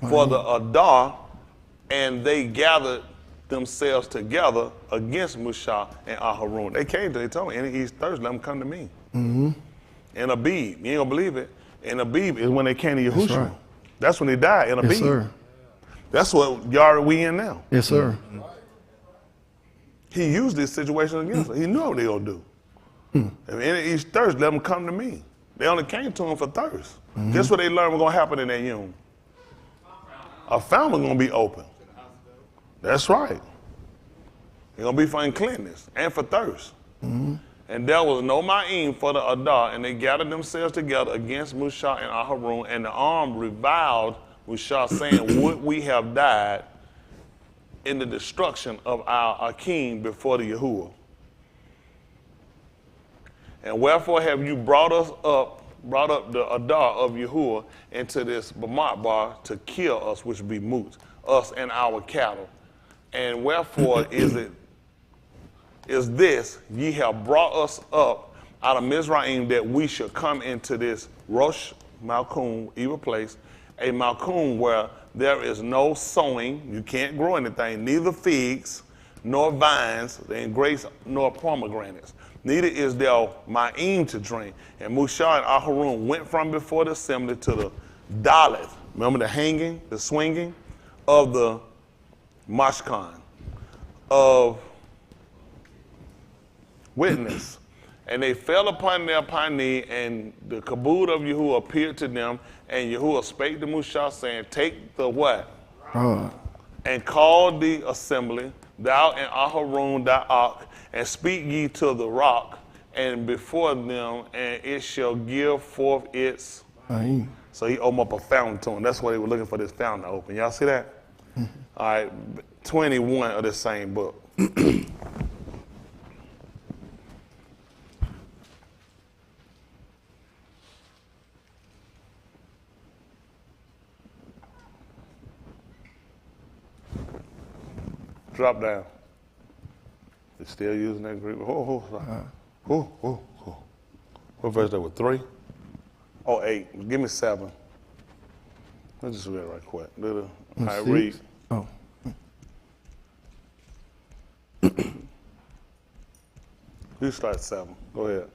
for the Adah, and they gathered themselves together against Mushah and Aharon. They came to, they told me, any each Thursday, let them come to me. Mm-hmm. In Abib, you ain't gonna believe it. In Abib is when they came to Yahushua. That's right. That's when they died, in Abib. Yes, sir. That's what yard we in now. Yes, sir. He used this situation against us. He knew what they gonna do. If any each thirst, let them come to me. They only came to him for thirst. Guess what they learned was gonna happen in that union? A fountain gonna be open. That's right. It's gonna be for uncleanness and for thirst. And there was no ma'im for the Adah, and they gathered themselves together against Mushah and Aharon, and the arm reviled Mushah, saying, would we have died in the destruction of our Akim before the Yahuwah? And wherefore have you brought up the Adah of Yahuwah into this Bamatbar to kill us, which be Mut, us and our cattle? And wherefore is this, ye have brought us up out of Mizraim, that we should come into this Rosh Malkum, evil place, a Malkum where there is no sowing, you can't grow anything, neither figs, nor vines, and grapes, nor pomegranates. Neither is there ma'im to drink. And Mushah and Aharon went from before the assembly to the Daleth, remember the hanging, the swinging of the mashkan, of witness. And they fell upon their knee, and the kabod of Yahuwah appeared to them, and Yahuwah spake to Mushah, saying, take the what? And call the assembly, thou and Aharon thy ark, and speak ye to the rock, and before them, and it shall give forth its. So he opened up a fountain to them. That's why they were looking for this fountain to open. Y'all see that? All right, 21 of the same book. Drop down. They're still using that Greek. What verse that was? 3? Oh, 8. Give me 7. Let's just read it right quick. All right, read. Oh. You start 7. Go ahead.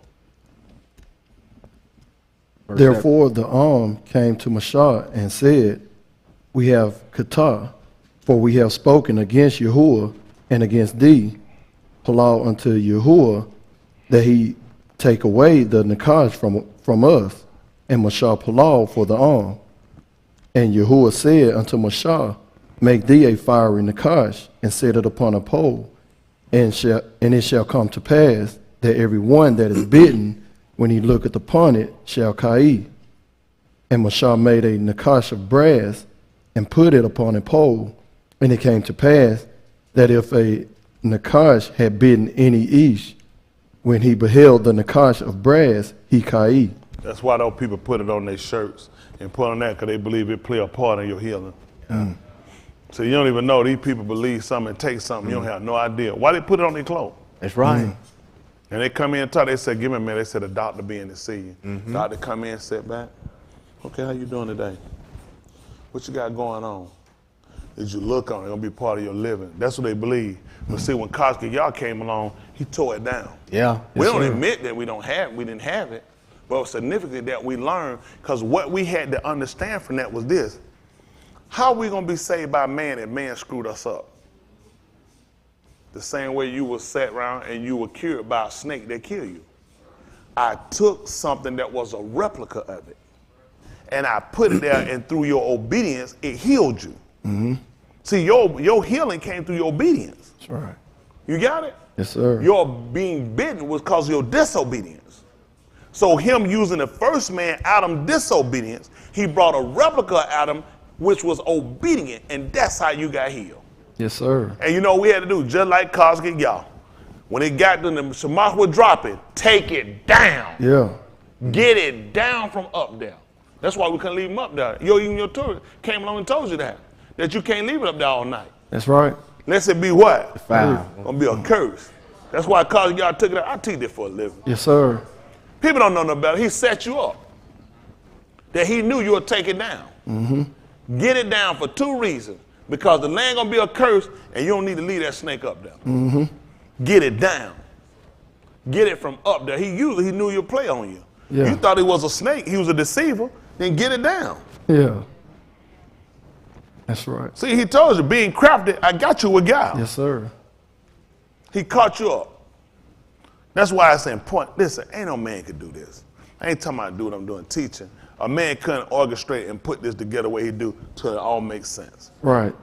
Therefore the arm came to Mashah and said, we have Kata, for we have spoken against Yahuwah and against thee, Palau unto Yahuwah, that he take away the Nakash from us, and Mashah Palau for the arm. And Yahuwah said unto Mashah, make thee a fiery Nakash, and set it upon a pole, and it shall come to pass that every one that is bitten, when he looketh upon it, shall kai. And Mashah made a Nakash of brass, and put it upon a pole. And it came to pass that if a Nakash had bitten any Ish, when he beheld the Nakash of brass, he kai. That's why those people put it on their shirts and put on that, because they believe it play a part in your healing. So you don't even know these people believe something and take something. You don't have no idea. Why they put it on their clothes? That's right. And they come in and talk. They said, give me a minute. They said, the doctor be in to see you. Doctor come in, sit back. Okay, how you doing today? What you got going on? Did you look on it? It's going to be part of your living. That's what they believe. But see, when Caspian, y'all came along, he tore it down. Yeah. We don't admit that we didn't have it. But it's significant that we learned, because what we had to understand from that was this. How are we going to be saved by man if man screwed us up? The same way you were sat around and you were cured by a snake that killed you. I took something that was a replica of it, and I put it there, and through your obedience, it healed you. See, your healing came through your obedience. That's right. You got it? Yes, sir. Your being bitten was because of your disobedience. So him using the first man, Adam's disobedience, he brought a replica of Adam, which was obedient, and that's how you got healed. Yes, sir. And you know what we had to do, just like Cosmic y'all. When it got to the Shemach would drop it, take it down. Yeah. Get it down from up there. That's why we couldn't leave him up there. Even your tourist came along and told you that you can't leave it up there all night. That's right. Lest it be what? Foul. Gonna be a curse. That's why Cosmic y'all took it out. I teach it for a living. Yes, sir. People don't know nothing about it. He set you up. That he knew you would take it down. Get it down for 2 reasons. Because the land gonna be a curse, and you don't need to leave that snake up there. Get it down. Get it from up there. He knew you'd play on you. Yeah. You thought he was a snake. He was a deceiver. Then get it down. Yeah. That's right. See, he told you, being crafty, I got you with God. Yes, sir. He caught you up. That's why I say, important. Listen, ain't no man could do this. I ain't talking about do what I'm doing teaching. A man couldn't orchestrate and put this together the way he do till it all makes sense. Right.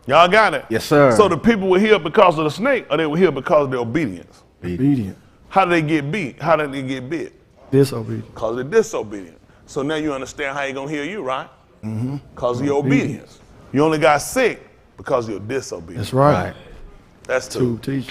Y'all got it? Yes, sir. So the people were here because of the snake, or they were here because of their obedience? Obedient. How did they get beat? How did they get bit? Disobedient. Because they're disobedient. So now you understand how he's going to heal you, right? Because of your obedience. You only got sick because of your disobedience. That's right. That's two. To teach.